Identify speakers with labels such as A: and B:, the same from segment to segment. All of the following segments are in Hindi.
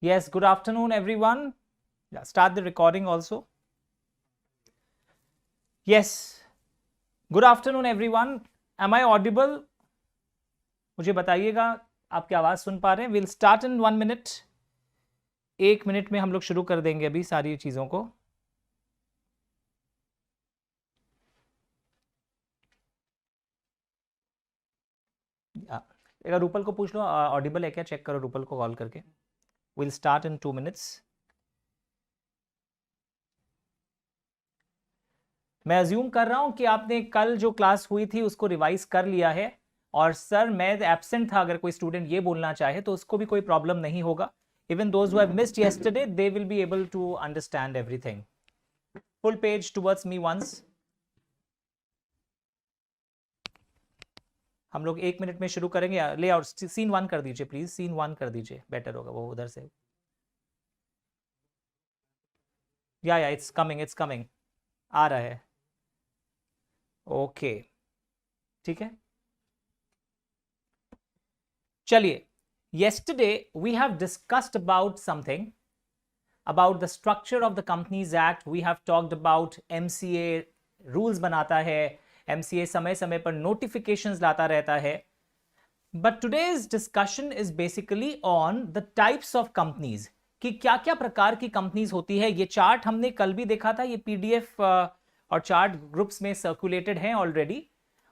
A: Yes, good afternoon, everyone. Yeah, start the recording also. Yes, good afternoon, everyone. Am I audible? मुझे बताइएगा आपकी आवाज़ सुन पा रहे हैं. We'll start in 1 minute. 1 minute में हम लोग शुरू कर देंगे अभी सारी चीज़ों को. एक रूपल को पूछ लो ऑडिबल है क्या, चेक करो रूपल को कॉल करके. We'll start in 2 minutes. मैं अज्यूम कर रहा हूं कि आपने कल जो क्लास हुई थी उसको रिवाइज कर लिया है. और सर मैं एब्सेंट था, अगर कोई स्टूडेंट ये बोलना चाहे तो उसको भी कोई प्रॉब्लम नहीं होगा. Even those who have missed yesterday they will be able to understand everything. Full page towards me once. हम लोग 1 मिनट में शुरू करेंगे. ले आउट सीन 1 कर दीजिए प्लीज. सीन 1 कर दीजिए, बेटर होगा वो उधर से. या इट्स कमिंग आ रहा है. ओके ठीक है, चलिए. yesterday we have discussed about something about the structure of the Companies Act. we have talked about MCA rules बनाता है, MCA समय समय पर notifications लाता रहता है. but today's discussion is basically on the types of companies, कि क्या क्या प्रकार की कंपनीज होती है. ये चार्ट हमने कल भी देखा था, ये PDF और चार्ट ग्रुप्स में सर्कुलेटेड हैं ऑलरेडी.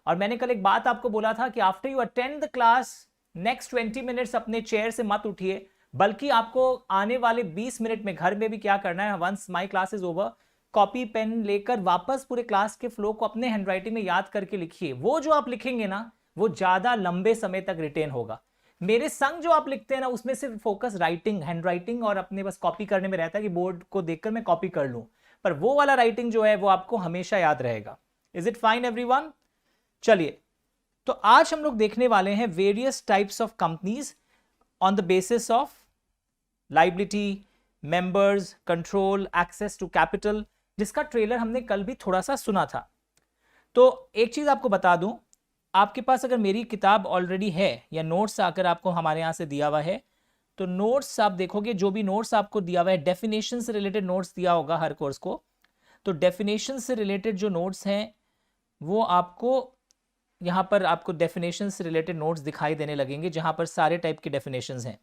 A: और मैंने कल एक बात आपको बोला था कि after you attend the class next 20 minutes अपने चेयर से मत उठिए, बल्कि आपको आने वाले 20 मिनट में घर में भी क्या करना है, once my class is over, copy pen लेकर वापस पूरे क्लास के फ्लो को अपने हैंडराइटिंग में याद करके लिखिए. वो जो आप लिखेंगे ना वो ज्यादा लंबे समय तक रिटेन होगा. मेरे संग जो आप लिखते हैं ना उसमें सिर्फ फोकस राइटिंग, हैंडराइटिंग और अपने बस कॉपी करने में रहता है कि बोर्ड को देखकर मैं कॉपी कर लूं. पर वो वाला राइटिंग जो है वो आपको हमेशा याद रहेगा. Is it fine everyone? चलिए, तो आज हम लोग देखने वाले हैं various types of companies on the basis of liability, members, control, access to capital, जिसका ट्रेलर हमने कल भी थोड़ा सा सुना था. तो एक चीज आपको बता दूं, आपके पास अगर मेरी किताब ऑलरेडी है या नोट्स आकर आपको हमारे यहाँ से दिया हुआ है, तो नोट्स आप देखोगे, जो भी नोट्स आपको दिया हुआ है, डेफिनेशन से रिलेटेड नोट्स दिया होगा हर कोर्स को. तो डेफिनेशन से रिलेटेड जो नोट्स हैं वो आपको यहाँ पर आपको डेफिनेशन से रिलेटेड नोट्स दिखाई देने लगेंगे, जहाँ पर सारे टाइप के डेफिनेशंस हैं.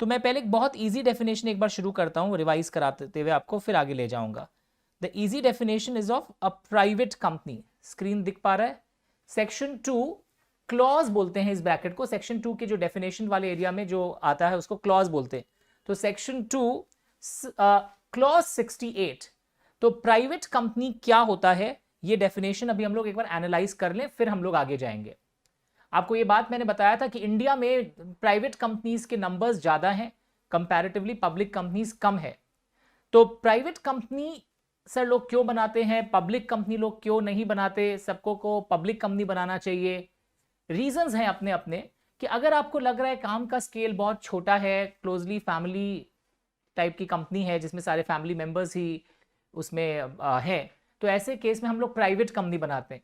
A: तो मैं पहले एक बहुत ईजी डेफिनेशन एक बार शुरू करता हूँ रिवाइज कराते हुए आपको, फिर आगे ले जाऊँगा. The easy definition is of a private company. Screen दिख पा रहा है? सेक्शन 2 क्लॉज बोलते हैं इस ब्रैकेट को. सेक्शन 2 के जो डेफिनेशन वाले एरिया में जो आता है उसको क्लॉज बोलते हैं. तो सेक्शन 2 क्लॉज 68. तो प्राइवेट कंपनी क्या होता है, ये डेफिनेशन अभी हम लोग एक बार एनालाइज कर लें, फिर हम लोग आगे जाएंगे. आपको ये बात मैंने बताया था कि इंडिया में प्राइवेट कंपनीज के नंबर्स ज्यादा हैं, कंपैरेटिवली पब्लिक कंपनीज कम है. तो प्राइवेट कंपनी सर लोग क्यों बनाते हैं, पब्लिक कंपनी लोग क्यों नहीं बनाते, सबको को पब्लिक कंपनी बनाना चाहिए. रीजंस हैं अपने अपने, कि अगर आपको लग रहा है काम का स्केल बहुत छोटा है, क्लोजली फैमिली टाइप की कंपनी है जिसमें सारे फैमिली मेंबर्स ही उसमें हैं, तो ऐसे केस में हम लोग प्राइवेट कंपनी बनाते हैं.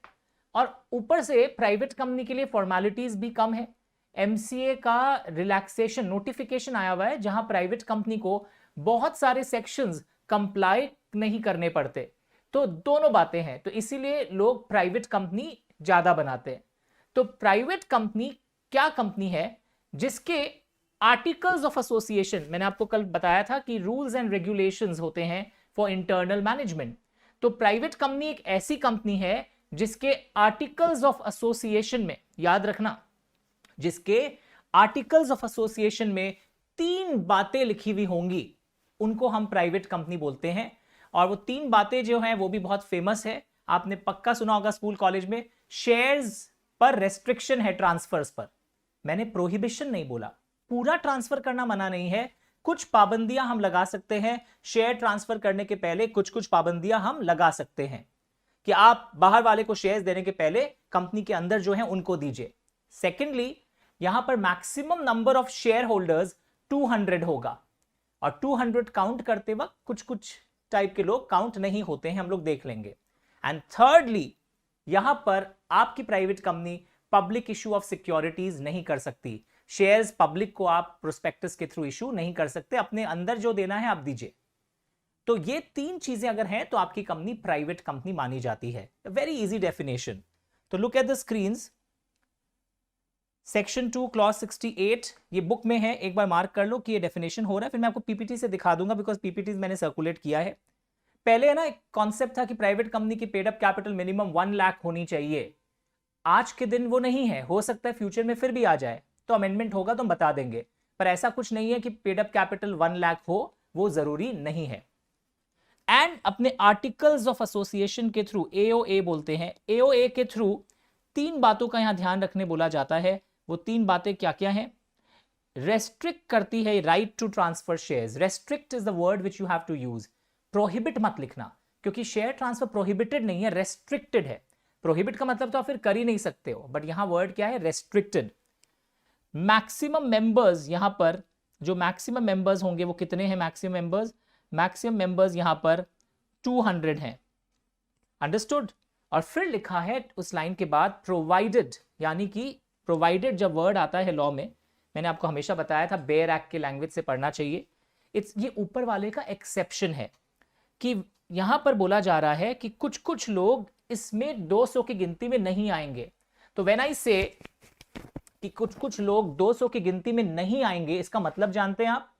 A: और ऊपर से प्राइवेट कंपनी के लिए फॉर्मेलिटीज भी कम है. MCA का रिलैक्सेशन नोटिफिकेशन आया हुआ है, जहां प्राइवेट कंपनी को बहुत सारे सेक्शंस कंप्लाई नहीं करने पड़ते. तो दोनों बातें हैं, तो इसीलिए लोग प्राइवेट कंपनी ज्यादा बनाते हैं. तो प्राइवेट कंपनी क्या कंपनी है जिसके आर्टिकल्स ऑफ एसोसिएशन, मैंने आपको कल बताया था कि रूल्स एंड रेगुलेशंस होते हैं फॉर इंटरनल मैनेजमेंट. तो प्राइवेट कंपनी एक ऐसी कंपनी है जिसके आर्टिकल्स ऑफ एसोसिएशन में, याद रखना, जिसके आर्टिकल्स ऑफ एसोसिएशन में 3 बातें लिखी हुई होंगी, उनको हम प्राइवेट कंपनी बोलते हैं. और वो 3 बातें जो हैं वो भी बहुत फेमस है, आपने पक्का सुना होगा स्कूल कॉलेज में. शेयर्स पर रेस्ट्रिक्शन है ट्रांसफर्स पर. मैंने प्रोहिबिशन नहीं बोला, पूरा ट्रांसफर करना मना नहीं है, कुछ पाबंदियां हम लगा सकते हैं. शेयर ट्रांसफर करने के पहले कुछ कुछ पाबंदियां हम लगा सकते हैं कि आप बाहर वाले को शेयर्स देने के पहले कंपनी के अंदर जो है उनको दीजिए. सेकेंडली, यहां पर maximum number of share holders 200 होगा, और 200 काउंट करते वक्त कुछ कुछ टाइप के लोग काउंट नहीं होते हैं, हम लोग देख लेंगे. एंड थर्डली, यहां पर आपकी private company public issue of securities नहीं कर सकती. शेयर्स पब्लिक को आप प्रोस्पेक्टस के थ्रू इशू नहीं कर सकते, अपने अंदर जो देना है आप दीजिए। तो ये 3 चीजें अगर हैं तो आपकी कंपनी प्राइवेट कंपनी मानी जाती है। Very easy definition. तो look at the screens. Section 2 clause 68 ये बुक में है, एक बार मार्क कर लो कि ये डेफिनेशन हो रहा है, फिर मैं आपको पीपीटी से दिखा दूंगा बिकॉज पीपीटी मैंने सर्कुलेट किया है। पहले है ना एक कॉन्सेप्ट था कि प्राइवेट कंपनी की paid up capital minimum 1 lakh होनी चाहिए। आज के दिन वो नहीं है, हो सकता है फ्यूचर में फिर भी आ जाए, तो अमेंडमेंट होगा तो हम बता देंगे, पर ऐसा कुछ नहीं है कि पेड अप कैपिटल 1 लाख हो, वो जरूरी नहीं है। एंड अपने आर्टिकल्स ऑफ एसोसिएशन के थ्रू, एओए बोलते हैं, एओए के थ्रू 3 बातों का यहां ध्यान रखने बोला जाता है। वो 3 बातें क्या क्या हैं? रेस्ट्रिक्ट करती है right to transfer shares. Restrict is the word which you have to use. Prohibit मत लिखना, क्योंकि शेयर ट्रांसफर प्रोहिबिटेड नहीं है, रेस्ट्रिक्टेड है। प्रोहिबिट का मतलब तो आप फिर कर ही नहीं सकते हो, बट यहां वर्ड क्या है? रेस्ट्रिक्टेड। मैक्सिमम मेंबर्स, यहां पर जो मैक्सिमम मेंबर्स होंगे वो कितने हैं? मैक्सिमम मेंबर्स, मैक्सिमम मेंबर्स यहां पर 200 हैं। अंडरस्टूड? और फिर लिखा है उस लाइन के बाद प्रोवाइडेड, यानी कि प्रोवाइडेड जब वर्ड आता है लॉ में, मैंने आपको हमेशा बताया था बेयर एक्ट के लैंग्वेज से पढ़ना चाहिए। ये ऊपर वाले का एक्सेप्शन है कि यहां पर बोला जा रहा है कि कुछ कुछ लोग इसमें 200 की गिनती में नहीं आएंगे। तो व्हेन आई से कि कुछ कुछ लोग 200 की गिनती में नहीं आएंगे, इसका मतलब जानते हैं आप?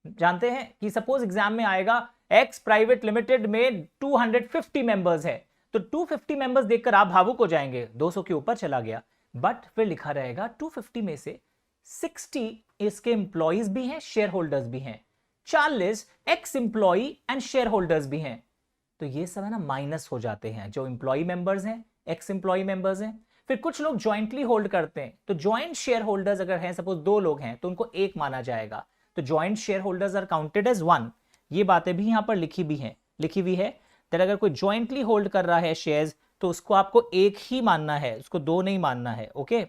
A: जानते हैं कि सपोज एग्जाम में आएगा एक्स प्राइवेट लिमिटेड में 250 मेंबर्स है, तो 250 मेंबर्स देखकर आप भावुक हो जाएंगे, 200 के ऊपर चला गया। बट फिर लिखा रहेगा 250 में से 60 इसके एम्प्लॉइज भी हैं, शेयर होल्डर्स भी हैं, 40 x employee and share holders भी हैं। तो ये सब है ना माइनस हो जाते हैं, जो एम्प्लॉई मेंबर्स हैं, एक्स एम्प्लॉई मेंबर्स हैं। फिर कुछ लोग ज्वाइंटली होल्ड करते हैं, तो ज्वाइंट शेयर होल्डर्स अगर हैं, सपोज 2 लोग हैं, तो उनको 1 माना जाएगा, तो joint share holders are counted as 1। ये बातें भी यहां पर लिखी हुई है दैट अगर कोई ज्वाइंटली होल्ड कर रहा है शेयर्स, तो उसको आपको 1 ही मानना है, उसको 2 नहीं मानना है। ओके?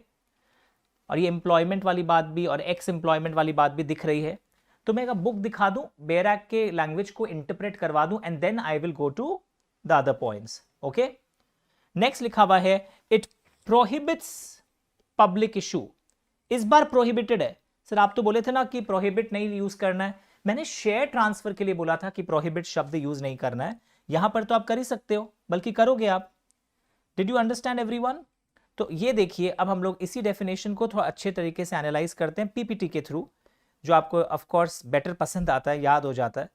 A: और ये एम्प्लॉयमेंट वाली बात भी और एक्स एम्प्लॉयमेंट वाली बात भी दिख रही है। तो मैं एक बुक दिखा दूं, बेयर एक्ट के लैंग्वेज को इंटरप्रेट करवा दूं, and then I will go to the other points. Okay? Next लिखा हुआ है इट प्रोहिबिट्स पब्लिक इशू। इस बार प्रोहिबिटेड है। सर आप तो बोले थे ना कि प्रोहिबिट नहीं यूज करना है, मैंने शेयर ट्रांसफर के लिए बोला था कि प्रोहिबिट शब्द यूज नहीं करना है। यहां पर तो आप कर ही सकते हो, बल्कि करोगे आप। Did you understand everyone? तो ये देखिए, अब हम लोग इसी डेफिनेशन को थोड़ा अच्छे तरीके से एनालाइज करते हैं पीपीटी के थ्रू, जो आपको ऑफ कोर्स बेटर पसंद आता है, याद हो जाता है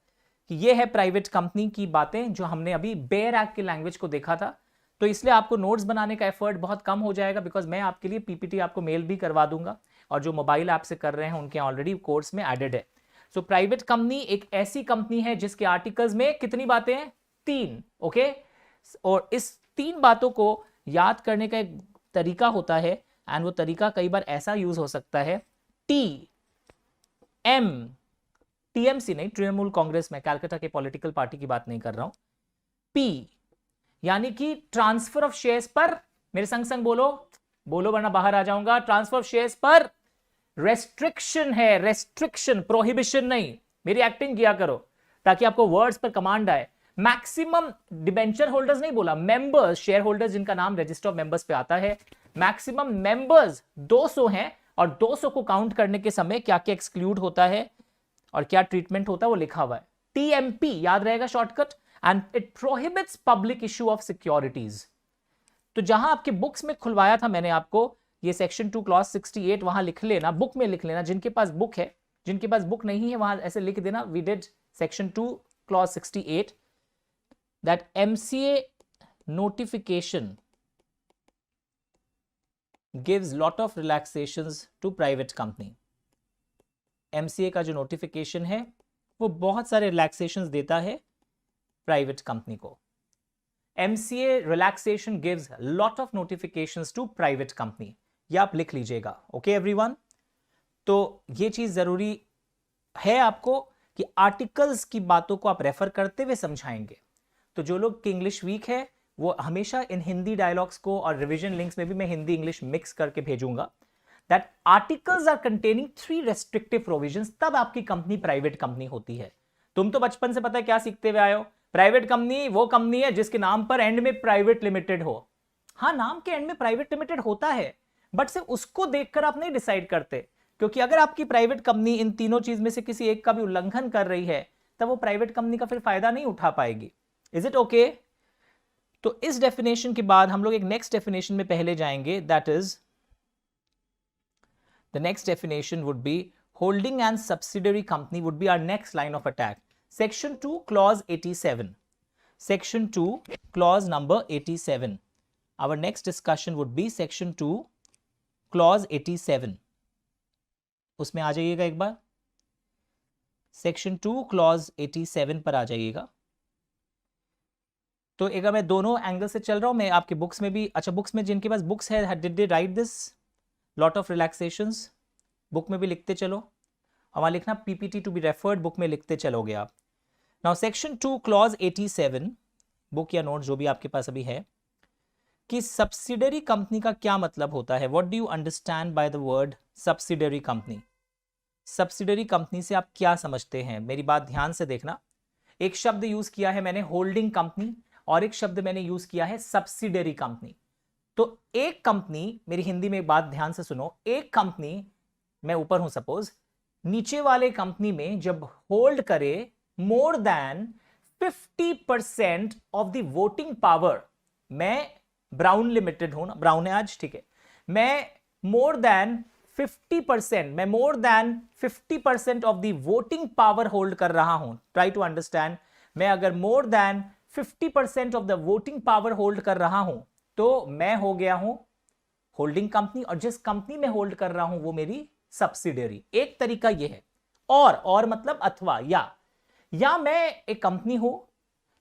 A: कि ये है प्राइवेट कंपनी की बातें जो हमने अभी बेयर एक्ट के लैंग्वेज को देखा था। तो इसलिए आपको नोट्स बनाने का एफर्ट बहुत कम हो जाएगा, बिकॉज मैं आपके लिए पीपीटी आपको मेल भी करवा दूंगा, और जो मोबाइल ऐप से कर रहे हैं उनके ऑलरेडी कोर्स में एडेड है। सो प्राइवेट कंपनी एक ऐसी कंपनी है जिसके आर्टिकल्स में कितनी बातें हैं? 3। ओके? और इस 3 बातों को याद करने का एक तरीका होता है, एंड वो तरीका कई बार ऐसा यूज हो सकता है, टीएमसी नहीं, तृणमूल कांग्रेस में, कलकत्ता के पॉलिटिकल पार्टी की बात नहीं कर रहा हूं। पी यानी कि ट्रांसफर ऑफ शेयर्स पर, मेरे संग संग बोलो वरना बाहर आ जाऊंगा। ट्रांसफर ऑफ शेयर्स पर रेस्ट्रिक्शन है, रेस्ट्रिक्शन, प्रोहिबिशन नहीं। मेरी एक्टिंग किया करो ताकि आपको वर्ड्स पर कमांड आए। मैक्सिमम डिबेंचर होल्डर्स नहीं बोला, मेंबर्स, शेयर होल्डर्स जिनका नाम रजिस्टर ऑफ मेंबर्स पे आता है। मैक्सिमम मेंबर्स 200 हैं, और 200 को काउंट करने के समय क्या क्या एक्सक्लूड होता है और क्या ट्रीटमेंट होता है वो लिखा हुआ है। टीएमपी याद रहेगा shortcut, and it prohibits public issue of securities. तो जहां आपके बुक्स में खुलवाया था मैंने आपको, ये सेक्शन 2 क्लॉज 68, वहां लिख लेना, बुक में लिख लेना। जिनके पास बुक है, जिनके पास बुक नहीं है वहां ऐसे लिख देना, we did section 2 clause 68 that MCA notification gives lot of relaxations to private company। MCA का जो नोटिफिकेशन है वो बहुत सारे रिलैक्सेशंस देता है प्राइवेट कंपनी को। MCA relaxation gives lot of notifications to private company, ये आप लिख लीजिएगा। Okay everyone? तो ये चीज जरूरी है आपको कि आर्टिकल्स की बातों को आप रेफर करते हुए समझाएंगे। तो जो लोग की इंग्लिश वीक है वो हमेशा इन हिंदी डायलॉग्स को, और रिवीजन लिंक्स में भी मैं हिंदी इंग्लिश मिक्स करके भेजूंगा, that articles are containing 3 restrictive provisions, तब आपकी कंपनी प्राइवेट कंपनी होती है। तुम तो बचपन से पता है क्या सीखते हुए आए हो, प्राइवेट कंपनी वो कंपनी है जिसके नाम पर एंड में प्राइवेट लिमिटेड हो। हाँ, नाम के एंड में प्राइवेट लिमिटेड होता है, बट सिर्फ उसको देखकर आप नहीं डिसाइड करते, क्योंकि अगर आपकी प्राइवेट कंपनी इन तीनों चीज में से किसी एक का भी उल्लंघन कर रही है तब वो प्राइवेट कंपनी का फिर फायदा नहीं उठा पाएगी। Is it okay? तो इस डेफिनेशन के बाद हम लोग एक नेक्स्ट डेफिनेशन में पहले जाएंगे, that is the next definition would be holding and subsidiary company would be our next line of attack. Section 2 clause 87, section 2 clause number 87, our next discussion would be section 2 clause 87। उसमें आ जाइएगा एक बार, सेक्शन 2 क्लॉज 87 पर आ जाइएगा। तो एक मैं दोनों एंगल से चल रहा हूं, मैं आपके बुक्स में भी, अच्छा बुक्स में जिनके पास बुक्स है, did they write this lot of relaxations? Book में भी लिखते चलो, और वहां लिखना PPT to be referred, book में लिखते चलोगे आप। नाउ सेक्शन 2 क्लॉज 87, बुक या नोट जो भी आपके पास अभी है, कि सब्सिडरी कंपनी का क्या मतलब होता है। What do you understand by the word subsidiary company? Subsidiary company से आप क्या समझते हैं? मेरी बात ध्यान से देखना। एक शब्द यूज किया है मैंने होल्डिंग कंपनी, और एक शब्द मैंने यूज किया है सब्सिडरी कंपनी। तो एक कंपनी, मेरी हिंदी में एक बात ध्यान से सुनो, एक कंपनी, मैं ऊपर हूं सपोज, नीचे वाले कंपनी में जब होल्ड करे मोर than 50% of the voting power, मैं ब्राउन लिमिटेड हूं ना, ब्राउन है आज, ठीक है, मैं मोर देन 50%, मैं मोर than 50% of the voting power hold कर रहा हूं। ट्राई टू अंडरस्टैंड, मैं अगर मोर than 50% of the voting power hold कर रहा हूं तो मैं हो गया हूं होल्डिंग कंपनी, और जिस कंपनी में होल्ड कर रहा हूं वो मेरी सब्सिडरी। एक तरीका ये है। और मतलब अथवा या मैं एक कंपनी हूं,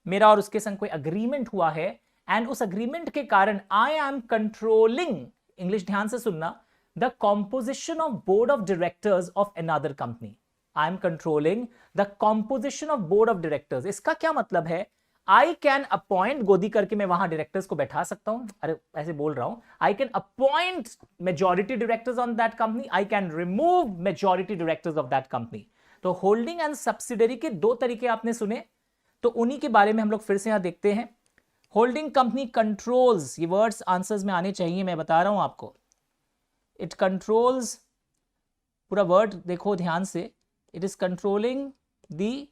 A: मेरा और उसके संग कोई अग्रीमेंट हुआ है, एंड उस अग्रीमेंट के कारण आई एम कंट्रोलिंग, इंग्लिश ध्यान से सुनना, the composition of board of directors of another company. I am controlling the composition of board of directors. इसका क्या मतलब है? आई कैन अपॉइंट, गोदी करके मैं वहां डायरेक्टर्स को बैठा सकता हूं, अरे ऐसे बोल रहा हूं, I can appoint majority directors on that company, I can remove majority directors of that company. तो होल्डिंग एंड सब्सिडरी के दो तरीके आपने सुने, तो उन्हीं के बारे में हम लोग फिर से यहां देखते हैं। होल्डिंग कंपनी कंट्रोल्स, ये वर्ड्स आंसर्स में आने चाहिए, मैं बता रहा हूं आपको। इट कंट्रोल्स, पूरा वर्ड देखो ध्यान से, it is controlling the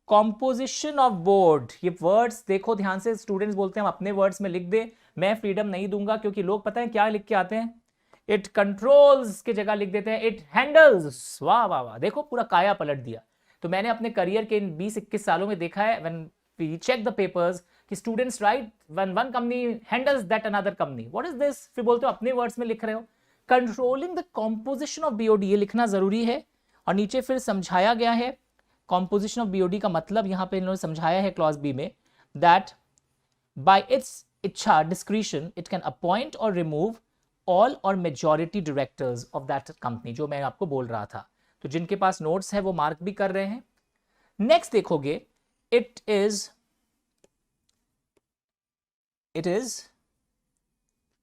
A: composition of board. ये वर्ड्स देखो ध्यान से, स्टूडेंट्स बोलते हैं हम अपने वर्ड्स में लिख दे, मैं फ्रीडम नहीं दूंगा, क्योंकि लोग पता है क्या लिख के आते हैं, इट कंट्रोल्स के जगह लिख देते हैं इट हैंडल्स। वाह वाह वाह, देखो पूरा काया पलट दिया। तो मैंने अपने करियर के इन 20-21 सालों में देखा है, when we check the papers, कि students write when one company handles that another company, what is this, फिर बोलते हो अपने वर्ड्स में लिख रहे हो। Controlling the composition of BOD, ये लिखना जरूरी है। और नीचे फिर समझाया गया है कॉम्पोजिशन ऑफ बीओडी का मतलब, यहां पे इन्होंने समझाया है क्लॉज बी में, दैट बाय इट्स इच्छा, डिस्क्रिशन, इट कैन अपॉइंट और रिमूव ऑल और majority directors of that company, जो मैं आपको बोल रहा था। तो जिनके पास नोट्स है वो मार्क भी कर रहे हैं। नेक्स्ट देखोगे, it is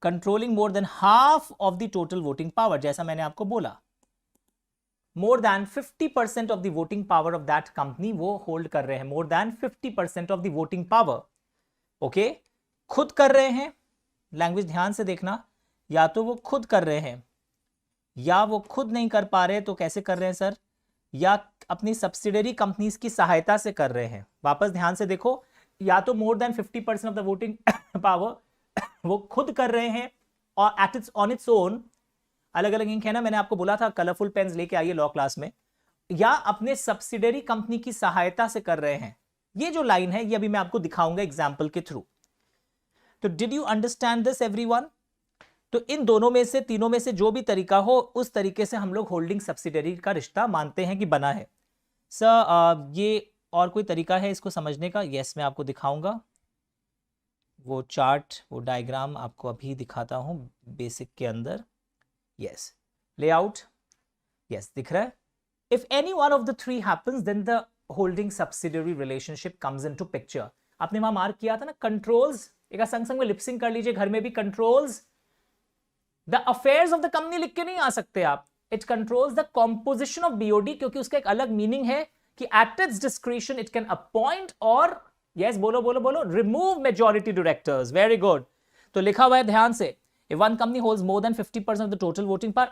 A: controlling more than half of the total voting power, जैसा मैंने आपको बोला, मोर than 50% of the voting power of that company वो होल्ड कर रहे हैं, मोर than 50% of the voting power. Okay, खुद कर रहे हैं, लैंग्वेज ध्यान से देखना, या तो वो खुद कर रहे हैं, या वो खुद नहीं कर पा रहे तो कैसे कर रहे हैं सर, या अपनी सब्सिडरी कंपनीज की सहायता से कर रहे हैं। वापस ध्यान से देखो, या तो मोर than 50% of the voting power वो खुद कर रहे हैं, और at its on its own, अलग अलग इंक है ना, मैंने आपको बोला था कलरफुल पेन्स लेके आइए लॉ क्लास में, या अपने सब्सिडरी कंपनी की सहायता से कर रहे हैं। ये जो लाइन है ये अभी मैं आपको दिखाऊंगा एग्जांपल के थ्रू। तो did you understand this everyone? तो इन दोनों में से, तीनों में से जो भी तरीका हो, उस तरीके से हम लोग होल्डिंग सब्सिडरी का रिश्ता मानते हैं कि बना है। सर ये और कोई तरीका है इसको समझने का? यस, मैं आपको दिखाऊंगा वो चार्ट, वो डायग्राम आपको अभी दिखाता हूं बेसिक के अंदर। यस, लेआउट, यस दिख रहा है। If any one of the three happens then the holding subsidiary relationship comes into picture. आपने वहां मार्क किया था ना कंट्रोल्स, एक संग संग में लिपसिंग कर लीजिए घर में भी, controls the affairs of the company लिख के नहीं आ सकते आप, it controls the composition of BOD, क्योंकि उसका एक अलग मीनिंग है कि at its discretion it can appoint और, यस बोलो बोलो बोलो, remove majority directors. Very good. तो लिखा हुआ है ध्यान से, If one company holds more than 50% of the total voting power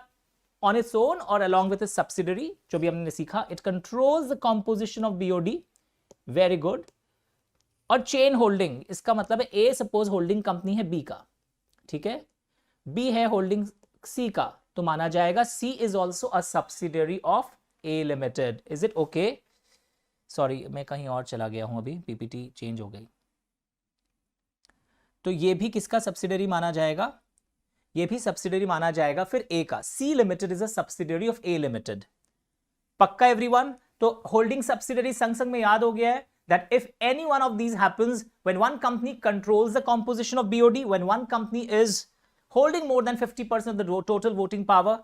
A: on its own or along with its subsidiary, जो भी हमने सीखा, it controls the composition of BOD. Very good. और चेन होल्डिंग, इसका मतलब है ए सपोज होल्डिंग कंपनी है बी का, ठीक है, बी है होल्डिंग सी का, तो माना जाएगा C is also a subsidiary of A limited. Is it okay? Sorry मैं कहीं और चला गया हूं, अभी पीपीटी चेंज हो गई. तो ये भी किसका सब्सिडियरी माना जाएगा? ये भी सब्सिडियरी माना जाएगा फिर ए का. C limited is a subsidiary of A limited. पक्का एवरीवन? तो होल्डिंग सब्सिडियरी संग संग में याद हो गया है that if any one of these happens when one company controls the composition of BOD, when one company is holding more than 50% of the total voting power.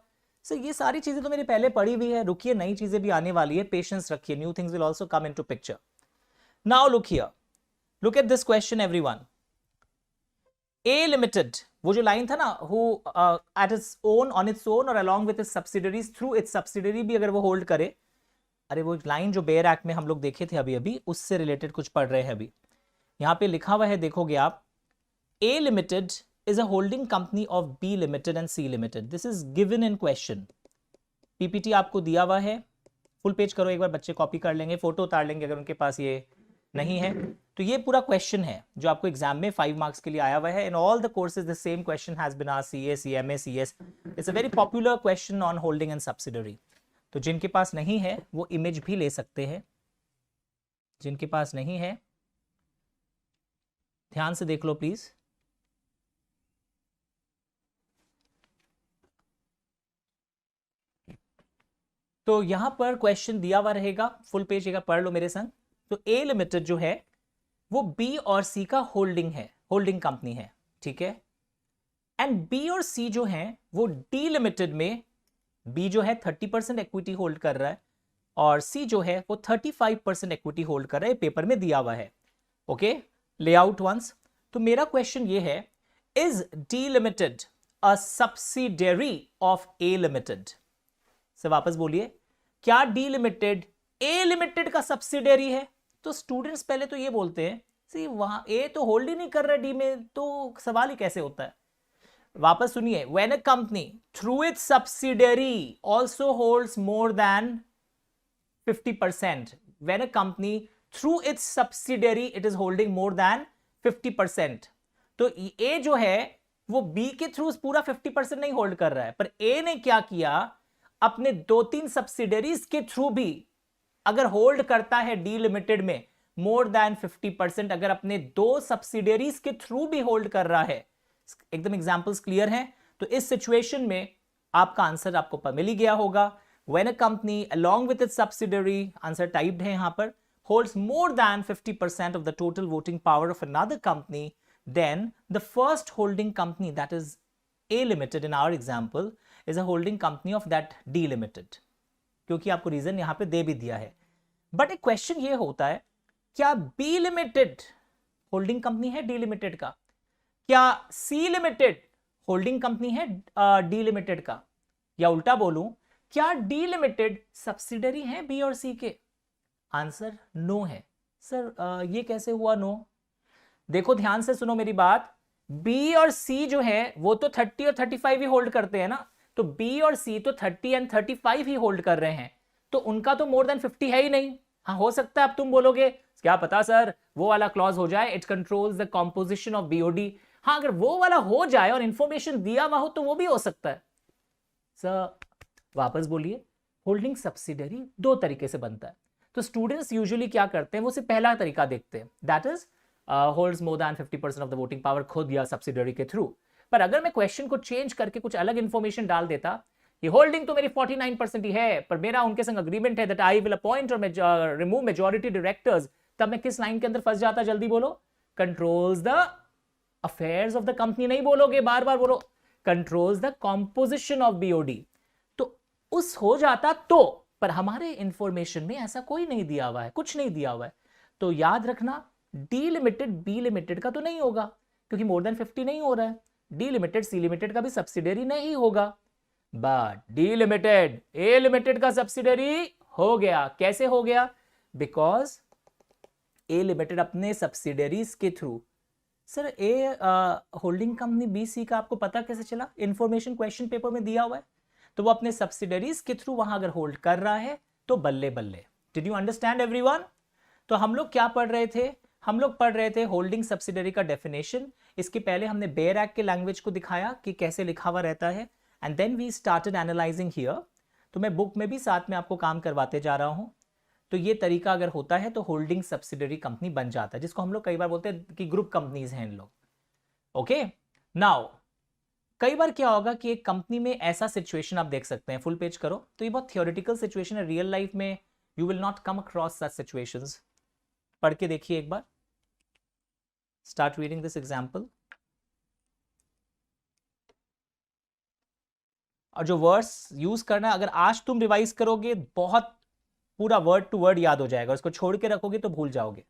A: So ये सारी चीजें तो मेरे पहले पढ़ी हुई है, रुकिए नई चीजें भी आने वाली है, पेशेंस रखिए, new things will also come into picture. Now look here, look at this question everyone. A Limited, वो जो लाइन था ना, who at its own, on its own or along with its subsidiaries, through its subsidiary भी अगर वो होल्ड करे, अरे वो लाइन जो बेयर एक्ट में हम लोग देखे थे अभी अभी, उससे रिलेटेड कुछ पढ़ रहे हैं अभी. यहां पे लिखा हुआ है, देखोगे आप, A limited is a holding company of B limited and C limited. This is given in question. PPT आपको दिया हुआ है, फुल पेज करो एक बार, बच्चे कॉपी कर लेंगे, फोटो उतार लेंगे अगर उनके पास ये नहीं है तो. ये पूरा क्वेश्चन है जो आपको एग्जाम में 5 मार्क्स के लिए आया हुआ है. In all the courses the same question has been asked, CA, CMA, CS. It's a very popular question on holding and subsidiary. तो जिनके पास नहीं है वो इमेज भी ले सकते हैं, जिनके पास नहीं है ध्यान से देख लो प्लीज. तो यहां पर क्वेश्चन दिया हुआ रहेगा, फुल पेज एक पढ़ लो मेरे संग. तो ए लिमिटेड जो है वो बी और सी का होल्डिंग है, होल्डिंग कंपनी है, ठीक है. एंड बी और सी जो है वो डी लिमिटेड में, बी जो है 30% इक्विटी होल्ड कर रहा है और सी जो है वो 35% इक्विटी होल्ड कर रहा है. पेपर में दिया हुआ है. Okay, layout once. तो मेरा क्वेश्चन ये है, is D limited a subsidiary of A limited? से वापस बोलिए, क्या डी लिमिटेड ए लिमिटेड का सब्सिडियरी है? तो स्टूडेंट्स पहले तो ये बोलते हैं, सी वहां ए तो होल्ड ही नहीं कर रहा डी में, तो सवाल ही कैसे होता है. वापस सुनिए, when a company through its subsidiary also holds more than 50%, when a company through its subsidiary it is holding more than 50%, तो A जो है वो B के थ्रू पूरा 50% नहीं होल्ड कर रहा है, पर A ने क्या किया, अपने 2-3 सब्सिडियरीज के थ्रू भी अगर होल्ड करता है डी लिमिटेड में मोर देन 50%, अगर अपने 2 सब्सिडियरीज के थ्रू भी होल्ड कर रहा है, एकदम एग्जांपल्स क्लियर हैं, तो इस सिचुएशन में आपका आंसर आपको मिल ही गया होगा. When a company along with its subsidiary, answer typed है यहां पर, holds more than 50% of the total voting power of another company, then the first holding company, that is A limited in our example, is a holding company of that D limited. क्योंकि आपको रीजन यहां पे दे भी दिया है. बट एक क्वेश्चन ये होता है, क्या बी लिमिटेड होल्डिंग कंपनी है डी लिमिटेड का? क्या सी लिमिटेड होल्डिंग कंपनी है डी लिमिटेड का? या उल्टा बोलूं, क्या डी लिमिटेड सब्सिडरी है बी और सी के? आंसर नो है. सर ये कैसे हुआ नो? देखो ध्यान से सुनो मेरी बात. बी और सी जो है वो तो 30 और 35 ही होल्ड करते हैं ना, तो बी और सी तो 30 एंड 35 ही होल्ड कर रहे हैं, तो उनका तो मोर देन 50 है ही नहीं. हाँ हो सकता है अब तुम बोलोगे क्या पता सर वो वाला क्लॉज हो जाए, it controls the composition of BOD. हाँ अगर वो वाला हो जाए और इंफॉर्मेशन दिया हुआ हो तो वो भी हो सकता है. सर वापस बोलिए, होल्डिंग सब्सिडियरी 2 तरीके से बनता है. तो स्टूडेंट्स यूजुअली क्या करते हैं, वो सिर्फ पहला तरीका देखते हैं, that is holds more than 50% of the voting power खुद या सब्सिडियरी के थ्रू. पर अगर मैं क्वेश्चन को चेंज करके कुछ अलग इंफॉर्मेशन डाल देता, ये होल्डिंग तो मेरी 49% ही है, पर मेरा उनके संग अग्रीमेंट है दैट आई विल अपॉइंट और रिमूव मेजॉरिटी डायरेक्टर्स, तब मैं किस लाइन के अंदर फंस जाता? जल्दी बोलो. Controls the affairs of the company नहीं बोलोगे, बार बार बोलो, controls the composition of BOD. तो उस हो जाता तो, पर हमारे इंफॉर्मेशन में ऐसा कोई नहीं दिया हुआ है, कुछ नहीं दिया हुआ है. तो याद रखना, डी लिमिटेड बी लिमिटेड का तो नहीं होगा क्योंकि मोर देन 50 नहीं हो रहा है. डी लिमिटेड सी लिमिटेड का भी सब्सिडियरी नहीं होगा, but D limited A limited का सब्सिडियरी हो गया. कैसे हो गया? बिकॉज ए लिमिटेड अपने सब्सिडियरीज के थ्रू सर ए होल्डिंग कंपनी बी सी का आपको पता कैसे चला? इंफॉर्मेशन क्वेश्चन पेपर में दिया हुआ है, तो वो अपने सब्सिडरीज के थ्रू वहां अगर होल्ड कर रहा है तो बल्ले बल्ले। Did you understand everyone? तो हम लोग क्या पढ़ रहे थे? हम लोग पढ़ रहे थे होल्डिंग सब्सिडरी का डेफिनेशन। इसके पहले हमने बेयर एक्ट के लैंग्वेज को दिखाया कि कैसे लिखा हुआ रहता है, and then we started analysing here. तो मैं बुक में भी साथ में आपको काम करवाते जा रहा हूं। तो ये तरीका अगर होता है तो होल्डिंग सब्सिडरी कंपनी बन जाता है, जिसको हम लोग कई बार बोलते हैं कि ग्रुप कंपनीज हैं इन लोग। ओके, नाउ कई बार क्या होगा कि एक कंपनी में ऐसा सिचुएशन आप देख सकते हैं, फुल पेज करो, तो ये बहुत थियोरेटिकल सिचुएशन है, रियल लाइफ में you will not come across such situations. पढ़ के देखिए एक बार, स्टार्ट रीडिंग दिस एग्जांपल। और जो वर्ड्स यूज करना है, अगर आज तुम रिवाइज करोगे बहुत पूरा वर्ड टू वर्ड याद हो जाएगा, उसको छोड़ के रखोगे तो भूल जाओगे।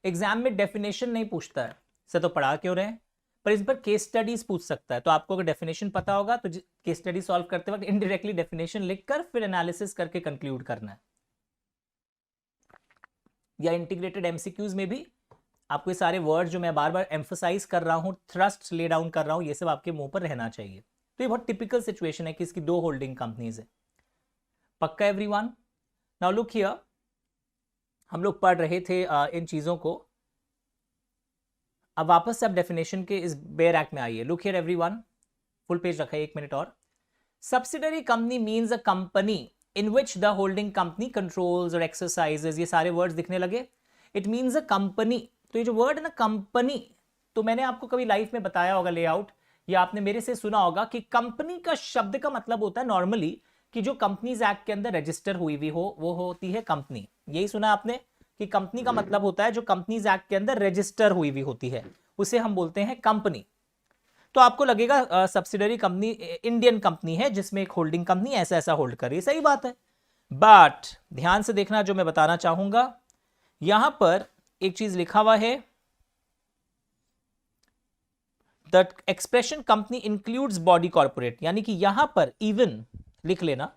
A: एग्जाम में डेफिनेशन नहीं पूछता है, सर तो पढ़ा क्यों रहे हैं, पर इस पर केस स्टडीज पूछ सकता है। तो आपको अगर डेफिनेशन पता होगा तो केस स्टडी सॉल्व करते वक्त इनडायरेक्टली डेफिनेशन लिखकर फिर एनालिसिस करके कंक्लूड करना है। या इंटीग्रेटेड एमसीक्यूज में भी आपको ये सारे वर्ड जो मैं बार बार एम्फोसाइज कर रहा हूं, थ्रस्ट ले डाउन कर रहा हूं, ये सब आपके मुंह पर रहना चाहिए। तो ये बहुत टिपिकल सिचुएशन है कि इसकी दो होल्डिंग कंपनीज है। पक्का एवरीवन? नाउ लुक हियर, हम लोग पढ़ रहे थे इन चीजों को। अब वापस से आप डेफिनेशन के इस बेयर एक्ट में आइए। Look here everyone, full page रखा है, 1 मिनट और। Subsidiary company means a company in which the holding company controls और एक्सरसाइजेज, ये सारे वर्ड्स दिखने लगे। इट मीन्स अ कंपनी, तो ये जो वर्ड है ना कंपनी, तो मैंने आपको कभी लाइफ में बताया होगा लेआउट, या आपने मेरे से सुना होगा कि कंपनी का शब्द का मतलब होता है नॉर्मली कि जो कंपनीज एक्ट के अंदर रजिस्टर हुई हुई हो वो होती है कंपनी। यही सुना आपने कि कंपनी का मतलब होता है जो कंपनीज एक्ट के अंदर रजिस्टर हुई हुई होती है, उसे हम बोलते हैं कंपनी। तो आपको लगेगा सब्सिडरी कंपनी इंडियन कंपनी है जिसमें एक होल्डिंग कंपनी ऐसा ऐसा होल्ड कर रही है, सही बात है। बट ध्यान से देखना जो मैं बताना चाहूंगा, यहां पर एक चीज लिखा हुआ है, the expression company includes body corporate, यानी कि यहां पर इवन लिख लेना,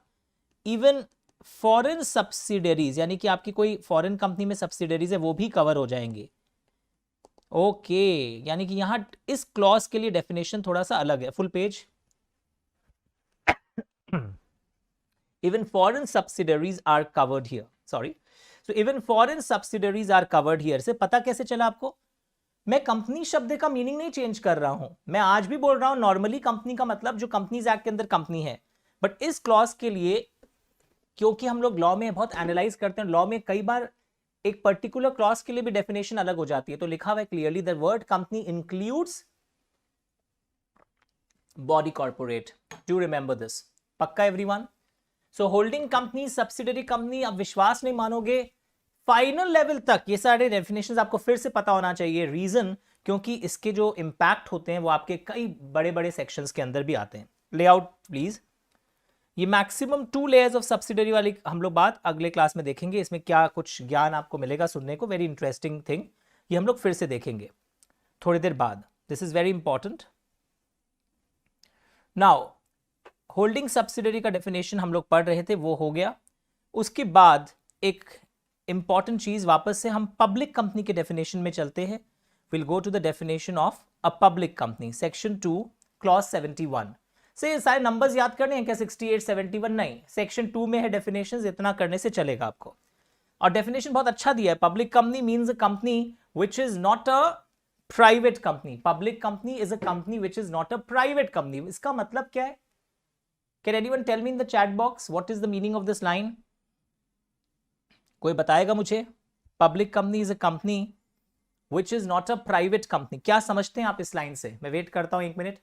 A: इवन फॉरेन सब्सिडरीज, यानी कि आपकी कोई फॉरेन कंपनी में सब्सिडरीज है वो भी कवर हो जाएंगे। ओके, यानी कि यहां इस क्लॉज के लिए डेफिनेशन थोड़ा सा अलग है। Full page, even foreign subsidiaries are covered here, sorry, so even foreign subsidiaries are covered here से पता कैसे चला आपको? मैं कंपनी शब्द का मीनिंग नहीं चेंज कर रहा हूं, मैं आज भी बोल रहा हूं नॉर्मली कंपनी का मतलब जो कंपनीज एक्ट के अंदर कंपनी है, बट इस क्लॉज के लिए क्योंकि हम लोग लॉ में बहुत एनालाइज करते हैं, लॉ में कई बार एक पर्टिकुलर क्लॉज के लिए भी डेफिनेशन अलग हो जाती है, तो लिखा हुआ है clearly the word company includes body corporate, do remember this. पक्का एवरीवन? सो होल्डिंग कंपनी, सब्सिडरी कंपनी, अब विश्वास नहीं मानोगे, फाइनल लेवल तक ये सारे डेफिनेशंस आपको फिर से पता होना चाहिए। रीजन क्योंकि इसके जो इंपैक्ट होते हैं वो आपके कई बड़े बड़े सेक्शंस के अंदर भी आते हैं। लेआउट प्लीज, ये मैक्सिमम 2 लेयर्स ऑफ सब्सिडरी वाली हम लोग बात अगले क्लास में देखेंगे, इसमें क्या कुछ ज्ञान आपको मिलेगा सुनने को, वेरी इंटरेस्टिंग थिंग, ये हम लोग फिर से देखेंगे थोड़ी देर बाद। This is very important. Now holding subsidiary का डेफिनेशन हम लोग पढ़ रहे थे, वो हो गया। उसके बाद एक इंपॉर्टेंट चीज, वापस से हम पब्लिक कंपनी के डेफिनेशन में चलते हैं। Will go to the definition of a public company, section 2 clause 71 से। सारे नंबर्स याद करने हैं क्या? 68 71 नहीं, सेक्शन 2 में है डेफिनेशंस, इतना करने से चलेगा आपको। और डेफिनेशन बहुत अच्छा दिया है, public company means a company which is not a private company. Public company is a company which is not a private company. इसका मतलब क्या है? Can anyone tell me in the chat box what is the meaning of this line? कोई बताएगा मुझे? Public company is a company which is not a private company, क्या समझते हैं आप इस लाइन से? मैं वेट करता हूं 1 minute.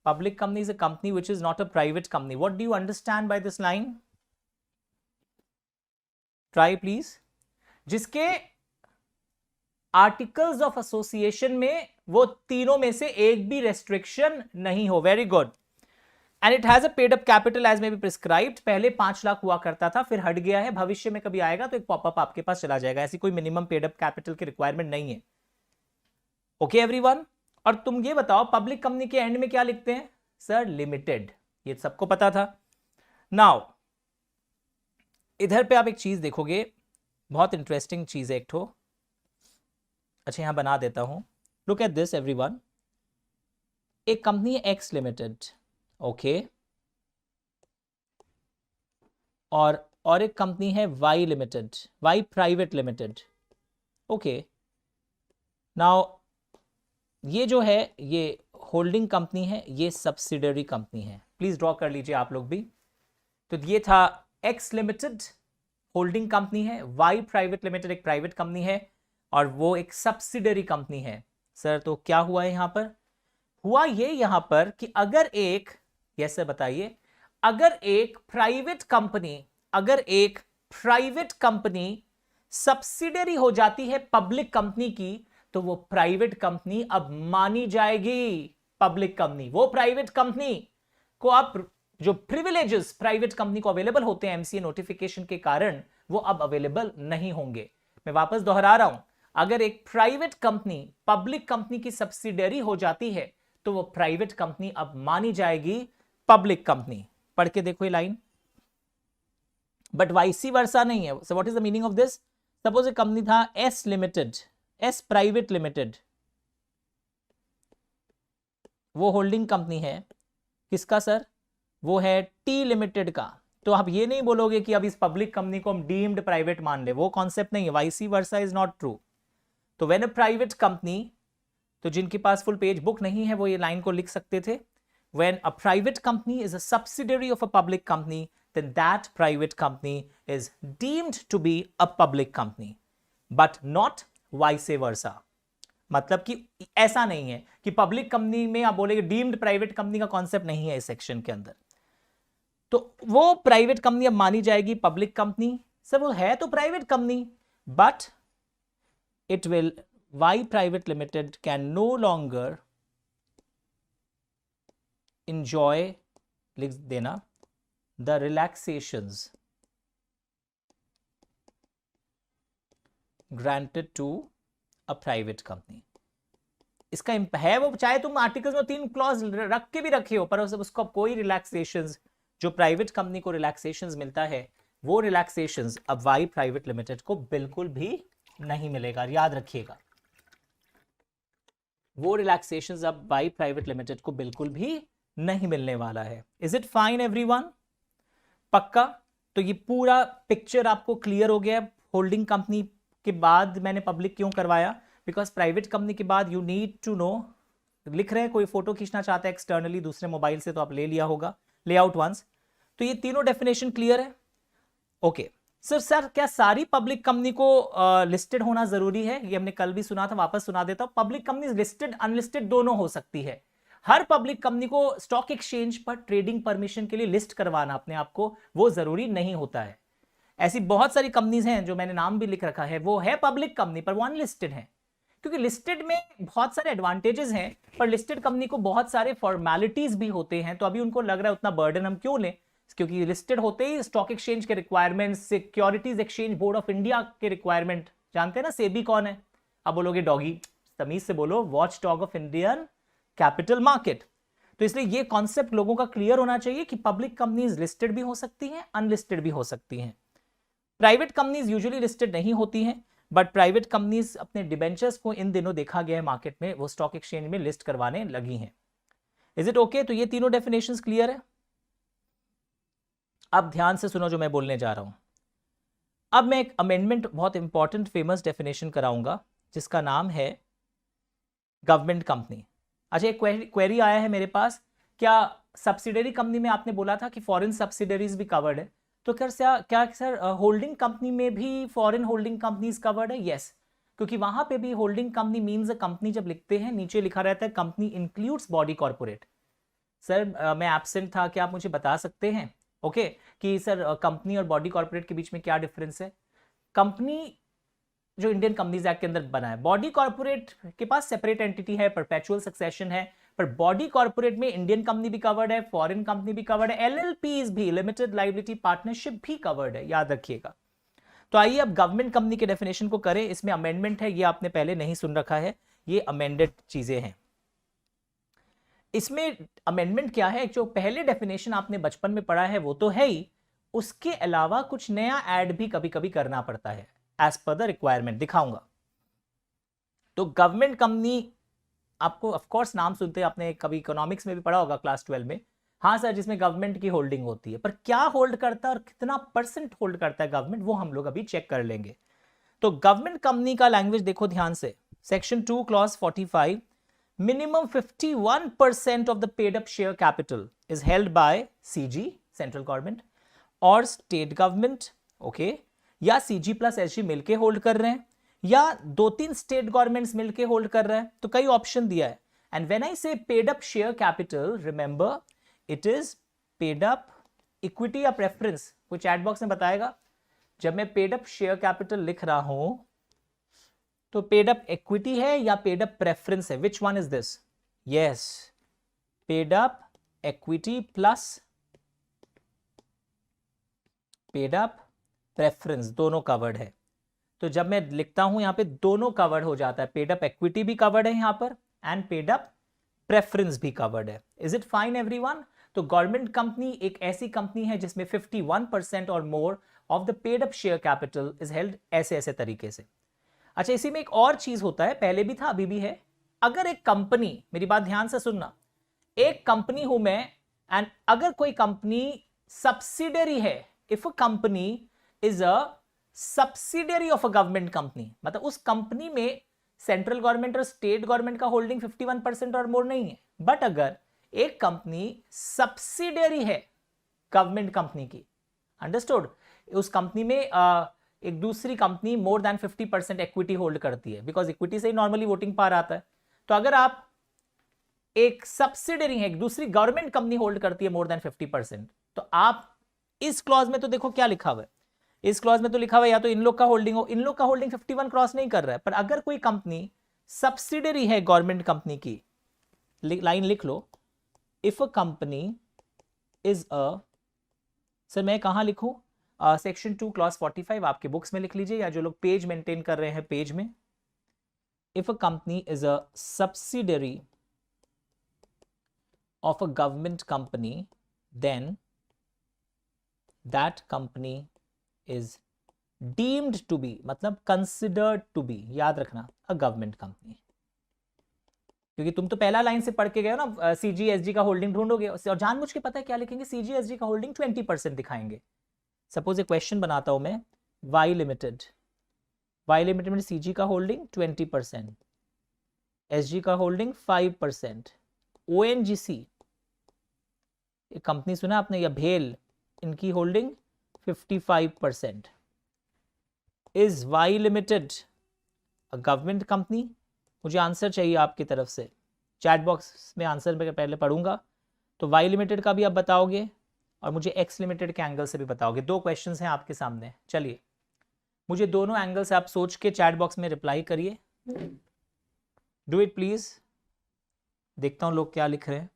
A: Public company is a company which is not a private company. What do you understand by this line? Try please. जिसके आर्टिकल्स ऑफ एसोसिएशन में वो तीनों में से एक भी रेस्ट्रिक्शन नहीं हो। Very good. And it has a paid up capital as may be prescribed. पहले 5 लाख हुआ करता था, फिर हट गया है, भविष्य में कभी आएगा तो एक पॉपअप आपके पास चला जाएगा। ऐसी कोई मिनिमम पेड अप कैपिटल की रिक्वायरमेंट नहीं है। Okay everyone? और तुम ये बताओ पब्लिक कंपनी के एंड में क्या लिखते हैं? सर लिमिटेड, ये सबको पता था। नाउ इधर पे आप एक चीज देखोगे, बहुत इंटरेस्टिंग चीज है एक ठो। अच्छा यहां बना देता हूं, लुक एट दिस एवरीवन। एक कंपनी है एक्स लिमिटेड, ओके, और एक कंपनी है Y limited, Y private limited, okay. Now ये जो है ये होल्डिंग कंपनी है, ये सब्सिडरी कंपनी है, प्लीज ड्रॉ कर लीजिए आप लोग भी। तो ये था एक्स लिमिटेड होल्डिंग कंपनी है, वाई प्राइवेट लिमिटेड एक प्राइवेट कंपनी है, और वो एक सब्सिडरी कंपनी है। सर तो क्या हुआ है यहां पर? हुआ ये यहां पर कि अगर एक, यस सर बताइए, अगर एक प्राइवेट कंपनी सब्सिडरी हो जाती है पब्लिक कंपनी की, तो वो प्राइवेट कंपनी अब मानी जाएगी पब्लिक कंपनी। वो प्राइवेट कंपनी को अब जो प्रिविलेजेस प्राइवेट कंपनी को अवेलेबल होते हैं एमसीए नोटिफिकेशन के कारण, वो अब अवेलेबल नहीं होंगे। मैं वापस दोहरा रहा हूं, अगर एक प्राइवेट कंपनी पब्लिक कंपनी की सब्सिडरी हो जाती है, तो वो प्राइवेट कंपनी अब मानी जाएगी पब्लिक कंपनी। पढ़ के देखो ये लाइन। बट वाइसी वर्सा नहीं है। So what is the meaning of this? Suppose a company था S limited, S private limited, वो होल्डिंग कंपनी है किसका सर? वो है टी लिमिटेड का। तो आप ये नहीं बोलोगे कि अब इस पब्लिक कंपनी को हम डीम्ड प्राइवेट मान ले, वो कॉन्सेप्ट नहीं है। वाइसी वर्सा इज नॉट ट्रू। तो व्हेन अ प्राइवेट कंपनी, तो जिनके पास फुल पेज बुक नहीं है वो ये लाइन को लिख सकते थे, when a private company is a subsidiary of a public company, then that private company is deemed to be a public company, but not vice versa। मतलब कि ऐसा नहीं है कि पब्लिक कंपनी में आप बोलेंगे, डीम्ड प्राइवेट कंपनी का कॉन्सेप्ट नहीं है इस सेक्शन के अंदर। तो वो प्राइवेट कंपनी अब मानी जाएगी पब्लिक कंपनी। सर वो है तो private company, but it will, Y private limited can no longer enjoy, लिख देना, the relaxations granted to a private company। इसका है, वो चाहे तुम आर्टिकल्स में 3 क्लॉज रख के भी रखे हो, पर उसको कोई रिलैक्सेशंस, जो प्राइवेट कंपनी को रिलैक्सेशंस मिलता है, वो रिलैक्सेशंस अब वाई प्राइवेट लिमिटेड को बिल्कुल भी नहीं मिलेगा। याद रखिएगा, वो रिलैक्सेशंस अब वाई प्राइवेट लिमिटेड को बिल्कुल भी नहीं मिलने वाला है। Is it fine everyone? पक्का? तो ये पूरा पिक्चर आपको क्लियर हो गया। होल्डिंग कंपनी के बाद मैंने पब्लिक क्यों करवाया? बिकॉज प्राइवेट कंपनी के बाद यू नीड टू नो, लिख रहे हैं कोई फोटो खींचना चाहता है एक्सटर्नली दूसरे मोबाइल से, तो आप ले लिया होगा, ले आउट वंस। तो ये तीनों डेफिनेशन क्लियर है? ओके सर क्या सारी पब्लिक कंपनी को लिस्टेड होना जरूरी है? ये हमने कल भी सुना था, वापस सुना देता हूं। पब्लिक कंपनी लिस्टेड अनलिस्टेड दोनों हो सकती है। हर पब्लिक कंपनी को स्टॉक एक्सचेंज पर ट्रेडिंग परमिशन के लिए लिस्ट करवाना अपने आप को, वो जरूरी नहीं होता है। ऐसी बहुत सारी कंपनीज हैं जो मैंने नाम भी लिख रखा है, वो है पब्लिक कंपनी पर वो अनलिस्टेड है। क्योंकि लिस्टेड में बहुत सारे एडवांटेजेस हैं, पर लिस्टेड कंपनी को बहुत सारे फॉर्मेलिटीज भी होते हैं। तो अभी उनको लग रहा है उतना बर्डन हम क्यों लें, क्योंकि लिस्टेड होते ही स्टॉक एक्सचेंज के requirement, securities exchange board of India के रिक्वायरमेंट, जानते हैं ना सेबी कौन है? अब बोलोगे डॉगी, तमीज से बोलो, watch dog of Indian capital market. तो इसलिए ये कॉन्सेप्ट लोगों का क्लियर होना चाहिए कि पब्लिक कंपनीज लिस्टेड भी हो सकती हैं, अनलिस्टेड भी हो सकती हैं। प्राइवेट कंपनीज यूजुअली लिस्टेड नहीं होती हैं, बट प्राइवेट कंपनीज अपने डिबेंचर्स को इन दिनों देखा गया है मार्केट में, वो स्टॉक एक्सचेंज में लिस्ट करवाने लगी हैं। Is it okay? तो ये तीनों डेफिनेशंस क्लियर है? अब ध्यान से सुनो जो मैं बोलने जा रहा हूं। अब मैं एक अमेंडमेंट, बहुत इंपॉर्टेंट फेमस डेफिनेशन कराऊंगा, जिसका नाम है गवर्नमेंट कंपनी। अच्छा एक क्वेरी आया है मेरे पास, क्या सब्सिडरी कंपनी में आपने बोला था कि फॉरेन सब्सिडरीज भी कवर्ड है, तो क्या सर होल्डिंग कंपनी में भी फॉरेन होल्डिंग कंपनीज कवर्ड है? यस, क्योंकि वहां पे भी holding company means a company जब लिखते हैं नीचे लिखा रहता है company includes body corporate. Sir मैं एब्सेंट था, क्या आप मुझे बता सकते हैं ओके कि सर कंपनी और बॉडी कॉर्पोरेट के बीच में क्या डिफरेंस है? कंपनी जो इंडियन कंपनीज एक्ट के अंदर बना है, बॉडी कॉर्पोरेट के पास सेपरेट एंटिटी है, परपेचुअल सक्सेशन है, पर बॉडी कॉर्पोरेट में इंडियन कंपनी भी कवर्ड है, फॉरेन कंपनी भी कवर्ड है, एलएलपीज भी, लिमिटेड लायबिलिटी पार्टनरशिप भी कवर्ड है, याद रखिएगा। तो आइए अब गवर्नमेंट कंपनी के डेफिनेशन को करें। इसमें अमेंडमेंट है, ये आपने पहले नहीं सुन रखा है, ये अमेंडेड चीजें हैं। इसमें अमेंडमेंट क्या है? जो पहले डेफिनेशन आपने बचपन में पढ़ा है वो तो है ही, उसके अलावा कुछ नया ऐड भी कभी कभी करना पड़ता है। एज पर द रिक्वायरमेंट दिखाऊंगा। तो गवर्नमेंट कंपनी, आपको ऑफ कोर्स नाम सुनते हैं, आपने कभी इकोनॉमिक्स में भी पढ़ा होगा क्लास 12 में। हाँ सर, जिसमें गवर्नमेंट की होल्डिंग होती है, पर क्या होल्ड करता है और कितना परसेंट होल्ड करता है गवर्नमेंट, वो हम लोग अभी चेक कर लेंगे। तो गवर्नमेंट कंपनी का लैंग्वेज देखो ध्यान से, section 2 clause 45, minimum 51% of the paid up share capital is held by CG central government और स्टेट गवर्नमेंट, ओके, या CG प्लस SG मिलके होल्ड कर रहे हैं, या 2-3 स्टेट गवर्नमेंट्स मिलके होल्ड कर रहे हैं। तो कई ऑप्शन दिया है। एंड व्हेन आई से paid up share capital, remember it is paid up equity या प्रेफरेंस, कोई चैट बॉक्स में बताएगा। जब मैं पेड अप शेयर कैपिटल लिख रहा हूं तो पेड अप इक्विटी है या पेड अप प्रेफरेंस है, which one is this? Yes, paid up equity plus paid up preference, दोनों कवर्ड है। तो जब मैं लिखता हूं यहां पे दोनों कवर्ड हो जाता है, पेड अप इक्विटी भी कवर्ड है यहां पर एंड पेड अप प्रेफरेंस भी कवर्ड है। Is it fine everyone? तो गवर्नमेंट कंपनी एक ऐसी कंपनी है जिसमें 51% और more of the paid up share capital is held ऐसे ऐसे तरीके से। अच्छा, इसी में एक और चीज होता है, पहले भी था अभी भी है। अगर एक कंपनी, मेरी बात ध्यान से सुनना, एक कंपनी हूं मैं एंड अगर कोई कंपनी सब्सिडरी है, if a company is a subsidiary of a government company, मतलब उस कंपनी में सेंट्रल गवर्नमेंट और स्टेट गवर्नमेंट का होल्डिंग 51% और मोर नहीं है, बट अगर एक कंपनी सब्सिडरी है गवर्नमेंट कंपनी की, अंडरस्टूड, उस कंपनी में एक दूसरी कंपनी मोर देन 50% इक्विटी होल्ड करती है, बिकॉज इक्विटी से ही नॉर्मली वोटिंग पावर आता है। तो अगर आप एक सब्सिडरी है, एक दूसरी गवर्नमेंट कंपनी होल्ड करती है मोर देन 50%, तो आप इस क्लॉज में तो देखो क्या लिखा हुआ है, इस क्लॉज में तो लिखा हुआ है या तो इन लोग का होल्डिंग हो, इन लोग का होल्डिंग 51 क्रॉस नहीं कर रहा है। पर अगर कोई कंपनी सब्सिडरी है गवर्नमेंट कंपनी की, लाइन लिख लो, if a company is a, sir मैं कहां लिखूं? सेक्शन 2 क्लॉज 45 आपके बुक्स में लिख लीजिए, या जो लोग पेज मेंटेन कर रहे हैं पेज में। If a company is a subsidiary of a government company, then that company is deemed to be, मतलब कंसिडर्ड टू बी, याद रखना, अ गवर्नमेंट कंपनी। क्योंकि तुम तो पहला लाइन से पढ़ के गए हो ना, CG/SG का होल्डिंग ढूंढोगे और जानबूझ के पता है क्या लिखेंगे, CG/SG का होल्डिंग 20% दिखाएंगे। सपोज एक क्वेश्चन बनाता हूं मैं, वाई लिमिटेड, वाई लिमिटेड में CG का होल्डिंग 20%, SG का होल्डिंग 5%, ONGC एक कंपनी सुना आपने, या भेल, इनकी holding 55%। Is Y limited a government company? मुझे आंसर चाहिए आपकी तरफ से, चैट बॉक्स में आंसर मैं पहले पढ़ूंगा। तो वाई लिमिटेड का भी आप बताओगे और मुझे एक्स लिमिटेड के एंगल से भी बताओगे। दो क्वेश्चंस हैं आपके सामने, चलिए मुझे दोनों एंगल से आप सोच के चैट बॉक्स में रिप्लाई करिए, डू इट प्लीज। देखता हूं लोग क्या लिख रहे हैं।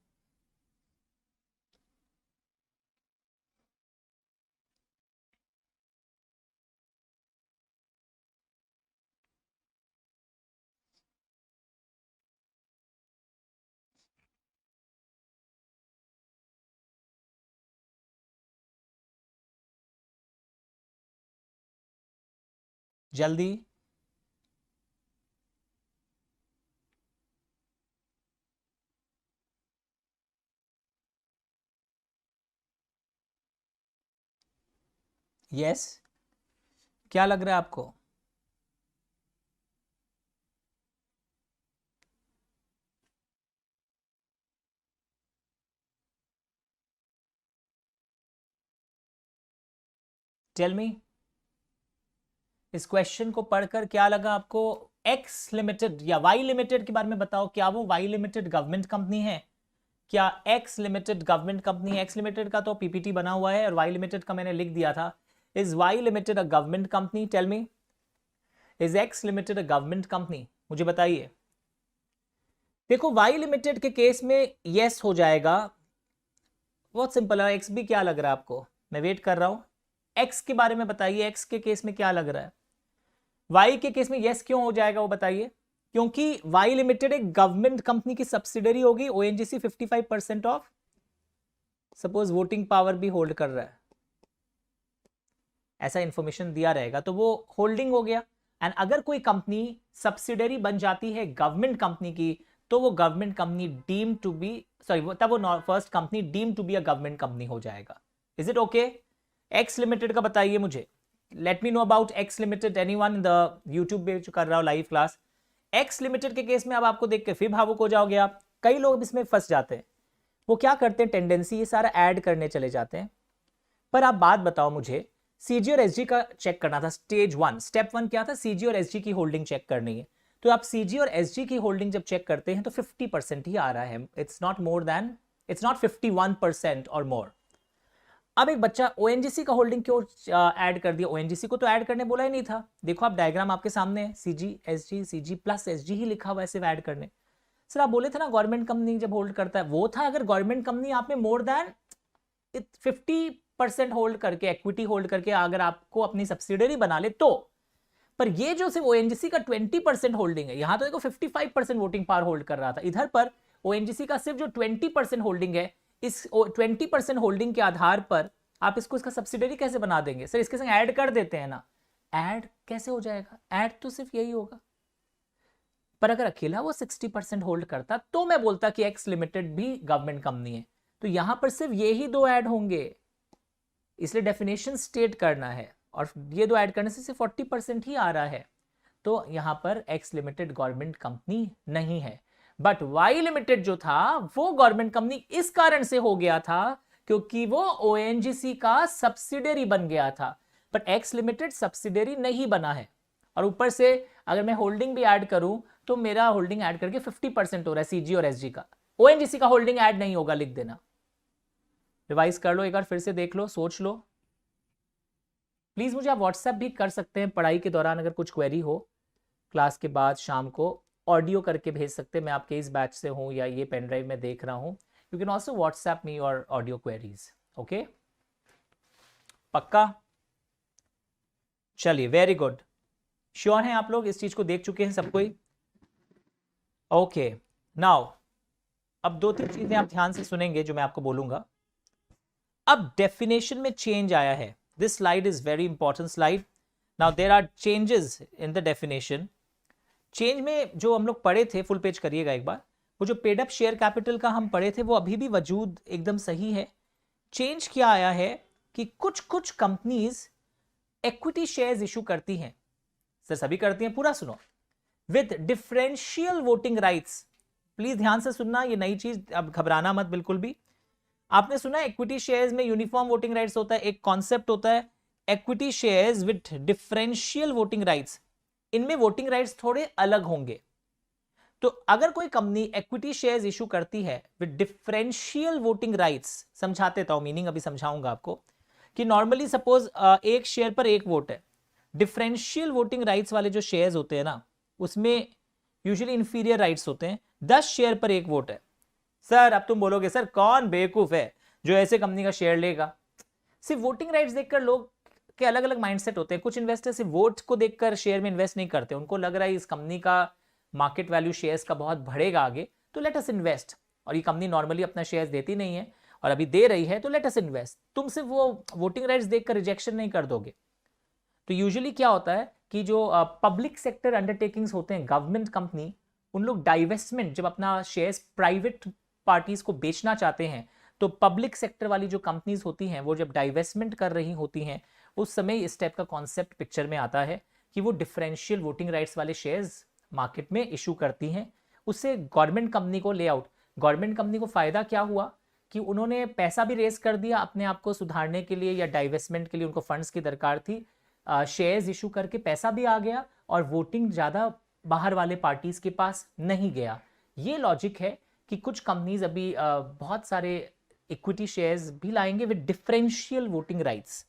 A: जल्दी, यस, क्या लग रहा है आपको? टेल मी, इस क्वेश्चन को पढ़कर क्या लगा आपको? एक्स लिमिटेड या वाई लिमिटेड के बारे में बताओ, क्या वो वाई लिमिटेड गवर्नमेंट कंपनी है? क्या एक्स लिमिटेड गवर्नमेंट कंपनी है? एक्स लिमिटेड का तो पीपीटी बना हुआ है और वाई लिमिटेड का मैंने लिख दिया था। Is Y limited a government company? Tell me, is X limited a government company? मुझे बताइए। देखो वाई लिमिटेड के केस में यस हो जाएगा, बहुत सिंपल है। एक्स भी क्या लग रहा है आपको? मैं वेट कर रहा हूं, एक्स के बारे में बताइए, एक्स के केस में क्या लग रहा है? वाई के केस में यस क्यों हो जाएगा वो बताइए? क्योंकि वाई लिमिटेड एक गवर्नमेंट कंपनी की सब्सिडरी होगी, ONGC 55% of suppose voting power भी होल्ड कर रहा है। ऐसा इंफॉर्मेशन दिया रहेगा तो वो होल्डिंग हो गया। एंड अगर कोई कंपनी सब्सिडरी बन जाती है गवर्नमेंट कंपनी की, तो वो government company deem to be तब वो first company deem to be a government company हो जाएगा। Is it okay? X limited का बताइए मुझे, let me know about X limited, anyone in the YouTube पे जो कर रहा हो लाइव क्लास। एक्स लिमिटेड के केस में अब आपको देख के फिर भावुक हो जाओगे आप। कई लोग इसमें फंस जाते हैं, वो क्या करते हैं, टेंडेंसी ये सारा ऐड करने चले जाते हैं। पर आप बात बताओ मुझे, सीजी और एसजी का चेक करना था, स्टेज 1 स्टेप 1 क्या था, सीजी और एसजी की होल्डिंग चेक करनी है। तो आप सीजी और एसजी की होल्डिंग जब चेक करते हैं तो 50% ही आ रहा है, it's not more than, it's not 51% और मोर। अब एक बच्चा ओएनजीसी का होल्डिंग क्यों ऐड कर दिया? ओएनजीसी को तो ऐड करने बोला ही नहीं था। देखो आप डायग्राम आपके सामने है, CG SG, CG plus SG ही लिखा हुआ है सिर्फ ऐड करने। सर आप बोले थे ना गवर्नमेंट कंपनी जब होल्ड करता है, वो था अगर गवर्नमेंट कंपनी आप में मोर देन 50% होल्ड करके, इक्विटी होल्ड करके अगर आपको अपनी सब्सिडरी बना ले तो। पर ये जो सिर्फ ओएनजीसी का 20% होल्डिंग है, यहां तो देखो 55% वोटिंग पावर होल्ड कर रहा था, इधर पर ओएनजीसी का सिर्फ जो 20% होल्डिंग है, इस 20% होल्डिंग के आधार पर आप इसको इसका सब्सिडरी कैसे बना देंगे? सर इसके संग ऐड कर देते हैं ना। ऐड कैसे हो जाएगा? ऐड तो सिर्फ यही होगा। पर अगर अकेला वो 60% होल्ड करता तो मैं बोलता कि एक्स लिमिटेड भी गवर्नमेंट कंपनी है। तो यहां पर सिर्फ ये ही दो ऐड होंगे, इसलिए डेफिनेशन स्टेट करना है, और ये दो ऐड करने से सिर्फ 40% ही आ रहा है। तो यहां पर एक्स लिमिटेड गवर्नमेंट कंपनी नहीं है। बट वाई लिमिटेड जो था वो गवर्नमेंट कंपनी इस कारण से हो गया था क्योंकि वो ओएनजीसी का सब्सिडरी बन गया था। बट एक्स लिमिटेड सब्सिडरी नहीं बना है, और ऊपर से अगर मैं होल्डिंग भी ऐड करूं तो मेरा होल्डिंग ऐड करके 50% हो रहा है सीजी और एसजी का। ओएनजीसी का होल्डिंग ऐड नहीं होगा, लिख देना, रिवाइज कर लो एक बार, फिर से देख लो, सोच लो। प्लीज मुझे आप व्हाट्सएप भी कर सकते हैं पढ़ाई के दौरान, अगर कुछ क्वेरी हो क्लास के बाद शाम को ऑडियो करके भेज सकते हैं। मैं आपके इस बैच से हूं या ये पेन ड्राइव में देख रहा हूं, you can also WhatsApp me और ऑडियो क्वेरीज। ओके, पक्का? चलिए, वेरी गुड। श्योर हैं आप लोग, इस चीज को देख चुके हैं सब कोई? ओके, नाउ अब 2-3 चीजें आप ध्यान से सुनेंगे जो मैं आपको बोलूंगा। अब डेफिनेशन में चेंज आया है। This slide is very important slide. Now there are changes in the definition. Change में जो हम लोग पढ़े थे, फुल पेज करिएगा एक बार, वो जो पेड अप शेयर कैपिटल का हम पढ़े थे वो अभी भी वजूद एकदम सही है। चेंज क्या आया है कि कुछ कुछ कंपनीज इक्विटी शेयर्स इशू करती हैं। सर सभी करती हैं, पूरा सुनो, with differential voting rights. Please ध्यान से सुनना, ये नई चीज, अब घबराना मत बिल्कुल भी। आपने सुना है इक्विटी शेयर्स में यूनिफॉर्म वोटिंग राइट्स होता है, एक कॉन्सेप्ट होता है equity shares with differential voting rights. इनमें वोटिंग राइट्स थोड़े अलग होंगे। तो अगर कोई कंपनी इक्विटी शेयर्स इशू करती है विद डिफरेंशियल वोटिंग राइट्स, समझाते था मीनिंग, अभी समझाऊंगा आपको, कि नॉर्मली सपोज एक शेयर पर एक वोट है। डिफरेंशियल वोटिंग राइट्स वाले जो शेयर्स होते हैं ना, उसमें यूजुअली इंफीरियर राइट्स होते हैं, 10 शेयर पर एक वोट है। सर अब तुम बोलोगे सर कौन बेवकूफ है जो ऐसे कंपनी का शेयर लेगा? सिर्फ वोटिंग राइट्स देखकर लोग के अलग अलग माइंडसेट होते हैं। कुछ इन्वेस्टर सिर्फ वोट को देखकर शेयर में इन्वेस्ट नहीं करते, उनको लग रहा है इस कंपनी का मार्केट वैल्यू शेयर्स का बहुत बढ़ेगा आगे, तो लेट अस इन्वेस्ट। और ये कंपनी नॉर्मली अपना शेयर्स देती नहीं है और अभी दे रही है, तो लेट अस इन्वेस्ट। तुम सिर्फ वो वोटिंग राइट्स देखकर रिजेक्शन नहीं कर दोगे। तो यूजुअली क्या होता है कि जो पब्लिक सेक्टर अंडरटेकिंग्स होते हैं, गवर्नमेंट कंपनी, उन लोग डाइवेस्टमेंट, जब अपना शेयर्स प्राइवेट पार्टीज को बेचना चाहते हैं, तो पब्लिक सेक्टर वाली जो कंपनीज होती हैं वो जब डाइवेस्टमेंट कर रही होती हैं, उस समय इस टाइप का कॉन्सेप्ट पिक्चर में आता है कि वो डिफरेंशियल वोटिंग राइट्स वाले शेयर्स मार्केट में इशू करती हैं। उससे गवर्नमेंट कंपनी को लेआउट, गवर्नमेंट कंपनी को फायदा क्या हुआ कि उन्होंने पैसा भी रेज कर दिया अपने आप को सुधारने के लिए या डाइवेस्टमेंट के लिए, उनको फंड्स की दरकार थी, शेयर्स इशू करके पैसा भी आ गया और वोटिंग ज़्यादा बाहर वाले पार्टीज के पास नहीं गया। ये लॉजिक है कि कुछ कंपनीज अभी बहुत सारे इक्विटी शेयर्स भी लाएंगे with differential voting rights.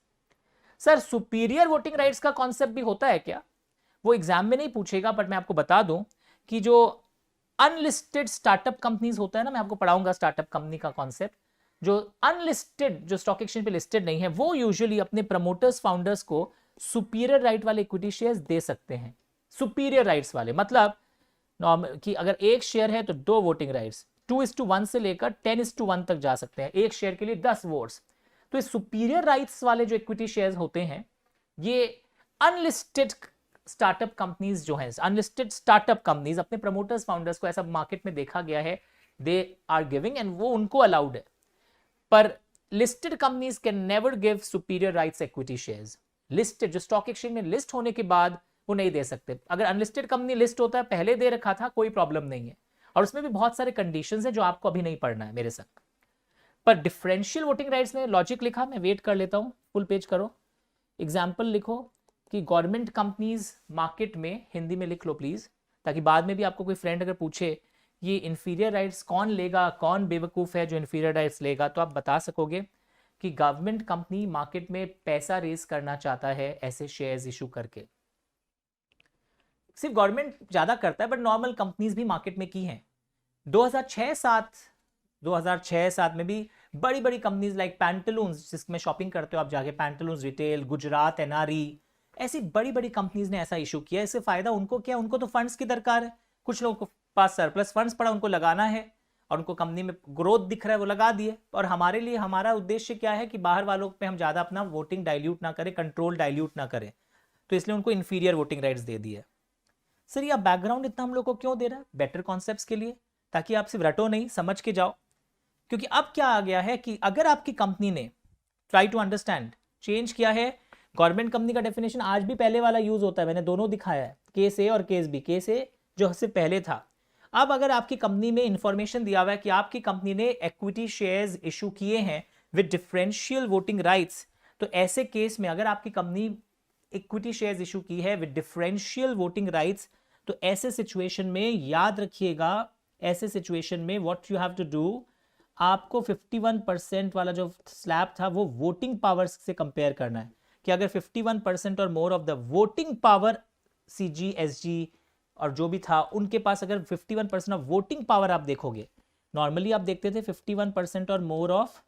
A: Sir superior voting rights का कॉन्सेप्ट भी होता है क्या? वो एग्जाम में नहीं पूछेगा, बट मैं आपको बता दूं कि जो अनलिस्टेड स्टार्टअप कंपनीज होता है ना, मैं आपको पढ़ाऊंगा स्टार्टअप कंपनी का कॉन्सेप्ट। जो अनलिस्टेड, जो स्टॉक एक्सचेंज पे लिस्टेड नहीं है, वो यूजुअली अपने प्रमोटर्स, फाउंडर्स को सुपीरियर राइट वाले इक्विटी शेयर्स दे सकते हैं। सुपीरियर राइट्स वाले मतलब नॉर्मल कि अगर एक शेयर है तो 2 वोटिंग राइट्स, 2:1 से लेकर 10:1 तक जा सकते हैं, एक शेयर के लिए 10 वोट्स। तो ये सुपीरियर राइट्स वाले जो इक्विटी शेयर्स होते हैं ये अनलिस्टेड स्टार्टअप कंपनीज जो हैं, अनलिस्टेड स्टार्टअप कंपनीज, अपने प्रमोटर्स फाउंडर्स को ऐसा मार्केट में देखा गया है, दे आर गिविंग एंड वो उनको अलाउड है। पर listed companies can never give superior rights equity shares. Listed जो स्टॉक एक्सचेंज में लिस्ट होने के बाद वो नहीं दे सकते। अगर अनलिस्टेड कंपनी लिस्ट होता है, पहले दे रखा था, कोई प्रॉब्लम नहीं है, और उसमें भी बहुत सारे कंडीशंस हैं जो आपको अभी नहीं पढ़ना है मेरे संग। पर डिफरेंशियल वोटिंग राइट्स में लॉजिक लिखा, मैं वेट कर लेता हूं, फुल पेज करो। एग्जाम्पल लिखो कि गवर्नमेंट कंपनीज मार्केट में, हिंदी में लिख लो प्लीज, ताकि बाद में भी आपको कोई फ्रेंड अगर पूछे ये इंफीरियर राइट्स कौन लेगा, कौन बेवकूफ है जो इंफीरियर राइट्स लेगा, तो आप बता सकोगे कि गवर्नमेंट कंपनी मार्केट में पैसा रेज करना चाहता है ऐसे शेयर्स इशू करके। सिर्फ गवर्नमेंट ज्यादा करता है, बट नॉर्मल कंपनीज भी मार्केट में की हैं। 2006-7 में भी बड़ी बड़ी कंपनीज लाइक पैंटलून्स, जिसमें शॉपिंग करते हो आप जाके, पैंटलून्स रिटेल, गुजरात एनआरई, ऐसी बड़ी बड़ी कंपनीज ने ऐसा इशू किया। इससे फायदा उनको क्या, उनको तो फंड्स की दरकार है, कुछ लोगों को पास सरप्लस फंड्स पड़ा, उनको लगाना है, और उनको कंपनी में ग्रोथ दिख रहा है, वो लगा दिए। और हमारे लिए हमारा उद्देश्य क्या है कि बाहर वालों पे हम ज्यादा अपना वोटिंग डाइल्यूट ना करें, कंट्रोल डाइल्यूट ना करें, तो इसलिए उनको इंफीरियर वोटिंग राइट्स दे दिए। सर ये बैकग्राउंड इतना हम लोग को क्यों दे रहा है? बेटर कॉन्सेप्ट्स के लिए, ताकि आप सिर्फ रटो नहीं, समझ के जाओ। क्योंकि अब क्या आ गया है कि अगर आपकी कंपनी ने, ट्राई टू अंडरस्टैंड, चेंज किया है। गवर्नमेंट कंपनी का डेफिनेशन आज भी पहले वाला यूज होता है, मैंने दोनों दिखाया है, केस ए और केस बी। केस ए जो से पहले था। अब अगर आपकी कंपनी में इंफॉर्मेशन दिया हुआ है कि आपकी कंपनी ने इक्विटी शेयर्स इशू किए हैं विद डिफरेंशियल वोटिंग राइट्स, तो ऐसे केस में अगर आपकी कंपनी इक्विटी शेयर्स इशू की है विद डिफरेंशियल वोटिंग राइट्स, तो ऐसे सिचुएशन में याद रखिएगा, ऐसे सिचुएशन में what you have to do, आपको 51% वाला जो स्लैब था वो वोटिंग पावर से कंपेयर करना है कि अगर 51% और more of the voting power, CG, SG और जो भी था उनके पास, अगर 51% ऑफ वोटिंग पावर आप देखोगे, नॉर्मली आप देखते थे 51% और more of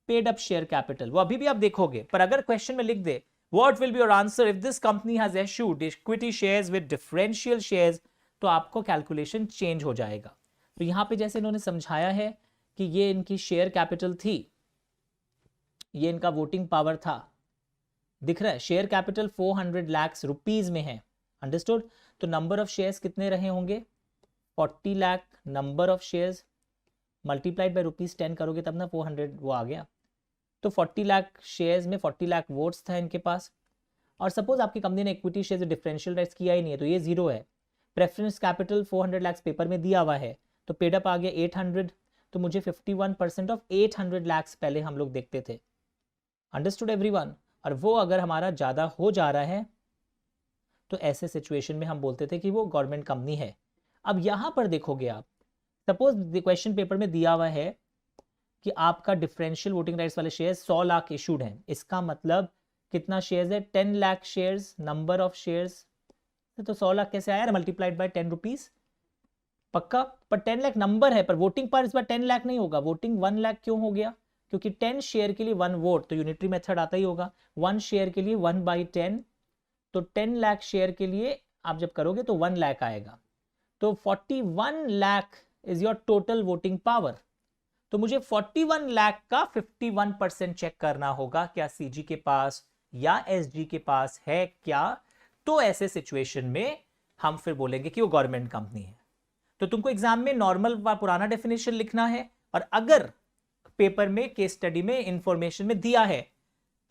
A: paid up share capital, वो अभी भी आप देखोगे। पर अगर क्वेश्चन में लिख दे what will be your answer if this company has issued equity shares with differential shares, तो आपको कैलकुलेशन चेंज हो जाएगा। तो यहां पे जैसे इन्होंने समझाया है कि ये इनकी शेयर कैपिटल थी, ये इनका वोटिंग पावर था, दिख रहा है, शेयर कैपिटल 400 लाख रुपीज में है, अंडरस्टूड। तो नंबर ऑफ शेयर्स कितने रहे होंगे, 40 lakh number of shares, multiplied by ₹10 करोगे तब ना 400 वो आ गया। तो 40 लाख शेयर्स में 40 लाख वोट्स था इनके पास। और सपोज आपकी कंपनी ने इक्विटी शेयर्स डिफरेंशियल राइट्स किया ही नहीं है, तो ये जीरो है। प्रेफरेंस कैपिटल 400 लाख पेपर में दिया हुआ है, तो पेड अप आ गया 800, तो मुझे 51% ऑफ 800 लाख पहले हम लोग देखते थे, अंडरस्टूड एवरीवन। और वो अगर हमारा ज़्यादा हो जा रहा है, तो ऐसे सिचुएशन में हम बोलते थे कि वो गवर्नमेंट कंपनी है। अब यहाँ पर देखोगे आप, सपोज क्वेश्चन पेपर में दिया हुआ है कि आपका डिफरेंशियल वोटिंग राइट्स वाले शेयर्स 100 लाख इशूड हैं, इसका मतलब कितना शेयर्स है, 10 lakh shares, number of shares, तो 100 लाख कैसे आया, मल्टीप्लाइड बाय 10 रुपीज, पक्का। पर 10 लाख नंबर है, पर वोटिंग पर इस बार 10 लाख नहीं होगा, वोटिंग 1 लाख क्यों हो गया, क्योंकि 10 शेयर के लिए 1 वोट, तो यूनिटरी मेथड आता ही होगा, 1 शेयर के लिए 1/10, तो 10 लाख शेयर के लिए आप जब करोगे तो 1 लाख आएगा, तो 41 lakh is your total voting power. तो मुझे 41 लाख का 51% चेक करना होगा, क्या सीजी के पास या एसजी के पास है क्या। तो ऐसे सिचुएशन में हम फिर बोलेंगे कि वो गवर्नमेंट कंपनी है। तो तुमको एग्जाम में नॉर्मल व पुराना डेफिनेशन लिखना है, और अगर पेपर में केस स्टडी में इंफॉर्मेशन में दिया है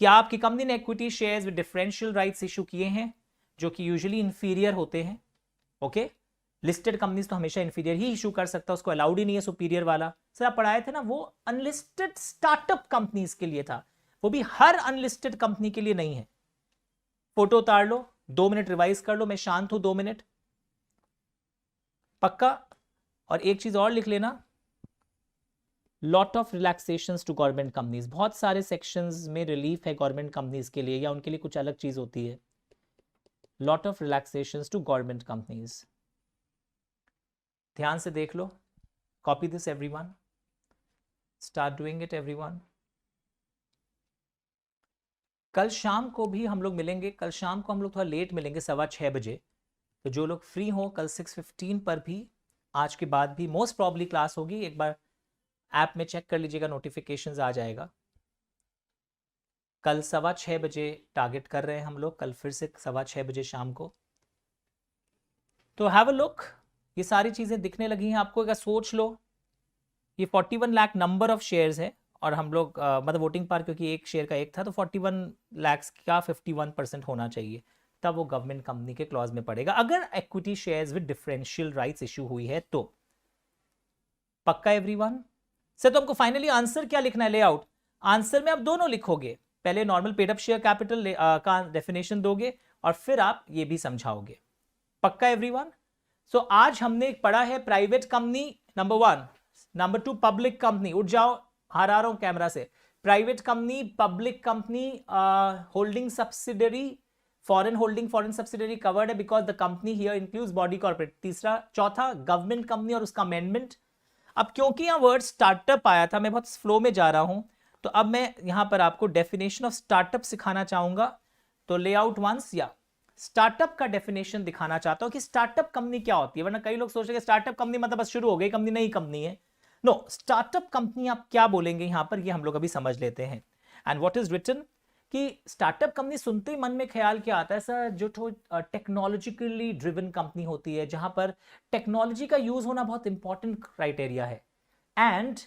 A: कि आपकी कंपनी ने equity shares with differential rights issue किए हैं, जो कि यूजुअली इंफीरियर होते हैं, ओके, लिस्टेड कंपनीज तो हमेशा इंफीरियर ही इशू कर सकता है, उसको अलाउड ही नहीं है सुपीरियर वाला। सर आप पढ़ाए थे ना, वो अनलिस्टेड स्टार्टअप कंपनीज के लिए था, वो भी हर अनलिस्टेड कंपनी के लिए नहीं है। फोटो उतार लो, 2 मिनट रिवाइज कर लो, मैं शांत हूं 2 मिनट, पक्का। और एक चीज और लिख लेना, lot of relaxations to government companies, बहुत सारे सेक्शंस में रिलीफ है गवर्नमेंट कंपनीज के लिए, या उनके लिए कुछ अलग चीज होती है। Lot of relaxations to government companies, ध्यान से देख लो, copy this everyone, start doing it everyone. कल शाम को भी हम लोग मिलेंगे, कल शाम को हम लोग थोड़ा लेट मिलेंगे, 6:15 बजे। तो जो लोग फ्री हो कल 6:15 पर भी, आज के बाद भी मोस्ट प्रॉब्ली क्लास होगी, एक बार ऐप में चेक कर लीजिएगा, नोटिफिकेशंस आ जाएगा। कल 6:15 बजे टारगेट कर रहे हैं हम लोग, कल फिर से 6:15 बजे शाम को। तो हैव अ लुक, ये सारी चीजें दिखने लगी हैं आपको। अगर सोच लो, ये 41 लाख नंबर ऑफ शेयर्स है, और हम लोग मतलब वोटिंग पावर, क्योंकि एक शेयर का एक था, तो 41 लाख का 51% होना चाहिए, तब वो गवर्नमेंट कंपनी के क्लॉज में पड़ेगा, अगर equity shares with differential rights issue हुई है तो। पक्का एवरीवन? से तो हमको फाइनली आंसर क्या लिखना है, लेआउट। आंसर में आप दोनों लिखोगे, पहले normal paid up share capital का डेफिनेशन दोगे और फिर आप ये भी समझाओगे। पक्का एवरीवन? सो आज हमने पढ़ा है private company number 1, number 2 public company. उठ जाओ, हरा रहा हूं कैमरा से। Private company, public company, holding subsidiary, foreign holding, foreign subsidiary covered है because the company here includes body corporate. तीसरा, चौथा गवर्नमेंट कंपनी और उसका अमेंडमेंट। अब क्योंकि यहां वर्ड स्टार्टअप आया था, मैं बहुत फ्लो में जा रहा हूं, तो अब मैं यहां पर आपको डेफिनेशन ऑफ स्टार्टअप सिखाना चाहूंगा। तो लेआउट वंस या स्टार्टअप का डेफिनेशन दिखाना चाहता हूं कि स्टार्टअप कंपनी क्या होती है, वरना कई लोग सोच रहे हैं स्टार्टअप कंपनी मतलब बस शुरू हो गई कंपनी, नहीं कंपनी है। नो, स्टार्टअप कंपनी आप क्या बोलेंगे यहां पर, ये हम लोग अभी समझ लेते हैं। एंड व्हाट इज रिटन कि स्टार्टअप कंपनी सुनते ही मन में ख्याल क्या आता है, सर जो टेक्नोलॉजिकली ड्रिवन कंपनी होती है, जहां पर टेक्नोलॉजी का यूज होना बहुत इंपॉर्टेंट क्राइटेरिया है, एंड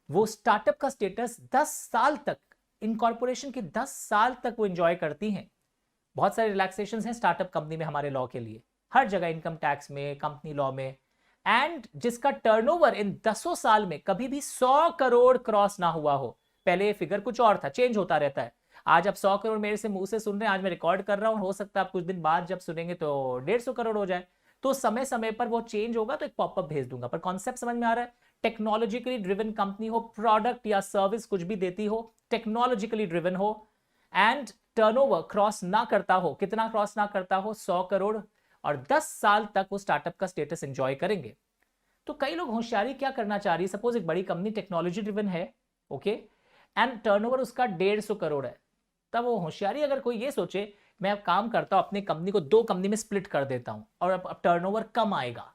A: वो स्टार्टअप का स्टेटस 10 साल तक, इनकॉर्पोरेशन के 10 साल तक वो एंजॉय करती हैं। बहुत सारे रिलैक्सेशंस हैं स्टार्टअप कंपनी में हमारे लॉ के लिए, हर जगह, इनकम टैक्स में, कंपनी लॉ में, एंड जिसका टर्नओवर इन 10 साल में कभी भी 100 करोड़ क्रॉस ना हुआ हो। पहले ये फिगर कुछ और था, चेंज होता रहता है। आज आप 100 करोड़ मेरे से मुंह से सुन रहे हैं, आज मैं रिकॉर्ड कर रहा हूं, हो सकता है आप कुछ दिन बाद जब सुनेंगे तो 150 करोड़ हो जाए। तो समय समय पर वो चेंज होगा, तो एक पॉपअप भेज दूंगा। पर कॉन्सेप्ट समझ में आ रहा है? टेक्नोलॉजिकली ड्रिवन कंपनी हो, प्रोडक्ट या सर्विस कुछ भी देती हो, टेक्नोलॉजिकली ड्रिवन हो, एंड टर्नओवर क्रॉस ना करता हो, कितना क्रॉस ना करता हो, 100 करोड़, और 10 साल तक वो स्टार्टअप का स्टेटस एंजॉय करेंगे। तो कई लोग होशियारी क्या करना चाह रही है, सपोज एक बड़ी कंपनी टेक्नोलॉजी ड्रिवन है, ओके, एंड टर्नओवर उसका 150 करोड़ है, तब वो होशियारी अगर कोई ये सोचे, मैं अब काम करता हूं अपनी कंपनी को 2 कंपनी में स्प्लिट कर देता हूं, और अब टर्नओवर कम आएगा,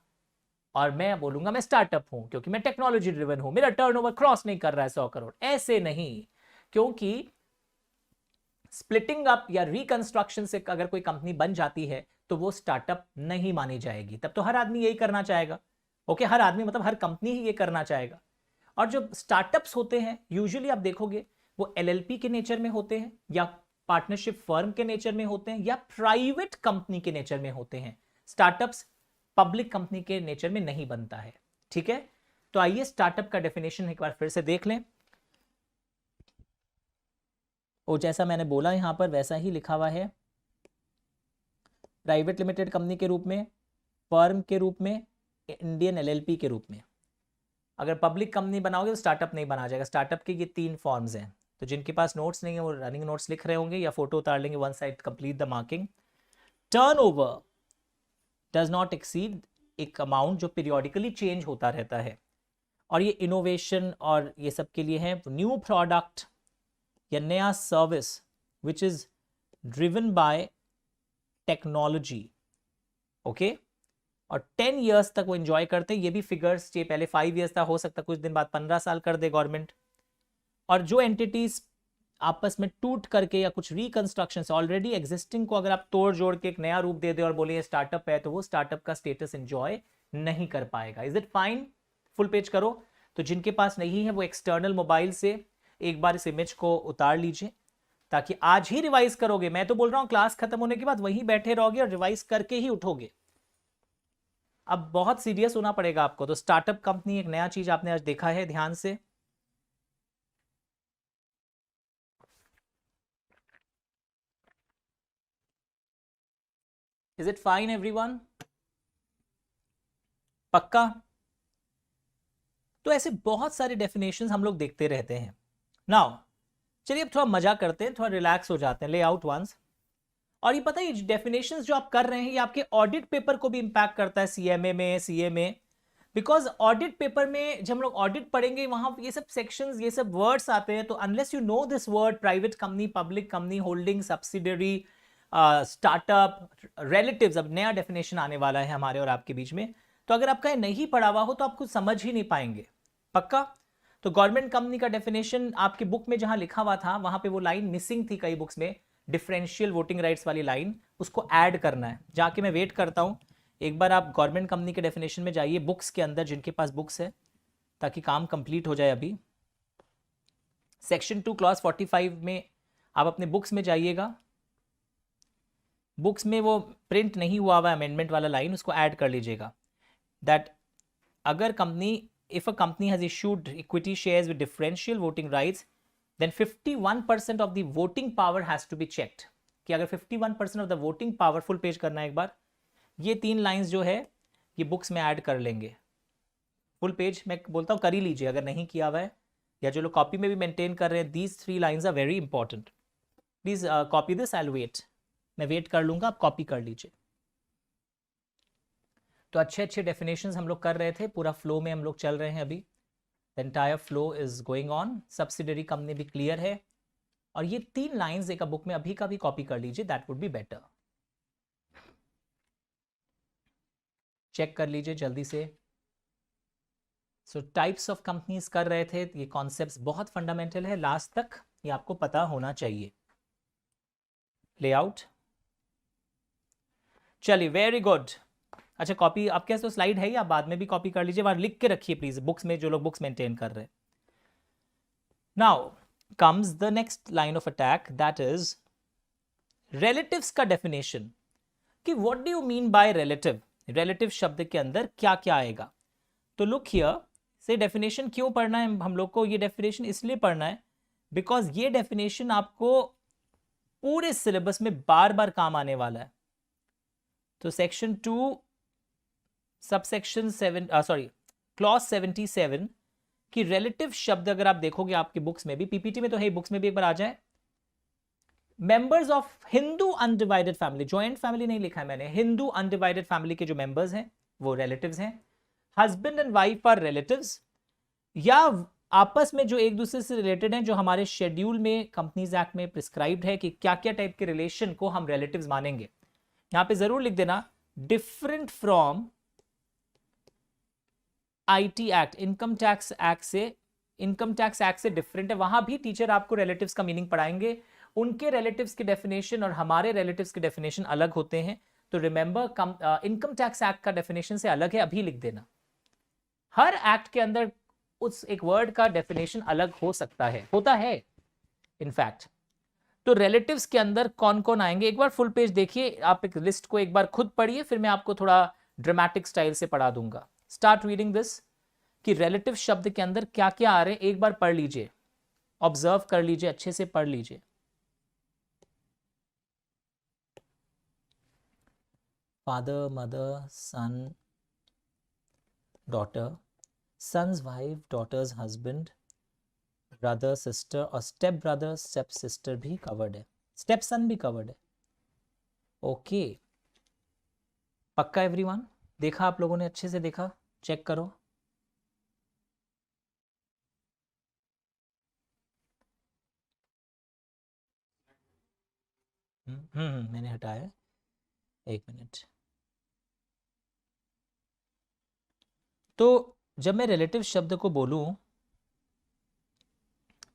A: और मैं बोलूंगा मैं स्टार्टअप हूं क्योंकि मैं टेक्नोलॉजी ड्रिवन हूं, मेरा टर्नओवर क्रॉस नहीं कर रहा है 100 करोड़। ऐसे नहीं, क्योंकि स्प्लिटिंग अप या रिकंस्ट्रक्शन से अगर कोई कंपनी बन जाती है तो वो स्टार्टअप नहीं मानी जाएगी। तब तो हर आदमी यही करना चाहेगा, ओके, हर आदमी मतलब हर कंपनी ही ये करना चाहेगा। और जो स्टार्टअप्स होते हैं यूजुअली आप देखोगे वो एलएलपी के नेचर में होते हैं, या पार्टनरशिप फर्म के नेचर में होते हैं, या प्राइवेट कंपनी के नेचर में होते हैं। स्टार्टअप्स पब्लिक कंपनी के नेचर में नहीं बनता है, ठीक है। तो आइए स्टार्टअप का डेफिनेशन एक बार फिर से देख लें, और जैसा मैंने बोला यहां पर वैसा ही लिखा हुआ है, प्राइवेट लिमिटेड कंपनी के रूप में, फर्म के रूप में, इंडियन एलएलपी के रूप में। अगर पब्लिक कंपनी बनाओगे तो स्टार्टअप नहीं बना जाएगा। स्टार्टअप के ये 3 फॉर्म्स हैं, तो जिनके पास नोट्स नहीं है वो रनिंग नोट्स लिख रहे होंगे या फोटो उतार लेंगे, one side complete the marking. Turnover does not exceed एक अमाउंट जो पीरियोडिकली चेंज होता रहता है, और ये इनोवेशन और ये सब के लिए है। न्यू प्रोडक्ट या नया service which is driven by technology, okay, और 10 इयर्स तक वो एंजॉय करते हैं। ये भी फिगर्स चाहिए, पहले 5 इयर्स था, हो सकता है कुछ दिन बाद 15 साल कर दे गवर्नमेंट। और जो एंटिटीज आपस में टूट करके या कुछ रिकंस्ट्रक्शन से ऑलरेडी एग्जिस्टिंग को अगर आप तोड़ जोड़ के एक नया रूप दे दे और बोले स्टार्टअप है, तो वो स्टार्टअप का स्टेटस एंजॉय नहीं कर पाएगा। Is it fine? Full page करो। तो जिनके पास नहीं है वो एक्सटर्नल मोबाइल से एक बार इस इमेज को उतार लीजिए, ताकि आज ही रिवाइज करोगे। मैं तो बोल रहा हूं क्लास खत्म होने के बाद वहीं बैठे रहोगे और रिवाइज करके ही उठोगे। अब बहुत सीरियस होना पड़ेगा आपको। तो स्टार्टअप कंपनी एक नया चीज आपने आज देखा है, ध्यान से। Is it fine everyone? पक्का? तो ऐसे बहुत सारे डेफिनेशंस हम लोग देखते रहते हैं। नाउ चलिए अब थोड़ा मजा करते हैं, थोड़ा रिलैक्स हो जाते हैं। ले आउट वंस। और ये पता है, ये डेफिनेशंस जो आप कर रहे हैं ये आपके ऑडिट पेपर को भी इंपैक्ट करता है, सीएमए में, सीए में। बिकॉज ऑडिट पेपर में जब हम लोग ऑडिट पढ़ेंगे वहां ये सब सेक्शंस, ये सब वर्ड्स आते हैं, तो unless you know this word, private company, public company, holding subsidiary, startup, relatives, अब नया डेफिनेशन आने वाला है हमारे और आपके बीच में, तो अगर आपका ये नहीं पढ़ा हुआ हो तो आप कुछ समझ ही नहीं पाएंगे। पक्का? तो गवर्नमेंट कंपनी का डेफिनेशन आपकी बुक में जहां लिखा हुआ था वहां पे वो लाइन मिसिंग थी कई बुक्स में, डिफरेंशियल वोटिंग राइट्स वाली लाइन, उसको ऐड करना है। जाके मैं वेट करता हूं, एक बार आप गवर्नमेंट कंपनी के डेफिनेशन में जाइए बुक्स के अंदर, जिनके पास बुक्स है, ताकि काम कंप्लीट हो जाए। अभी सेक्शन 2 क्लॉज 45 में आप अपने बुक्स में जाइएगा, बुक्स में वो प्रिंट नहीं हुआ हुआ अमेंडमेंट वाला लाइन, उसको ऐड कर लीजिएगा। दैट अगर company, if a company has issued equity shares with differential voting rights, then 51% of the voting power has to be checked. कि अगर 51% of the voting power, full page करना है एक बार, ये 3 लाइंस जो है ये बुक्स में ऐड कर लेंगे। फुल पेज मैं बोलता हूँ कर ही लीजिए अगर नहीं किया हुआ है, या जो लोग कॉपी में भी मेंटेन कर रहे हैं, these 3 lines are very important. Please copy this, I will wait, मैं वेट कर लूंगा, आप कॉपी कर लीजिए। तो अच्छे अच्छे डेफिनेशंस हम लोग कर रहे थे, पूरा फ्लो में हम लोग चल रहे हैं अभी। The entire flow is going on. Subsidiary company भी क्लियर है, और ये 3 लाइंस एक बुक में अभी का भी कॉपी कर लीजिए, that would be better. Check कर लीजिए जल्दी से। सो टाइप्स ऑफ कंपनीज कर रहे थे, ये कॉन्सेप्ट्स बहुत फंडामेंटल है, लास्ट तक ये आपको पता होना चाहिए। लेआउट, चलिए वेरी गुड। अच्छा कॉपी आपके पास तो स्लाइड है, या बाद में भी कॉपी कर लीजिए, वहां लिख के रखिए प्लीज बुक्स में, जो लोग बुक्स मेंटेन कर रहे हैं। Now comes the next line of attack, that is relatives का डेफिनेशन। कि what do you mean by relative, relative शब्द के अंदर क्या क्या आएगा। तो लुक हियर, से डेफिनेशन क्यों पढ़ना है हम लोग को, ये डेफिनेशन इसलिए पढ़ना है बिकॉज ये डेफिनेशन आपको पूरे सिलेबस में बार बार काम आने वाला है। तो सेक्शन 2 सबसेक्शन 7 सॉरी क्लॉज 77 की रिलेटिव शब्द अगर आप देखोगे आपकी बुक्स में भी, पीपीटी में तो है, बुक्स में भी एक बार आ जाए। Members of Hindu undivided family, joint family नहीं लिखा है मैंने, हिंदू अनडिवाइडेड फैमिली के जो मेंबर्स हैं वो रिलेटिव्स हैं। Husband and wife are relatives, या आपस में जो एक दूसरे से रिलेटेड हैं, जो हमारे शेड्यूल में कंपनीज एक्ट में प्रिस्क्राइब्ड है कि क्या क्या टाइप के रिलेशन को हम रिलेटिव्स मानेंगे। यहां पे जरूर लिख देना different from IT act, income tax act से, इनकम टैक्स एक्ट से डिफरेंट है। वहां भी टीचर आपको रिलेटिव्स का मीनिंग पढ़ाएंगे, उनके रिलेटिव्स की डेफिनेशन और हमारे रिलेटिव्स की डेफिनेशन अलग होते हैं। तो रिमेंबर इनकम टैक्स एक्ट का डेफिनेशन से अलग है, अभी लिख देना। हर एक्ट के अंदर उस एक वर्ड का डेफिनेशन अलग हो सकता है, होता है इनफैक्ट। तो रिलेटिव्स के अंदर कौन कौन आएंगे, एक बार फुल पेज देखिए, आप एक लिस्ट को एक बार खुद पढ़िए, फिर मैं आपको थोड़ा ड्रामेटिक स्टाइल से पढ़ा दूंगा। स्टार्ट रीडिंग दिस, कि रिलेटिव शब्द के अंदर क्या क्या आ रहे हैं, एक बार पढ़ लीजिए, ऑब्जर्व कर लीजिए, अच्छे से पढ़ लीजिए। फादर, मदर, सन, daughter, son's wife, daughter's husband, brother, sister और step brother, step sister भी covered है, step son भी covered है। ओके पक्का एवरीवन, देखा आप लोगों ने, अच्छे से देखा, चेक करो। मैंने हटाया, एक मिनट। तो जब मैं रिलेटिव शब्द को बोलूं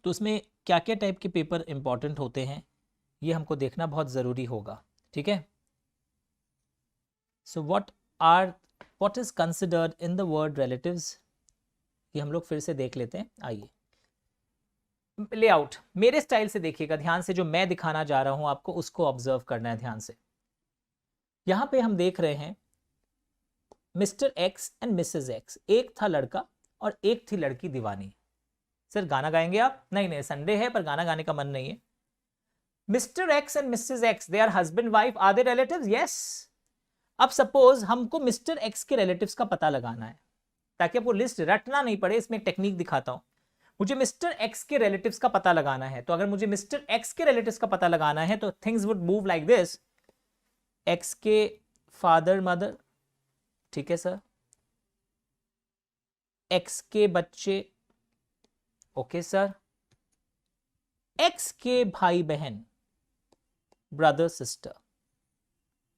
A: तो उसमें क्या क्या टाइप के पेपर इंपॉर्टेंट होते हैं, ये हमको देखना बहुत ज़रूरी होगा, ठीक है। So what is considered in the word relatives, ये हम लोग फिर से देख लेते हैं। आइए लेआउट मेरे स्टाइल से देखिएगा ध्यान से, जो मैं दिखाना जा रहा हूं आपको उसको ऑब्जर्व करना है ध्यान से। यहां पे हम देख रहे हैं mister X and Mrs x, एक था लड़का और एक थी लड़की दीवानी। सर गाना गाएंगे आप? नहीं नहीं, संडे है पर गाना गाने का मन नहीं है। Mister X and Mrs X, they are husband wife, are they relatives? Yes. अब सपोज हमको मिस्टर एक्स के रिलेटिव्स का पता लगाना है, ताकि आपको लिस्ट रटना नहीं पड़े, इसमें एक टेक्निक दिखाता हूं। मुझे मिस्टर एक्स के रिलेटिव्स का पता लगाना है, तो अगर मुझे मिस्टर एक्स के रिलेटिव्स का पता लगाना है तो things would move like this. X के फादर मदर, ठीक है सर, एक्स के बच्चे, ओके सर, एक्स के भाई बहन, ब्रदर सिस्टर।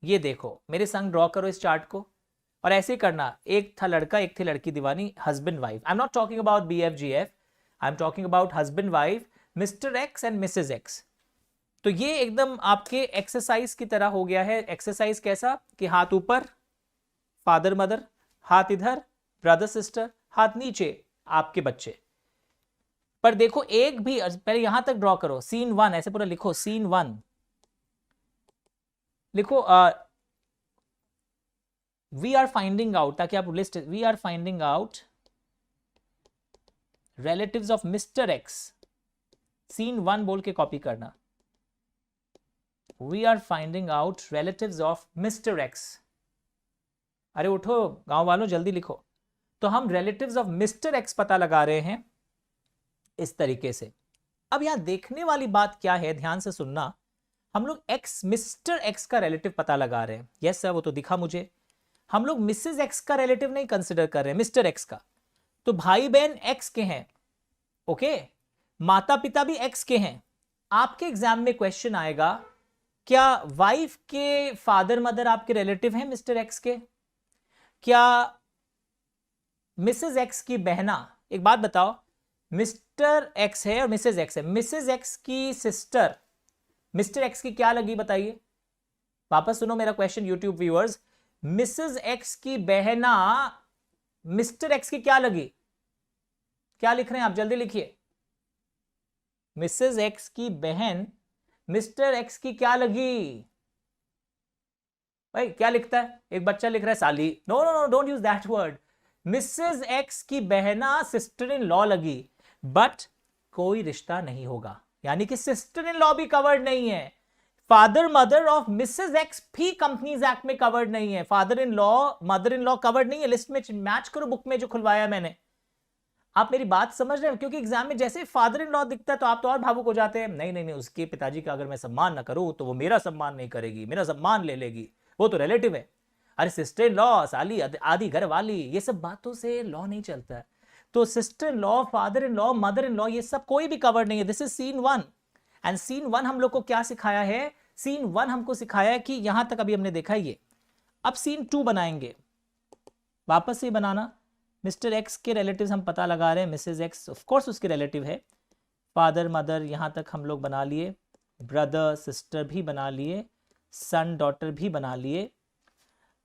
A: ये देखो मेरे संग ड्रॉ करो इस चार्ट को, और ऐसे ही करना, एक था लड़का एक थी लड़की दीवानी, husband wife. I am not talking about BF GF, I am talking about husband wife, Mr X and Mrs X. तो ये एकदम आपके एक्सरसाइज की तरह हो गया है। एक्सरसाइज कैसा कि हाथ ऊपर फादर मदर, हाथ इधर ब्रदर सिस्टर, हाथ नीचे आपके बच्चे। पर देखो एक भी, पहले यहां तक ड्रॉ करो, सीन 1 ऐसे पूरा लिखो, सीन 1 लिखो। वी आर फाइंडिंग आउट, ताकि आप list, we are finding out relatives of Mister X, scene 1 बोल के कॉपी करना। We are finding out relatives of Mister X. अरे उठो गांव वालों, जल्दी लिखो। तो हम रिलेटिव्स ऑफ मिस्टर एक्स पता लगा रहे हैं इस तरीके से। अब यहां देखने वाली बात क्या है, ध्यान से सुनना। हम लोग एक्स, मिस्टर एक्स का रिलेटिव पता लगा रहे हैं। यस सर, वो तो दिखा मुझे। हम लोग मिसेज एक्स का रिलेटिव नहीं कंसिडर कर रहे हैं, मिस्टर एक्स का। तो भाई बहन एक्स के हैं, ओके, माता पिता भी एक्स के हैं। आपके एग्जाम में क्वेश्चन आएगा, क्या वाइफ के फादर मदर आपके रिलेटिव हैं मिस्टर एक्स के? क्या मिसेज एक्स की बहना, एक बात बताओ, मिस्टर एक्स है और मिसेज एक्स है, मिसेज एक्स की सिस्टर मिस्टर एक्स की क्या लगी बताइए? वापस सुनो मेरा question YouTube viewers, Mrs X की बहना मिस्टर एक्स की क्या लगी? क्या लिख रहे हैं आप, जल्दी लिखिए। मिसेज एक्स की बहन मिस्टर एक्स की क्या लगी? भाई क्या लिखता है? एक बच्चा लिख रहा है साली। No no no, don't use that word. Mrs X की बहना सिस्टर इन लॉ लगी, बट कोई रिश्ता नहीं होगा, यानी कि सिस्टर इन लॉ भी कवर्ड नहीं है। Father mother of Mrs X भी कंपनीज एक्ट में कवर्ड नहीं है। Father in law mother in law covered नहीं है। लिस्ट में मैच करो बुक में जो खुलवाया मैंने। आप मेरी बात समझ रहे हैं? क्योंकि एग्जाम में जैसे फादर इन लॉ दिखता है तो आप तो और भावुक हो जाते हैं, नहीं नहीं नहीं, उसके पिताजी का अगर मैं सम्मान ना करूं तो वो मेरा सम्मान नहीं करेगी, मेरा सम्मान ले लेगी, वो तो रिलेटिव है। अरे सिस्टर इन लॉ, साली, आदि घर वाली, ये सब बातों से लॉ नहीं चलता है। तो sister in law, father in law, mother in law, ये सब कोई भी कवर्ड नहीं है। This is scene 1। And scene 1 हम लोग को क्या सिखाया है? सीन 1 हमको सिखाया है कि यहां तक अभी हमने देखा ये। अब सीन 2 बनाएंगे, वापस से बनाना। मिस्टर एक्स के रिलेटिव्स हम पता लगा रहे हैं, मिसेज एक्स ऑफ कोर्स उसके रिलेटिव है। फादर मदर यहां तक हम लोग बना लिए, ब्रदर सिस्टर भी बना लिए, सन डॉटर भी बना लिए।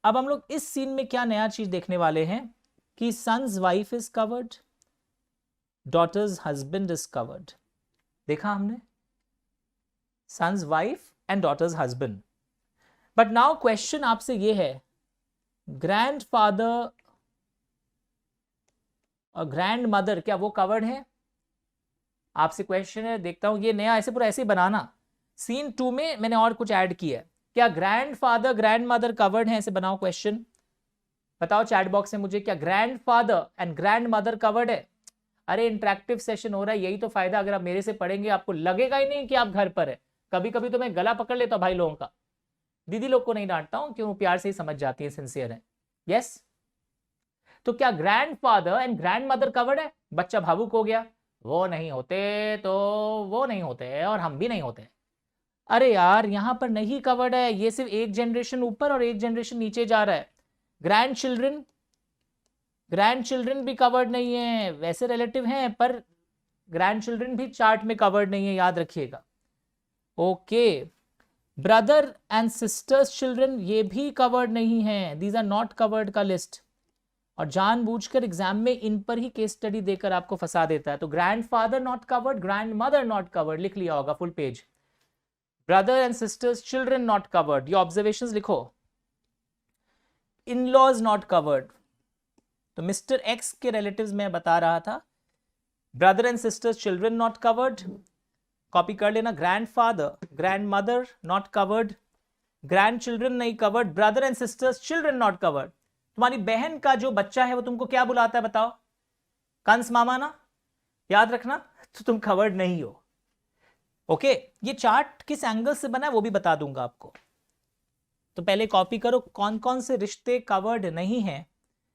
A: अब हम लोग इस सीन में क्या नया चीज देखने वाले हैं कि son's wife is covered, daughter's husband is covered. देखा हमने, son's wife and daughter's husband. But now question आपसे ये है, ग्रैंडफादर और ग्रैंड मदर क्या वो कवर्ड है? आपसे क्वेश्चन है, देखता हूं ये नया, ऐसे पूरा ऐसे ही बनाना। सीन 2 में मैंने और कुछ ऐड किया है। क्या ग्रैंडफादर ग्रैंड मदर कवर्ड है? ऐसे बनाओ क्वेश्चन, बताओ चैट बॉक्स में मुझे, क्या grandfather and grand mother covered है? अरे इंटरेक्टिव सेशन हो रहा है, यही तो फायदा। अगर आप मेरे से पढ़ेंगे आपको लगेगा ही नहीं कि आप घर पर है। कभी कभी तो मैं गला पकड़ लेता हूं भाई लोगों का। दीदी लोग को नहीं डांटता हूं, क्यों, प्यार से ही समझ जाती है, सिंसियर है। यस, तो क्या grandfather and grand mother covered है? बच्चा भावुक हो गया, वो नहीं होते तो वो नहीं होते और हम भी नहीं होते। अरे यार यहां पर नहीं कवर्ड है, ये सिर्फ एक जनरेशन ऊपर और एक जनरेशन नीचे जा रहा है। ग्रैंड चिल्ड्रन भी कवर्ड नहीं है, वैसे रिलेटिव हैं पर ग्रैंड चिल्ड्रन भी चार्ट में कवर्ड नहीं है, याद रखिएगा। Okay, brother and sisters children ये भी कवर्ड नहीं है, दीज आर नॉट कवर्ड का लिस्ट। और जानबूझकर एग्जाम में इन पर ही केस स्टडी देकर आपको फंसा देता है। तो grandfather not covered, grand mother not covered, लिख लिया होगा full page. Brother and sisters children not covered, ये ऑब्जर्वेशंस लिखो। इन लॉज नॉट कवर्ड, तो मिस्टर एक्स के रिलेटिव्स में बता रहा था, brother and sisters children not covered, copy कर लेना। Grandfather grand mother not covered, grand children नहीं covered, brother and sisters children not covered. तुम्हारी बहन का जो बच्चा है वो तुमको क्या बुलाता है बताओ? कंस मामा ना, याद रखना। तो तुम कवर्ड नहीं हो। ओके, ये चार्ट किस एंगल से बना है वो भी बता दूंगा आपको। तो पहले कॉपी करो, कौन कौन से रिश्ते कवर्ड नहीं हैं,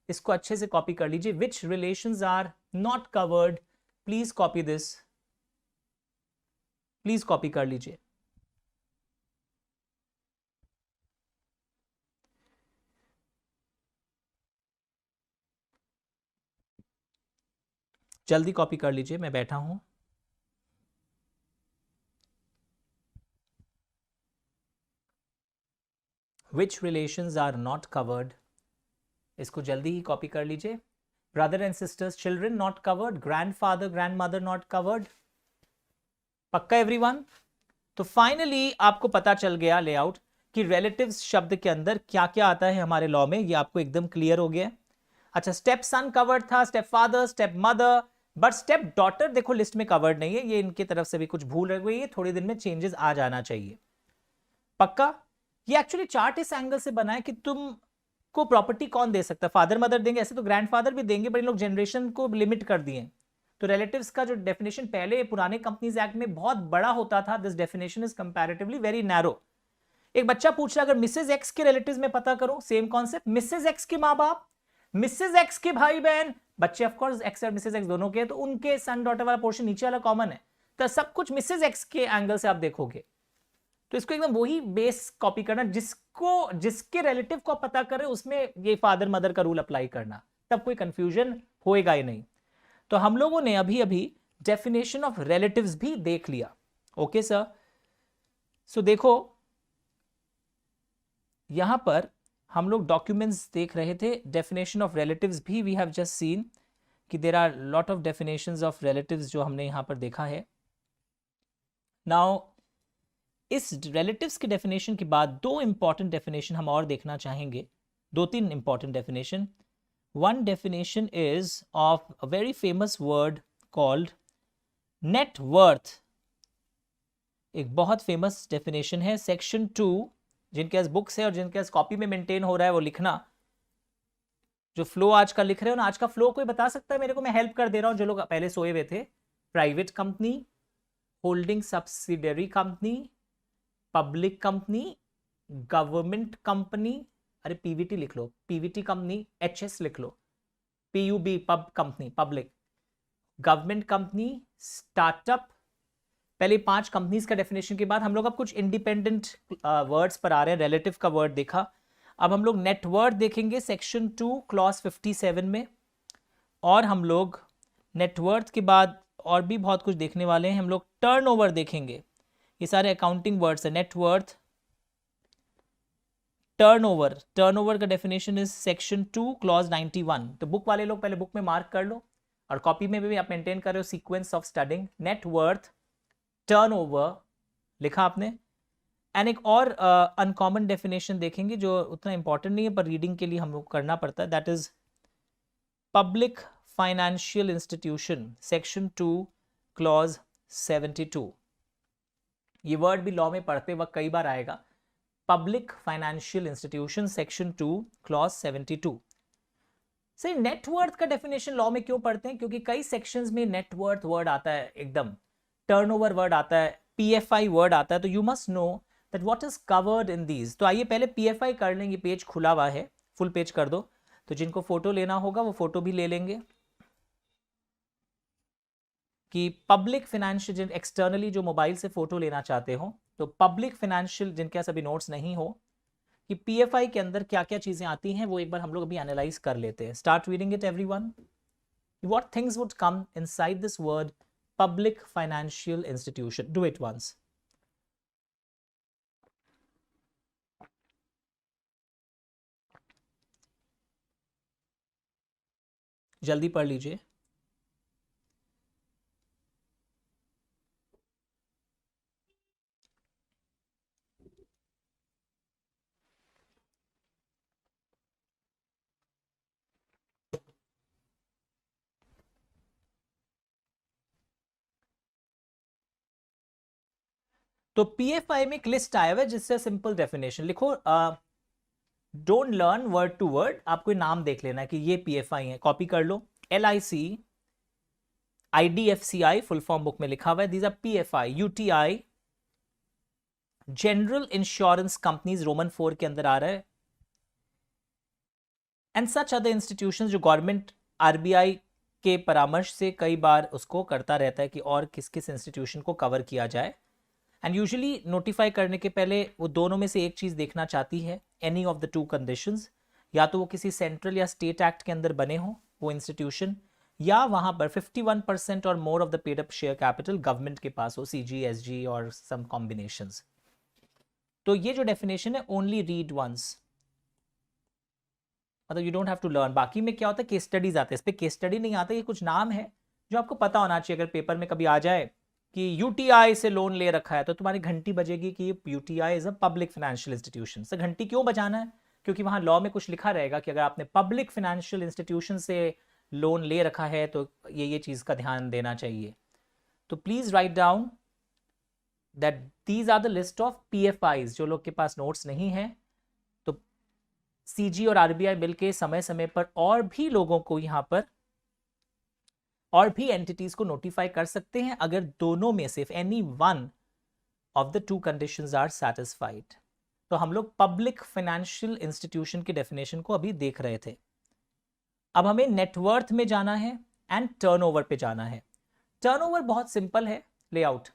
A: इसको अच्छे से कॉपी कर लीजिए। Which relations are not covered, please copy this, please copy कर लीजिए। जल्दी कॉपी कर लीजिए, मैं बैठा हूं। Which relations are not covered? इसको जल्दी ही कॉपी कर लीजिए। Brother and sisters, children not covered, grandfather grandmother not covered. पक्का एवरीवन? तो फाइनली आपको पता चल गया लेआउट कि रिलेटिव्स शब्द के अंदर क्या क्या आता है हमारे लॉ में, ये आपको एकदम क्लियर हो गया। अच्छा, स्टेप सन कवर्ड था, step father, step mother, but step daughter देखो लिस्ट में कवर्ड नहीं है, ये इनकी तरफ से भी कुछ भूल रह गई है, थोड़ी दिन में चेंजेस आ जाना चाहिए। पक्का? ये एक्चुअली चार्ट इस एंगल से बना है कि तुम को प्रॉपर्टी कौन दे सकता है, फादर मदर देंगे, ऐसे तो ग्रैंडफादर भी देंगे, बट इन लोग जनरेशन को लिमिट कर दिए। तो रिलेटिव्स का जो डेफिनेशन पहले पुराने कंपनीज एक्ट में बहुत बड़ा होता था, this definition is comparatively very narrow. एक बच्चा पूछ रहा है अगर मिसेज एक्स के रिलेटिव्स में पता करो, सेम कॉन्सेप्ट, मिसेज एक्स के माँ बाप, मिसेज एक्स के भाई बहन, बच्चे ऑफकोर्स एक्स और मिसेज एक्स दोनों के, तो उनके सन डॉटर वाला पोर्शन नीचे वाला कॉमन है, तो सब कुछ मिसेज एक्स के एंगल से आप देखोगे। तो इसको एकदम वही बेस कॉपी करना, जिसको जिसके रिलेटिव को पता करे उसमें ये फादर मदर का रूल अप्लाई करना, तब कोई कंफ्यूजन होएगा ही नहीं। तो हम लोगों ने अभी अभी डेफिनेशन ऑफ रिलेटिव्स भी देख लिया। ओके सर, सो देखो यहां पर हम लोग डॉक्यूमेंट्स देख रहे थे, डेफिनेशन ऑफ रिलेटिव्स भी वी हैव जस्ट सीन कि there are lot of definitions of relatives जो हमने यहां पर देखा है। नाउ इस रिलेटिव्स के डेफिनेशन के बाद दो इंपॉर्टेंट डेफिनेशन हम और देखना चाहेंगे, दो तीन important definition. One definition is of a very famous word called net worth. एक बहुत फेमस डेफिनेशन है, सेक्शन 2, जिनके पास बुक्स है और जिनके पास कॉपी में मेंटेन हो रहा है वो लिखना। जो फ्लो आज का लिख रहे हो ना, आज का फ्लो कोई बता सकता है मेरे को? मैं हेल्प कर दे रहा हूं जो लोग पहले सोए हुए थे। Private company, holding subsidiary company, public company, government company, अरे पीवीटी लिख लो, पीवीटी कंपनी, एचएस लिख लो, PUB pub company, public, government company, startup. पहले 5 कंपनीज का डेफिनेशन के बाद हम लोग अब कुछ इंडिपेंडेंट वर्ड्स पर आ रहे हैं। रिलेटिव का वर्ड देखा, अब हम लोग नेटवर्थ देखेंगे सेक्शन 2 क्लॉज 57 में, और हम लोग नेटवर्थ के बाद और भी बहुत कुछ देखने वाले हैं। हम लोग टर्नओवर देखेंगे, ये सारे अकाउंटिंग वर्ड्स है। नेटवर्थ, टर्नओवर, टर्नओवर का डेफिनेशन इज सेक्शन 2 क्लॉज 91। तो बुक वाले लोग पहले बुक में मार्क कर लो, और कॉपी में भी आप मेंटेन कर रहे हो sequence of studying. Net worth, turnover लिखा आपने। एंड एक और अनकॉमन डेफिनेशन देखेंगे जो उतना इंपॉर्टेंट नहीं है पर रीडिंग के लिए हम लोग करना पड़ता है, that is public financial institution, section 2 clause 72। ये वर्ड भी लॉ में पढ़ते वक्त कई बार आएगा, public financial institution, section 2 clause 72। सही, नेटवर्थ का डेफिनेशन लॉ में क्यों पढ़ते हैं? क्योंकि कई सेक्शंस में नेटवर्थ वर्ड आता है, एकदम टर्नओवर वर्ड आता है, पीएफआई वर्ड आता है, तो you must know that what is covered in these. तो आइए पहले पीएफआई कर लेंगे, पेज खुला हुआ है, फुल पेज कर दो, तो जिनको फोटो लेना होगा वो फोटो भी ले लेंगे। कि पब्लिक फाइनेंशियल, एक्सटर्नली जो मोबाइल से फोटो लेना चाहते हो, तो पब्लिक फाइनेंशियल, जिनके पास अभी नोट्स नहीं हो, कि पीएफआई के अंदर क्या क्या चीजें आती हैं वो एक बार हम लोग अभी एनालाइज कर लेते हैं। Start reading it everyone. What things would come inside this word public financial institution? Do it once. जल्दी पढ़ लीजिए। तो पीएफआई में एक लिस्ट आया हुआ है जिससे सिंपल डेफिनेशन लिखो, don't learn word to word, आपको नाम देख लेना है कि ये पीएफआई है, कॉपी कर लो। LIC, IDFCI full form book में लिखा हुआ है, these are PFI. UTI, general insurance companies, Roman 4 के अंदर आ रहा है। एंड सच अदर इंस्टीट्यूशंस, जो गवर्नमेंट आरबीआई के परामर्श से कई बार उसको करता रहता है कि और किस किस इंस्टीट्यूशन को कवर किया जाए। एंड यूजुअली नोटिफाई करने के पहले वो दोनों में से एक चीज देखना चाहती है, any of the two conditions, या तो वो किसी सेंट्रल या स्टेट एक्ट के अंदर बने हो वो इंस्टीट्यूशन, या वहां पर 51% और more of the paid up share capital government के पास हो, सीजी, एसजी और सम कॉम्बिनेशंस। तो ये जो डेफिनेशन है ओनली रीड वंस, मतलब you don't have to learn. बाकी में क्या होता है, केस स्टडीज आते हैं, इस पे केस स्टडी नहीं आता, ये कुछ नाम है जो आपको पता होना चाहिए। अगर पेपर में कभी आ जाए कि यूटीआई से लोन ले रखा है तो तुम्हारी घंटी बजेगी कि UTI is a public financial institution. से घंटी क्यों बजाना है, क्योंकि वहां लॉ में कुछ लिखा रहेगा कि अगर आपने पब्लिक फाइनेंशियल इंस्टीट्यूशन से लोन ले रखा है तो ये चीज का ध्यान देना चाहिए। तो please write down that these are the list of PFIs. जो लोग के पास नोट्स नहीं है तो सीजी और आरबीआई मिलके समय समय पर और भी लोगों को यहां पर और भी एंटिटीज को नोटिफाई कर सकते हैं अगर दोनों में से any one of the two conditions are satisfied. तो हम लोग पब्लिक फाइनेंशियल इंस्टीट्यूशन की डेफिनेशन को अभी देख रहे थे। अब हमें नेटवर्थ में जाना है एंड टर्नओवर पे जाना है। टर्नओवर बहुत सिंपल है layout.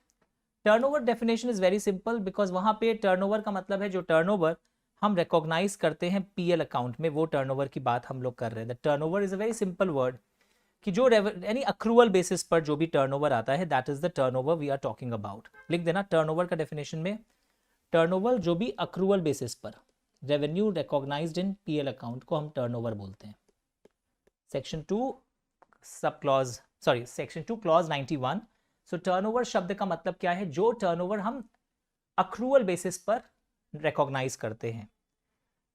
A: Turnover definition is very simple because वहां पे टर्नओवर का मतलब है जो टर्नओवर हम रिकॉग्नाइज करते हैं पीएल अकाउंट में, वो टर्नओवर की बात हम लोग कर रहे हैं। Turnover is a very simple word कि जो यानी अक्रूवल बेसिस पर जो भी टर्नओवर आता है that is the turnover we are talking about. लिख देना टर्नओवर का डेफिनेशन में, टर्नओवर जो भी अक्रूवल बेसिस पर revenue recognised in PL account को हम टर्नओवर बोलते हैं। Section 2 sub clause section 2 clause 91। So turnover शब्द का मतलब क्या है, जो टर्नओवर हम अक्रूवल बेसिस पर रिकॉग्नाइज करते हैं।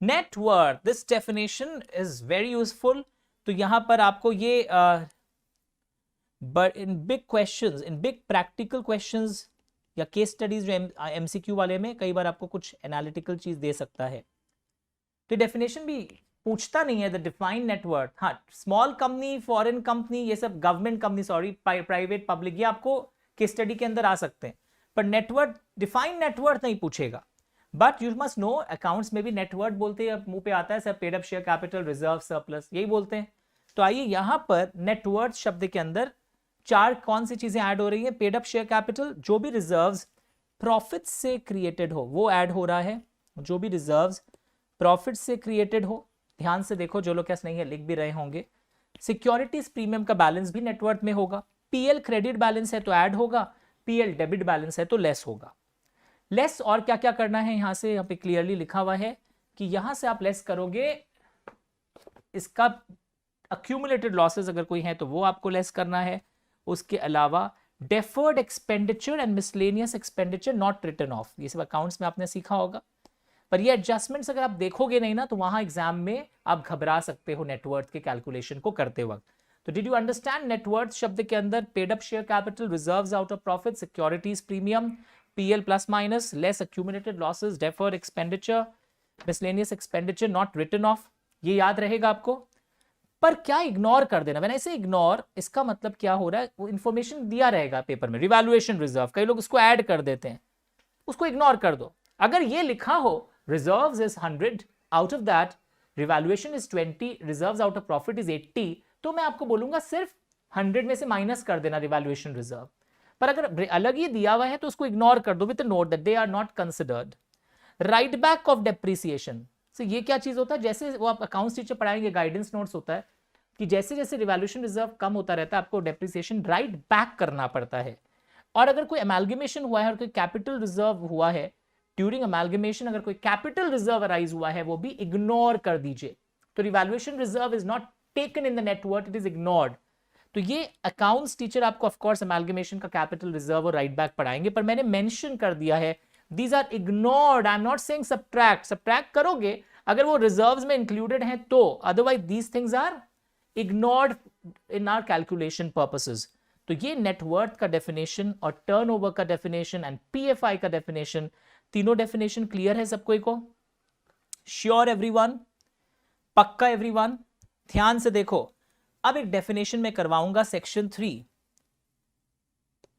A: Net worth, this definition is very useful. तो यहां पर आपको ये in big questions, in big practical questions या केस स्टडीज जो एमसीक्यू वाले में कई बार आपको कुछ एनालिटिकल चीज दे सकता है। तो डेफिनेशन भी पूछता नहीं है द डिफाइंड नेटवर्थ। हाँ, स्मॉल कंपनी, फॉरेन कंपनी, ये सब government company, sorry private public, ये आपको केस स्टडी के अंदर आ सकते हैं, पर नेटवर्थ, डिफाइंड नेटवर्थ नहीं पूछेगा। But you must know accounts में भी नेटवर्थ बोलते हैं, मुंह पे आता है sir, paid up share capital, reserve, surplus, यही बोलते हैं। तो आइए यहां पर नेटवर्थ शब्द के अंदर चार कौन सी चीजें ऐड हो रही है। पेड अप शेयर कैपिटल, जो भी रिजर्व्स प्रॉफिट से क्रिएटेड हो वो ऐड हो रहा है, जो भी रिजर्व्स प्रॉफिट से क्रिएटेड हो। ध्यान से देखो, जो लोग कैसे नहीं है लिख भी रहे होंगे। सिक्योरिटीज प्रीमियम का बैलेंस भी नेटवर्थ में होगा। पीएल क्रेडिट बैलेंस है तो ऐड होगा, पीएल डेबिट बैलेंस है तो लेस होगा। लेस और क्या क्या करना है, यहां से यहाँ पे क्लियरली लिखा हुआ है कि यहां से आप लेस करोगे इसका अक्यूमुलेटेड लॉसेस अगर कोई है तो वो आपको लेस करना है। उसके अलावा deferred expenditure and miscellaneous expenditure not written off, ये सब अकाउंट्स में आपने सीखा होगा। पर ये एडजस्टमेंट्स अगर आप देखोगे नहीं ना तो वहां एग्जाम में आप घबरा सकते हो नेटवर्थ के कैलकुलेशन को करते वक्त। तो डिड यू अंडरस्टैंड, नेटवर्थ शब्द के अंदर paid up share capital, reserves out of profit, securities premium, PL plus minus, less accumulated losses, deferred expenditure, miscellaneous expenditure not written off, ये याद रहेगा आपको। पर क्या इग्नोर कर देना, मैंने ऐसे इग्नोर, इसका मतलब क्या हो रहा है, वो इंफॉर्मेशन दिया रहेगा पेपर में, रिवैल्यूएशन रिजर्व, कई लोग उसको ऐड कर देते हैं, उसको इग्नोर कर दो। अगर ये लिखा हो reserves is 100, out of that revaluation is 20, reserves out of profit is 80, तो मैं आपको बोलूंगा सिर्फ 100 में से माइनस कर देना रिवैल्यूएशन रिजर्व। पर अगर अलग ही दिया हुआ है तो उसको इग्नोर कर दो with note that they are not considered. Write back of depreciation, तो ये क्या चीज होता है, जैसे वो आप अकाउंट्स टीचर पढ़ाएंगे, गाइडेंस नोट्स होता है कि जैसे जैसे रिवैल्यूएशन रिजर्व कम होता रहता है आपको डेप्रिसिएशन राइट बैक करना पड़ता है। और अगर कोई अमेलगेमेशन हुआ है और कोई कैपिटल रिजर्व हुआ है, ड्यूरिंग अमेलगेमेशन अगर कोई कैपिटल रिजर्व अराइज हुआ है वो भी इग्नोर कर दीजिए। तो revaluation reserve is not taken in the net worth, it is ignored. तो ये अकाउंट्स टीचर आपको ऑफ कोर्स अमेलगेमेशन का कैपिटल रिजर्व और राइट बैक पढ़ाएंगे, पर मैंने मेंशन कर दिया है these are ignored, I am not saying subtract करोगे अगर वो रिजर्व्स में इंक्लूडेड हैं तो, otherwise these things are ignored in our calculation purposes। तो ये नेटवर्थ का डेफिनेशन और टर्नओवर का डेफिनेशन एंड पीएफआई का डेफिनेशन, तीनों डेफिनेशन क्लियर है सबको को? श्योर एवरीवन, पक्का एवरीवन? ध्यान से देखो, अब एक डेफिनेशन में करवाऊंगा सेक्शन 3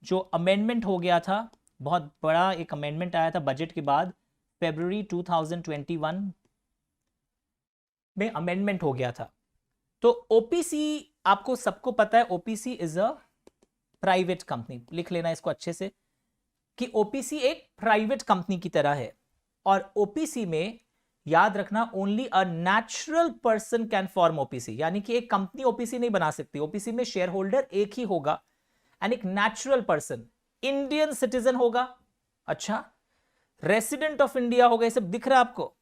A: जो अमेंडमेंट हो गया था, बहुत बड़ा एक अमेंडमेंट आया था बजट के बाद, फरवरी 2021 में अमेंडमेंट हो गया था। तो ओपीसी आपको सबको पता है, OPC is a private company, लिख लेना इसको अच्छे से कि ओपीसी एक प्राइवेट कंपनी की तरह है। और ओपीसी में याद रखना, only a natural person can form OPC, यानी कि एक कंपनी ओपीसी नहीं बना सकती। ओपीसी में शेयर होल्डर एक ही होगा एंड एक नेचुरल पर्सन इंडियन सिटीजन होगा, अच्छा, रेसिडेंट ऑफ इंडिया होगा। ये सब दिख रहा है आपको?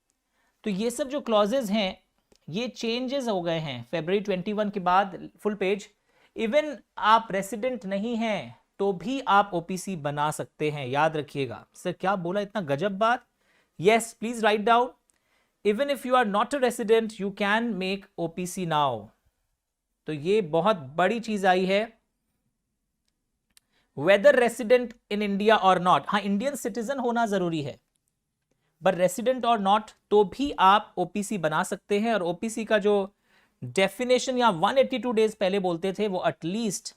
A: तो ये सब जो क्लॉजेज हैं ये चेंजेस हो गए हैं February 21 के बाद, फुल पेज। इवन आप रेसिडेंट नहीं हैं तो भी आप ओपीसी बना सकते हैं, याद रखिएगा। सर क्या बोला, इतना गजब बात। Yes, please write down, even if you are not a resident you can make OPC now. तो ये बहुत बड़ी चीज आई है, वेदर रेसिडेंट इन इंडिया और नॉट। हाँ, इंडियन सिटीजन होना जरूरी है, बट रेसिडेंट और नॉट तो भी आप ओपीसी बना सकते हैं। और ओपीसी का जो डेफिनेशन या 182 डेज पहले बोलते थे वो एटलीस्ट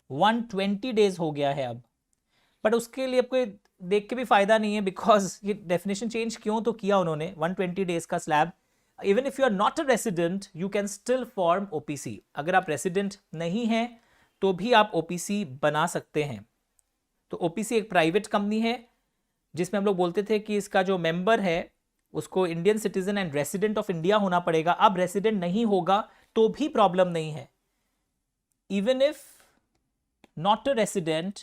A: 120 डेज हो गया है अब। बट उसके लिए आपको देख के भी फायदा नहीं है, बिकॉज ये डेफिनेशन चेंज क्यों तो किया उन्होंने, 120 डेज का स्लैब। Even if you are not a resident you can still form OPC. अगर आप रेसिडेंट नहीं हैं तो भी आप ओपीसी बना सकते हैं। तो ओपीसी एक प्राइवेट कंपनी है जिसमें हम लोग बोलते थे कि इसका जो मेंबर है उसको Indian citizen and resident of India होना पड़ेगा। अब रेसिडेंट नहीं होगा तो भी प्रॉब्लम नहीं है, even if not a resident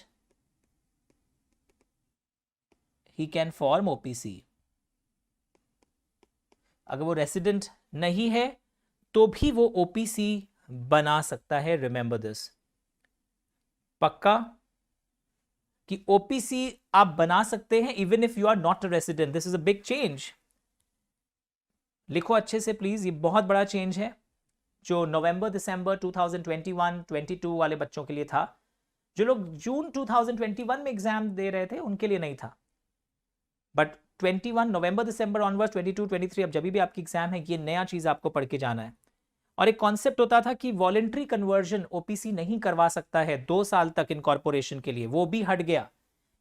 A: he can form OPC. अगर वो रेसिडेंट नहीं है तो भी वो ओपीसी बना सकता है। रिमेंबर दिस, पक्का कि ओपीसी आप बना सकते हैं even if you are not a resident. This is a big change, लिखो अच्छे से प्लीज, ये बहुत बड़ा चेंज है जो नवंबर दिसंबर 2021-22 वाले बच्चों के लिए था। जो लोग जून 2021 में एग्जाम दे रहे थे उनके लिए नहीं था, बट 21 नवंबर दिसंबर ऑनवर्ड 22 23 अब जब भी आपकी एग्जाम है ये नया चीज आपको पढ़ के जाना है। और एक कॉन्सेप्ट होता था कि वॉलेंट्री कन्वर्जन ओपीसी नहीं करवा सकता है 2 साल तक इनकॉर्पोरेशन के लिए, वो भी हट गया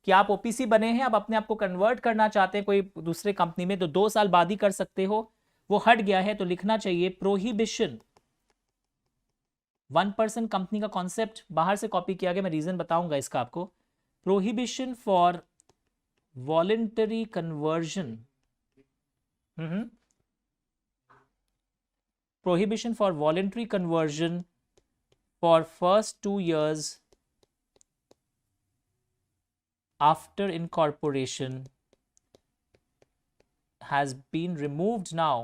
A: कि आप ओपीसी बने हैं, आप अपने आप को कन्वर्ट करना चाहते हैं कोई दूसरे कंपनी में तो 2 साल बाद ही कर सकते हो, वो हट गया है। तो लिखना चाहिए प्रोहिबिशन, 1% कंपनी का कॉन्सेप्ट बाहर से कॉपी किया गया, मैं रीजन बताऊंगा इसका आपको। Prohibition for voluntary conversion, prohibition for voluntary conversion for first 2 years after incorporation has been removed now।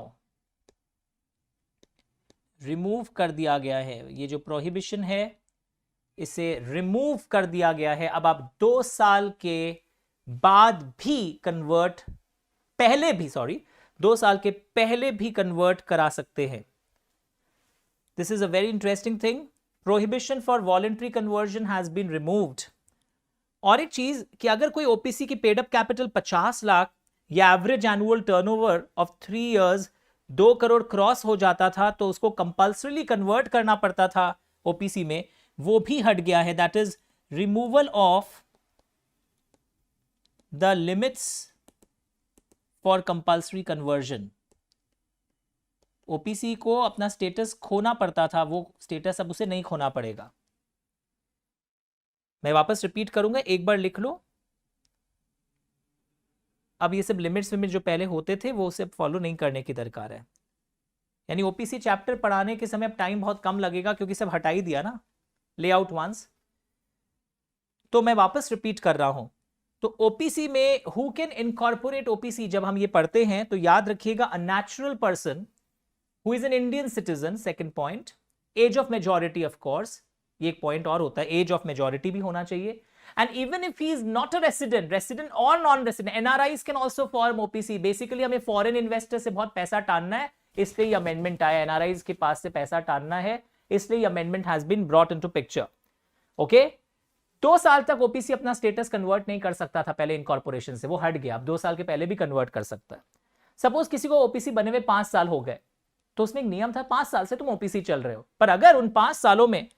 A: Remove कर दिया गया है, ये जो प्रोहिबिशन है इसे रिमूव कर दिया गया है। अब आप 2 साल के बाद भी कन्वर्ट, पहले भी, सॉरी, 2 साल के पहले भी कन्वर्ट करा सकते हैं। This is a very interesting thing. Prohibition for voluntary conversion has been removed. और एक चीज कि अगर कोई ओपीसी की पेड अप कैपिटल 50 लाख या average annual turnover of 3 years 2 crore cross हो जाता था तो उसको कंपल्सरीली कन्वर्ट करना पड़ता था ओपीसी में, वो भी हट गया है। That is removal of the limits for compulsory conversion. OPC को अपना स्टेटस खोना पड़ता था, वो स्टेटस अब उसे नहीं खोना पड़ेगा। मैं वापस रिपीट करूंगा, एक बार लिख लो। अब ये सब लिमिट्स जो पहले होते थे वो सब फॉलो नहीं करने की दरकार है। यानी ओपीसी चैप्टर पढ़ाने के समय अब टाइम बहुत कम लगेगा क्योंकि सब हटा ही दिया ना, लेआउट वंस। तो मैं वापस रिपीट कर रहा हूं। तो ओपीसी में हु कैन इनकॉर्पोरेट ओपीसी जब हम ये पढ़ते हैं तो याद रखिएगा, a natural person who is an Indian citizen, second point, age of majority of course, ये एक पॉइंट और होता है, एज ऑफ मेजॉरिटी भी होना चाहिए। And even if he is not a resident, resident और non resident, NRIs can also form OPC. Basically हमें फॉरेन इन्वेस्टर से बहुत पैसा टानना है, इसलिए ये अमेंडमेंट आया, एनआरआईज के पास से पैसा टानना है, इसलिए ये amendment has been brought into picture. Okay, 2 साल तक ओपीसी अपना स्टेटस कन्वर्ट नहीं कर सकता था पहले इनकॉर्पोरेशन से, वो हट गया, अब 2 साल के पहले भी कन्वर्ट कर सकता है। सपोज किसी को ओपीसी बने हुए 5 साल हो गए तो उसमें एक नियम था 5 साल से तुम ओपीसी चल रहे हो, पर अगर उन 5 सालों में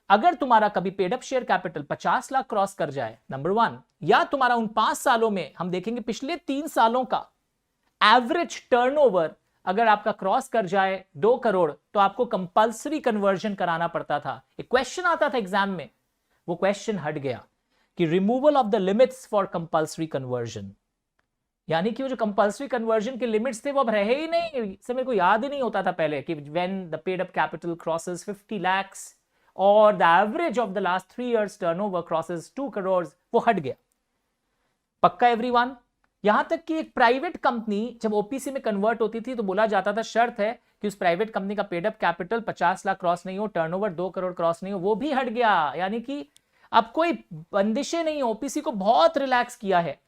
A: अगर तुम्हारा कभी paid up share capital 50 lakh cross कर जाए, नंबर 1, या तुम्हारा उन 5 सालों में हम देखेंगे पिछले 3 सालों का एवरेज टर्नओवर अगर आपका क्रॉस कर जाए 2 करोड़ तो आपको कंपल्सरी कन्वर्जन कराना पड़ता था। एक क्वेश्चन आता था एग्जाम में, वो क्वेश्चन हट गया कि removal of the limits for compulsory conversion. यानी कि वो जो कंपल्सरी कन्वर्जन के लिमिट्स थे वो अब रहे ही नहीं। इससे मेरे को याद ही नहीं होता था पहले कि when the paid up capital crosses 50 lakhs और the average of the last 3 years turnover crosses 2 crores, वो हट गया। पक्का एवरीवन? यहां तक कि एक प्राइवेट कंपनी जब ओपीसी में कन्वर्ट होती थी तो बोला जाता था शर्त है कि उस प्राइवेट कंपनी का paid up capital 50 lakh cross नहीं हो, टर्नओवर 2 करोड़ क्रॉस नहीं हो, वो भी हट गया। यानी कि अब कोई बंदिशें नहीं, ओपीसी को बहुत रिलैक्स किया है।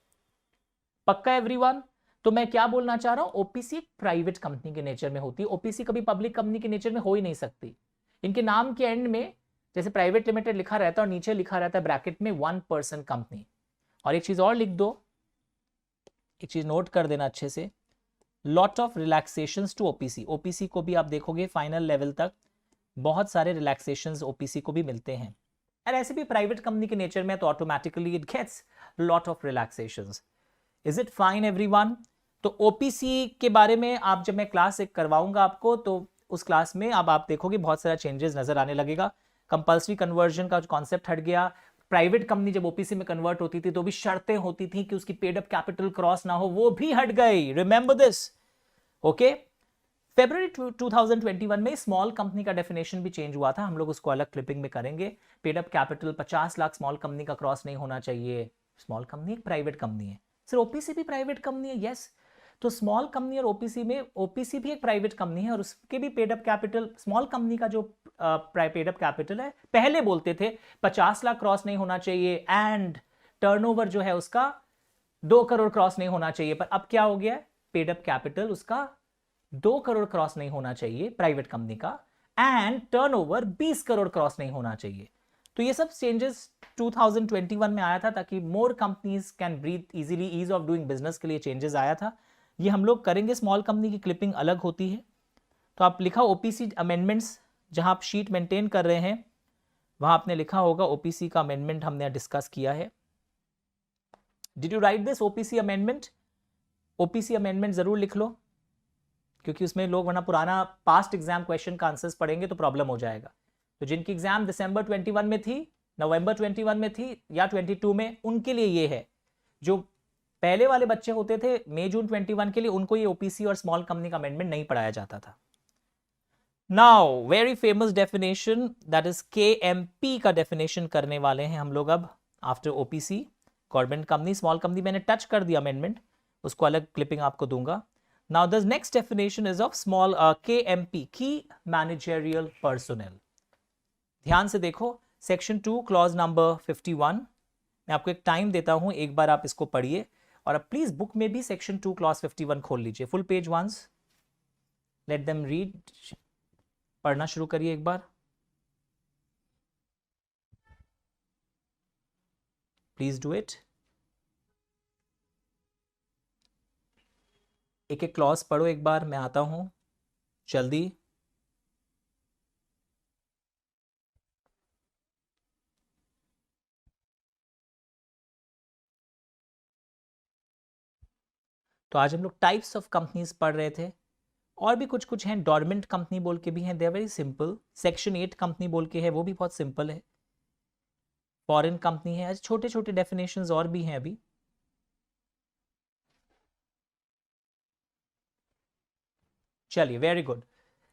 A: पक्का एवरीवन? तो मैं क्या बोलना चाह रहा हूं, ओपीसी एक प्राइवेट कंपनी के नेचर में होती है, ओपीसी कभी पब्लिक कंपनी के नेचर में हो ही नहीं सकती। इनके नाम के एंड में जैसे प्राइवेट लिमिटेड लिखा रहता है और नीचे लिखा रहता है ब्रैकेट में 1% कंपनी। और एक चीज और लिख दो, एक चीज नोट कर देना अच्छे से, lot of relaxations to OPC. OPC को भी आप देखोगे फाइनल लेवल तक बहुत सारे रिलैक्सेशंस ओपीसी को भी मिलते हैं। और ऐसे भी प्राइवेट कंपनी के नेचर में तो automatically it gets lot of relaxations. Is it fine everyone? तो ओपीसी के बारे में आप जब मैं क्लास एक करवाऊंगा आपको तो उस क्लास में अब आप देखोगे बहुत सारा चेंजेस नजर आने लगेगा। कंपल्सरी कन्वर्जन का जो कॉन्सेप्ट हट गया। प्राइवेट कंपनी जब ओपीसी में कन्वर्ट होती थी तो भी शर्तें होती थी कि उसकी पेड अप कैपिटल क्रॉस ना हो, वो भी हट गई। Remember this, okay? February 2021 में स्मॉल कंपनी का डेफिनेशन भी चेंज हुआ था, हम लोग उसको अलग क्लिपिंग में करेंगे। Paid up capital 50 lakh small company का क्रॉस नहीं होना चाहिए। स्मॉल कंपनी एक प्राइवेट कंपनी है, सर ओपीसी भी प्राइवेट कंपनी है, यस। तो स्मॉल कंपनी और ओपीसी में, ओपीसी भी एक प्राइवेट कंपनी है और उसके भी paid up capital, small company का जो पेड अप कैपिटल है पहले बोलते थे 50 लाख क्रॉस नहीं होना चाहिए एंड टर्नओवर जो है उसका 2 करोड़ क्रॉस नहीं होना चाहिए, पर अब क्या हो गया है, पेड अप कैपिटल उसका 2 करोड़ क्रॉस नहीं होना चाहिए प्राइवेट कंपनी का, एंड टर्नओवर 20 करोड़ क्रॉस नहीं होना चाहिए। तो ये सब चेंजेस 2021 में आया था ताकि more companies can breathe easily, ease of doing business के लिए चेंजेस आया था। ये हम लोग करेंगे, स्मॉल कंपनी की क्लिपिंग अलग होती है। तो आप लिखा ओपीसी अमेंडमेंट्स, जहां आप शीट मेंटेन कर रहे हैं वहां आपने लिखा होगा ओपीसी का अमेंडमेंट हमने डिस्कस किया है। Did you right this OPC amendment? OPC amendment जरूर लिख लो क्योंकि उसमें लोग वरना पुराना पास्ट एग्जाम क्वेश्चन का आंसर्स पढ़ेंगे तो प्रॉब्लम हो जाएगा। तो जिनकी एग्जाम दिसंबर 21 में थी, नवंबर 21 में थी या 22 में, उनके लिए ये है। जो पहले वाले बच्चे होते थे मई जून 21 के लिए, उनको ये ओपीसी और स्मॉल कंपनी का अमेंडमेंट नहीं पढ़ाया जाता था। Now very famous definition, that is KMP का डेफिनेशन करने वाले हैं हम लोग अब after OPC. Government company, small company मैंने टच कर दिया अमेंडमेंट, उसको अलग क्लिपिंग आपको दूंगा। Now the next definition is of small KMP, key managerial personnel. ध्यान से देखो, सेक्शन 2 क्लॉज नंबर 51। मैं आपको एक टाइम देता हूं, एक बार आप इसको पढ़िए और अब प्लीज बुक में भी सेक्शन 2 क्लॉज 51 खोल लीजिए, full page once, let them read. पढ़ना शुरू करिए एक बार, प्लीज डू इट। एक एक क्लॉज पढ़ो एक बार, मैं आता हूं जल्दी। तो आज हम लोग टाइप्स ऑफ कंपनीज पढ़ रहे थे, और भी कुछ कुछ हैं, डॉर्मेंट कंपनी बोल के भी हैं, they are very simple. Section 8 company बोल के है, वो भी बहुत सिंपल है। फॉरेन कंपनी है, छोटे छोटे डेफिनेशंस और भी हैं अभी। चलिए, वेरी गुड।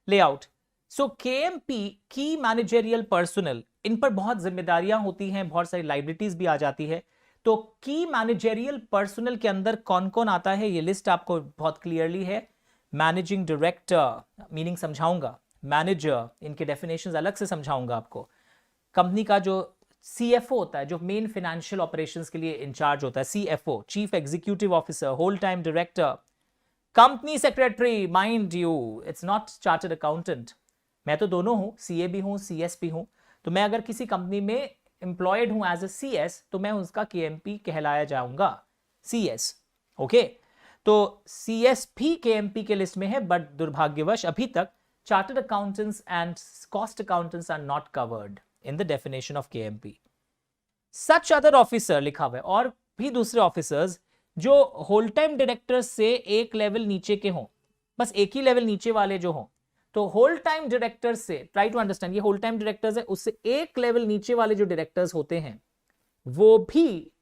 A: लेआउट, सो केएमपी की मैनेजरियल पर्सनल, इन पर बहुत जिम्मेदारियां होती हैं, बहुत सारी लाइबिलिटीज भी आ जाती है। तो की मैनेजरियल पर्सनल के अंदर कौन कौन आता है, ये लिस्ट आपको बहुत क्लियरली है। मैनेजिंग डायरेक्टर, मीनिंग समझाऊंगा, मैनेजर, इनके डेफिनेशंस अलग से समझाऊंगा आपको। कंपनी का जो सीएफओ होता है, जो मेन फाइनेंशियल ऑपरेशंस के लिए इंचार्ज होता है, CFO, chief executive officer, whole time director, company secretary, mind you it's not chartered accountant. मैं तो दोनों हूं, सीए भी हूं, सीएस भी हूं। तो मैं अगर किसी कंपनी में एम्प्लॉयड हूं एज ए सीएस तो मैं उसका केएमपी कहलाया जाऊंगा, सीएस। ओके, तो सीएस भी केएमपी के लिस्ट में है, बट दुर्भाग्यवश अभी तक chartered accountants and cost accountants are not covered in the definition of KMP. Such other officer लिखा हुआ है, और भी दूसरे ऑफिसर्स जो होल टाइम डायरेक्टर्स से एक लेवल नीचे के हों, बस एक ही लेवल नीचे वाले जो हों। तो होल टाइम डायरेक्टर्स से, ट्राई टू अंडरस्टैंड, ये होल टाइम डायरेक्टर्स है, उससे एक लेवल नीचे वाले जो डायरेक्टर्स होते हैं वो भी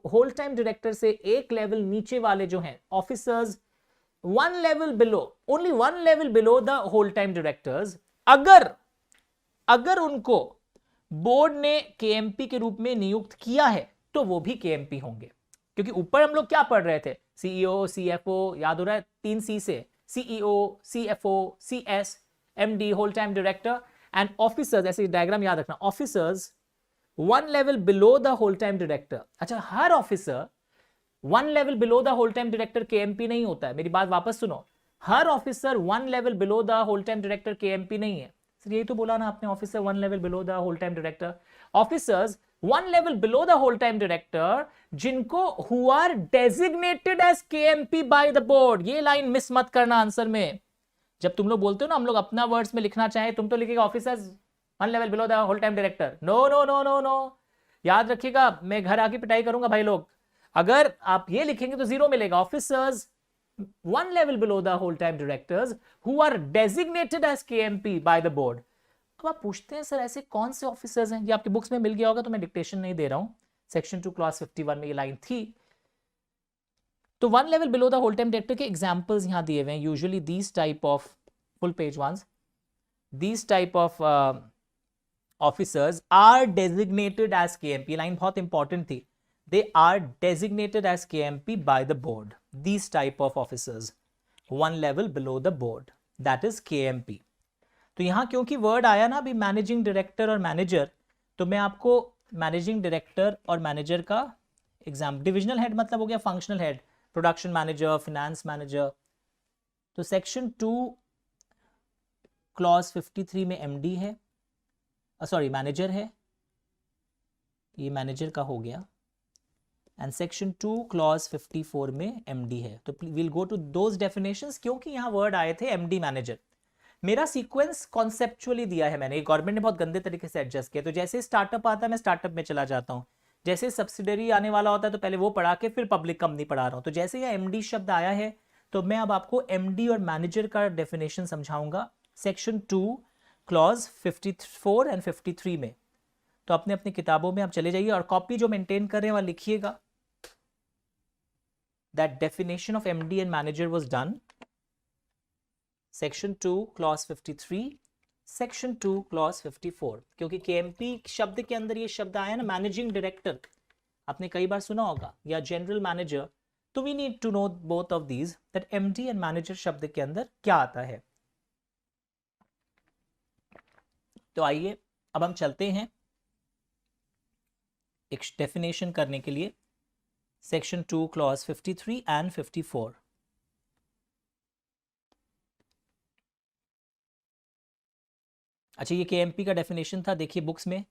A: होल टाइम डायरेक्टर से एक लेवल नीचे वाले जो हैं officers, one level below, only one level below the whole time directors, अगर उनको बोर्ड ने केएमपी के रूप में नियुक्त किया है तो वो भी केएमपी होंगे। क्योंकि ऊपर हम लोग क्या पढ़ रहे थे, सीईओ, सीएफओ, याद हो रहा है 3 सी से, CEO, CFO, CS, MD, whole time director and officers. ऐसे डायग्राम याद रखना, officers one level below the whole time director. अच्छा, हर officer one level below the whole time director KMP नहीं होता है। मेरी बात वापस सुनो, हर officer one level below the whole time director KMP नहीं है। यही तो बोला ना आपने, officer one level below the whole time director. Officers one level below the whole time director जिनको who are designated as KMP by the board. ये लाइन मिस मत करना आंसर में। जब तुम लोग बोलते हो ना हम लोग अपना वर्ड्स में लिखना चाहे, तुम तो लिखेगा officers one level below the whole time director. No no no no no, याद रखिएगा, मैं घर आके पिटाई करूंगा भाई लोग। अगर आप ये लिखेंगे तो जीरो मिलेगा। Officers one level below the whole time directors who are designated as KMP by the board. अब आप पूछते हैं सर ऐसे कौन से ऑफिसर्स हैं? ये आपके बुक्स में मिल गया होगा तो मैं डिक्टेशन नहीं दे रहा हूं। सेक्शन 2 क्लॉज 51 में ये लाइन थी। तो one level below the whole time director के एग्जांपल्स यहां दिए हुए हैं। Usually these type of full page once, these type of officers are designated as KMP. Line बहुत इंपॉर्टेंट थी। They are designated as KMP by the board. These type of officers, one level below the board, that is KMP. तो यहां क्योंकि वर्ड आया ना अभी मैनेजिंग डायरेक्टर और मैनेजर, तो मैं आपको मैनेजिंग डायरेक्टर और मैनेजर का एग्जाम, डिविजनल हेड मतलब हो गया functional head, production manager, finance manager. तो सेक्शन 2 क्लॉज 53 में एमडी है, सॉरी मैनेजर है, ये मैनेजर का हो गया। एंड सेक्शन 2 क्लॉज 54 में एमडी है। तो will go to those definitions क्योंकि यहां वर्ड आए थे एमडी मैनेजर। मेरा सीक्वेंस कॉन्सेप्चुअली दिया है मैंने, गवर्नमेंट ने बहुत गंदे तरीके से एडजस्ट किया। तो जैसे स्टार्टअप आता है मैं स्टार्टअप में चला जाता हूं, जैसे सब्सिडरी आने वाला होता है तो पहले वो पढ़ा के फिर पब्लिक कंपनी पढ़ा रहा हूं। तो जैसे यह एमडी शब्द आया है तो मैं अब आपको एमडी और मैनेजर का डेफिनेशन समझाऊंगा सेक्शन 2 क्लॉज 54 एंड 53 में। तो अपने अपनी किताबों में आप चले जाइए और कॉपी जो मेंटेन कर रहे हैं वहां लिखिएगा। That definition of MD and manager was done. Section 2 clause 53, Section 2 clause 54। क्योंकि KMP शब्द के अंदर ये शब्द आया ना मैनेजिंग डायरेक्टर, आपने कई बार सुना होगा, या जनरल मैनेजर। तो we need to know both of these, that MD and manager शब्द के अंदर क्या आता है। तो आइए अब हम चलते हैं एक डेफिनेशन करने के लिए सेक्शन 2 क्लॉज 53 एंड 54। अच्छा, ये केएमपी का डेफिनेशन था। देखिए बुक्स में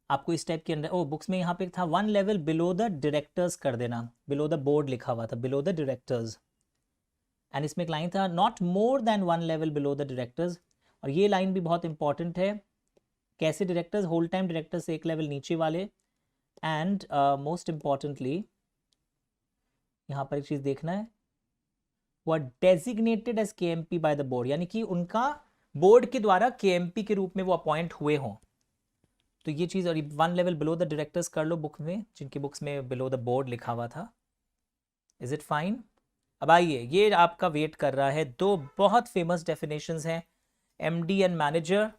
A: आपको इस टाइप के अंदर, बुक्स में यहाँ पे था one level below the directors कर देना, बिलो द बोर्ड लिखा हुआ था, बिलो द डायरेक्टर्स। एंड इसमें एक लाइन था not more than one level below the directors. और ये लाइन भी बहुत इंपॉर्टेंट है। कैसे डायरेक्टर्स? होल टाइम डायरेक्टर से एक लेवल नीचे वाले। एंड मोस्ट इंपॉर्टेंटली यहाँ पर एक चीज देखना है, वो designated as KMP by the board, यानी कि उनका बोर्ड के द्वारा केएमपी के रूप में वो अपॉइंट हुए हों। तो ये चीज, और one level below the directors कर लो बुक में, जिनकी बुक्स में बिलो द बोर्ड लिखा हुआ था। Is it fine? अब आइए, ये आपका वेट कर रहा है। दो बहुत फेमस डेफिनेशंस हैं, एमडी एंड मैनेजर।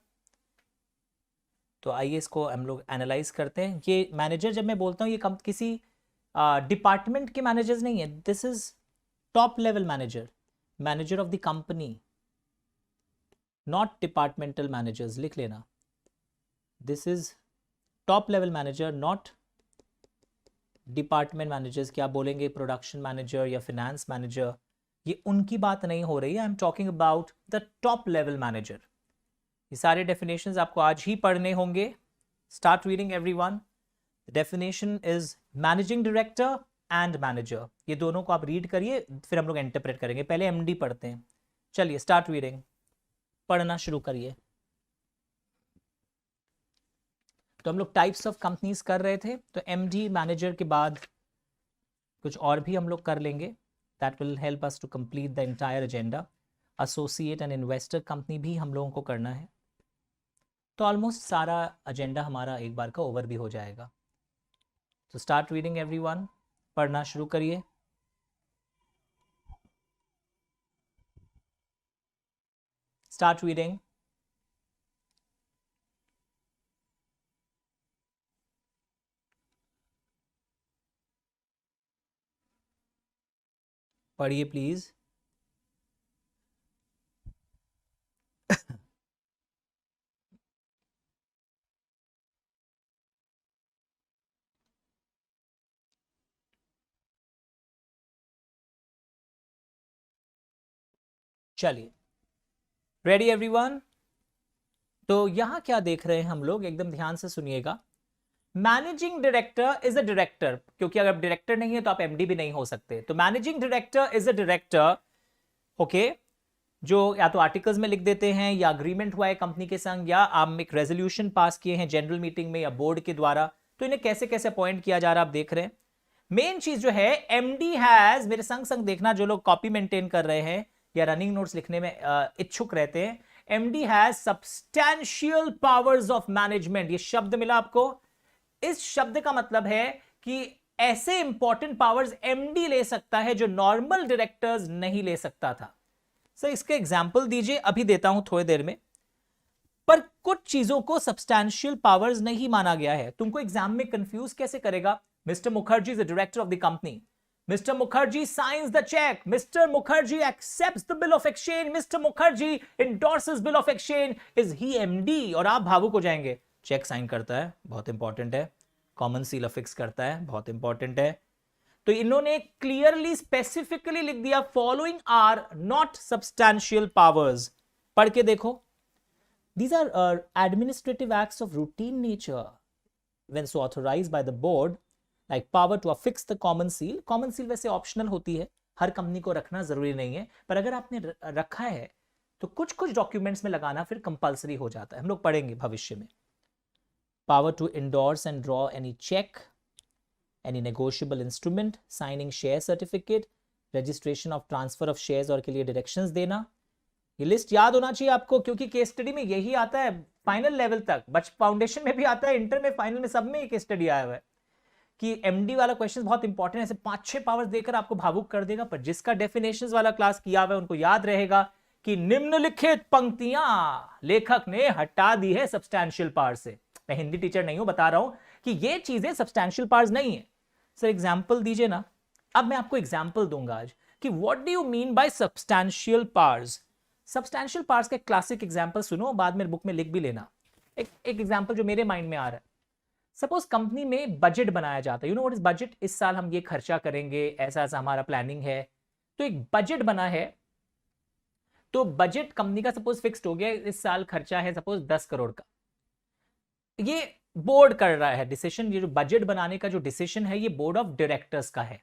A: तो आइए इसको हम लोग एनालाइज करते हैं। ये मैनेजर जब मैं बोलता हूँ ये किसी डिपार्टमेंट के मैनेजर्स नहीं है, this is top level manager, manager of the company, not departmental managers. लिख लेना, this is top level manager, not department managers. क्या बोलेंगे? प्रोडक्शन मैनेजर या फिनेंस मैनेजर, ये उनकी बात नहीं हो रही है। आई am talking about the top level manager. ये सारे डेफिनेशंस आपको आज ही पढ़ने होंगे। Start reading everyone. Definition is managing director and manager. ये दोनों को आप रीड करिए, फिर हम लोग इंटरप्रेट करेंगे। पहले एमडी पढ़ते हैं। चलिए स्टार्ट रीडिंग, पढ़ना शुरू करिए। तो हम लोग टाइप्स ऑफ कंपनीज कर रहे थे, तो एमडी मैनेजर के बाद कुछ और भी हम लोग कर लेंगे। That will help us to complete the entire agenda. Associate and investor company भी हम लोगों को करना है। तो ऑलमोस्ट सारा एजेंडा हमारा एक बार का ओवर भी हो जाएगा। So start reading everyone. पढ़ना शुरू करिए। Start reading. पढ़िए प्लीज। चलिए, रेडी एवरीवन? तो यहां क्या देख रहे हैं हम लोग, एकदम ध्यान से सुनिएगा। Managing director is a director, क्योंकि अगर डायरेक्टर नहीं है तो आप एमडी भी नहीं हो सकते। तो managing director is a director, okay, जो या तो आर्टिकल्स में लिख देते हैं या अग्रीमेंट हुआ है कंपनी के संग, या आप एक रेजोल्यूशन पास किए हैं जनरल मीटिंग में या बोर्ड के द्वारा। तो इन्हें कैसे कैसे अपॉइंट किया जा रहा है आप देख रहे हैं। मेन चीज जो है, एमडी हैज, मेरे संग संग देखना जो लोग कॉपी मेंटेन कर रहे हैं या रनिंग नोट्स लिखने में इच्छुक रहते हैं, MD has substantial powers of management. ये शब्द मिला आपको। इस शब्द का मतलब है कि ऐसे इंपॉर्टेंट पावर्स एमडी ले सकता है जो नॉर्मल डायरेक्टर्स नहीं ले सकता था। सर इसके एग्जाम्पल दीजिए, अभी देता हूं थोड़ी देर में। पर कुछ चीजों को सब्सटैंशियल पावर्स नहीं माना गया है। तुमको एग्जाम में कंफ्यूज कैसे करेगा? Mr Mukherjee is the director of the company, Mr Mukherjee signs the cheque, Mr Mukherjee accepts the bill of exchange, Mr Mukherjee endorses bill of exchange, is he MD? और आप भावुक हो जाएंगे। चेक साइन करता है, बहुत इंपॉर्टेंट है। कॉमन सील अफिक्स करता है, बहुत इंपॉर्टेंट है। तो इन्होंने क्लियरली स्पेसिफिकली लिख दिया, following are not substantial powers. पढ़ के देखो। These are administrative acts of routine nature when so authorized by the board, like power to affix the common seal. Common seal वैसे ऑप्शनल होती है, हर कंपनी को रखना जरूरी नहीं है, पर अगर आपने रखा है तो कुछ कुछ डॉक्यूमेंट्स में लगाना फिर कंपलसरी हो जाता है। हम लोग पढ़ेंगे भविष्य में। Power to endorse and draw any check, any negotiable instrument, signing share certificate, registration of transfer of shares और के लिए डायरेक्शंस देना। ये लिस्ट याद होना चाहिए आपको, क्योंकि केस स्टडी में यही आता है फाइनल लेवल तक। बच फाउंडेशन में भी आता है, इंटर में, फाइनल में, सब में एक केस स्टडी आया हुआ है कि एमडी वाला क्वेश्चन बहुत इंपॉर्टेंट है। ऐसे 5-6 पावर्स देकर आपको भावुक कर देगा, पर जिसका डेफिनेशंस वाला क्लास किया हुआ है उनको याद रहेगा कि निम्नलिखित पंक्तियां लेखक ने हटा दी है सब्सटैंशियल पावर से। मैं हिंदी टीचर नहीं हूं, बता रहा हूं कि ये चीजें सब्सटैंशियल पावर्स नहीं है। सर एग्जाम्पल दीजिए ना। अब मैं आपको एग्जाम्पल दूंगा आज कि what do you mean bye substantial powers. Substantial powers का क्लासिक एग्जांपल सुनो, बाद में बुक में लिख भी लेना। एक एग्जांपल जो मेरे माइंड में आ रहा है, सपोज कंपनी में बजट बनाया जाता है। You know what is budget? इस साल हम ये खर्चा करेंगे, ऐसा ऐसा हमारा प्लानिंग है। तो एक बजट बना है, तो बजट कंपनी का सपोज फिक्स्ड हो गया, इस साल खर्चा है सपोज 10 करोड़ का। ये बोर्ड कर रहा है डिसीजन। ये जो बजट बनाने का जो डिसीजन है, ये बोर्ड ऑफ डायरेक्टर्स का है।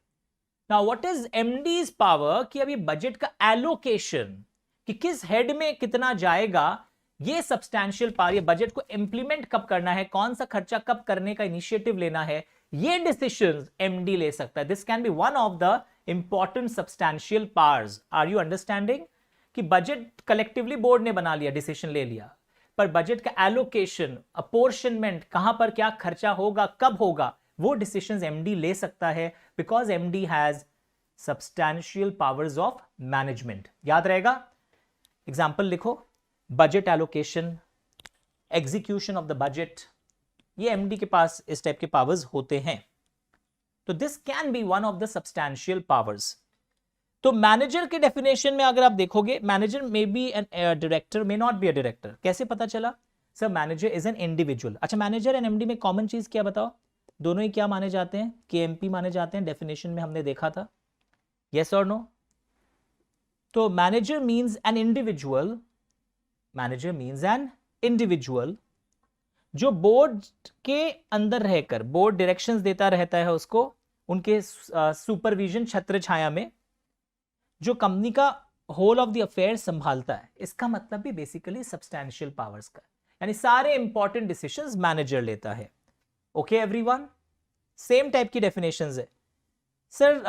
A: Now what is MDs power कि अभी बजट का एलोकेशन, कि किस हेड में कितना जाएगा, ये सब्सटैंशियल पावर, ये बजट को इंप्लीमेंट कब करना है, कौन सा खर्चा कब करने का इनिशिएटिव लेना है, ये डिसीजंस एमडी ले सकता है। This can be one of the important substantial powers. Are you understanding? कि बजट कलेक्टिवली बोर्ड ने बना लिया, डिसीजन ले लिया, पर बजट का एलोकेशन, अपोर्शनमेंट, कहां पर क्या खर्चा होगा, कब होगा, वो डिसीजंस एमडी ले सकता है, because MD has substantial powers of management. याद रहेगा? एग्जाम्पल लिखो। Budget allocation, execution of the budget, ये एमडी के पास इस टाइप के पावर्स होते हैं। तो this can be one of the substantial powers. तो मैनेजर के डेफिनेशन में अगर आप देखोगे, manager may be N director, may not be a director. कैसे पता चला? Sir manager is an individual. अच्छा, मैनेजर एंड एमडी में कॉमन चीज क्या बताओ? दोनों ही क्या माने जाते हैं? केएमपी माने जाते हैं। डेफिनेशन में हमने देखा था। यस और नो? तो manager means an individual, manager means an individual जो बोर्ड के अंदर रहकर बोर्ड डायरेक्शंस देता रहता है उसको, उनके सुपरविजन, छत्र छाया में, जो कंपनी का होल ऑफ द अफेयर संभालता है। इसका मतलब भी बेसिकली सब्सटैंशियल पावर्स का, यानी सारे इंपॉर्टेंट डिसीजंस मैनेजर लेता है। ओके एवरीवन, सेम टाइप की डेफिनेशंस है। सर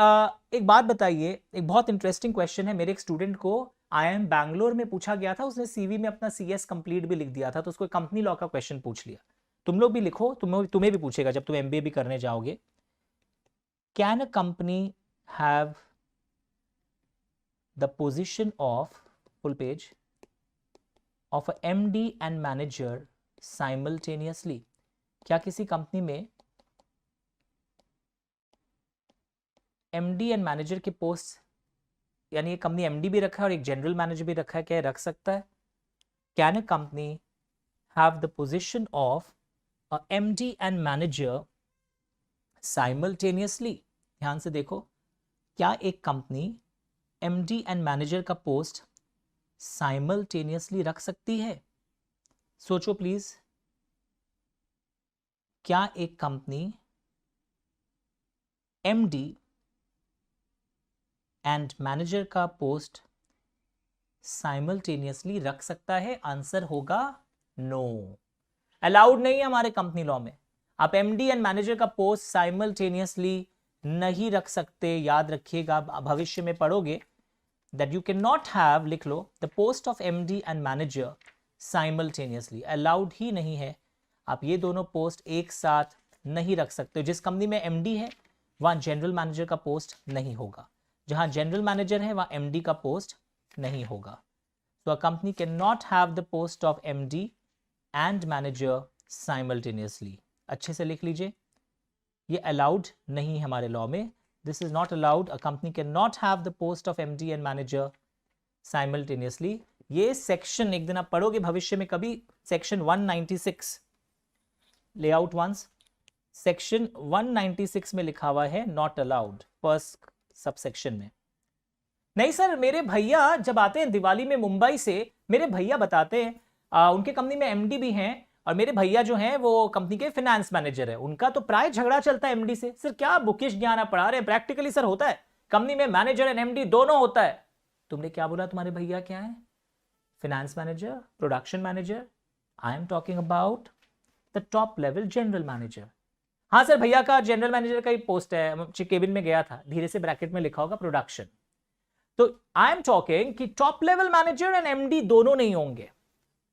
A: एक बात बताइए, एक बहुत इंटरेस्टिंग क्वेश्चन है। मेरे एक स्टूडेंट को आईआईएम बैंगलोर में पूछा गया था, उसने सीवी में अपना सीएस कंप्लीट भी लिख दिया था, तो उसको कंपनी लॉ का क्वेश्चन पूछ लिया। तुम लोग भी लिखो, तुम्हें भी पूछेगा जब तुम एमबीए भी करने जाओगे। Can a company have the position of full page of a MD and manager simultaneously? क्या किसी कंपनी में MD एंड मैनेजर के पोस्ट, यानी एक कंपनी MD भी रखा है और एक जनरल मैनेजर भी रखा है, क्या रख सकता है? Can a company have the position of a MD and manager simultaneously? ध्यान से देखो, क्या एक कंपनी MD एंड मैनेजर का पोस्ट साइमल्टेनियसली रख सकती है? सोचो प्लीज, क्या एक कंपनी MD एंड मैनेजर का पोस्ट साइमल्टेनियसली रख सकता है? आंसर होगा नो, अलाउड नहीं है हमारे कंपनी लॉ में। आप MD एंड मैनेजर का पोस्ट साइमल्टेनियसली नहीं रख सकते। याद रखिएगा, भविष्य में पढ़ोगे that you can not have, लिख लो, the post of MD and manager simultaneously, allowed ही नहीं है। आप ये दोनों पोस्ट एक साथ नहीं रख सकते। जिस कंपनी में MD है वहां जनरल मैनेजर का पोस्ट नहीं होगा, जहां जनरल मैनेजर है वहां MD का पोस्ट नहीं होगा। So a company cannot have the post of MD and manager simultaneously. अच्छे से लिख लीजिए, ये allowed नहीं है हमारे लॉ में। This is not allowed. A company cannot have the post of MD and manager simultaneously. ये सेक्शन एक दिन आप पढ़ोगे भविष्य में कभी, सेक्शन 196 लेआउट वंस, सेक्शन 196 में लिखा हुआ है नॉट अलाउड फर्स्ट सबसेक्शन में। नहीं सर, मेरे भैया जब आते हैं दिवाली में मुंबई से, मेरे भैया बताते हैं उनके कंपनी में MD भी हैं और मेरे भैया जो हैं वो कंपनी के फाइनेंस मैनेजर है, उनका तो प्राय झगड़ा चलता है MD से। सर क्या बुकिश ज्ञान आप पढ़ा रहे हैं? प्रैक्टिकली सर होता है, कंपनी में मैनेजर एंड MD दोनों होता है। तुमने क्या बोला, तुम्हारे भैया क्या है? Finance manager, production manager. I am talking about the top level general manager. हाँ सर, भैया का जनरल मैनेजर का ही पोस्ट है, केबिन में गया था, धीरे से ब्रैकेट में लिखा होगा प्रोडक्शन। तो आई एम टॉकिंग कि top level manager and MD दोनों नहीं होंगे।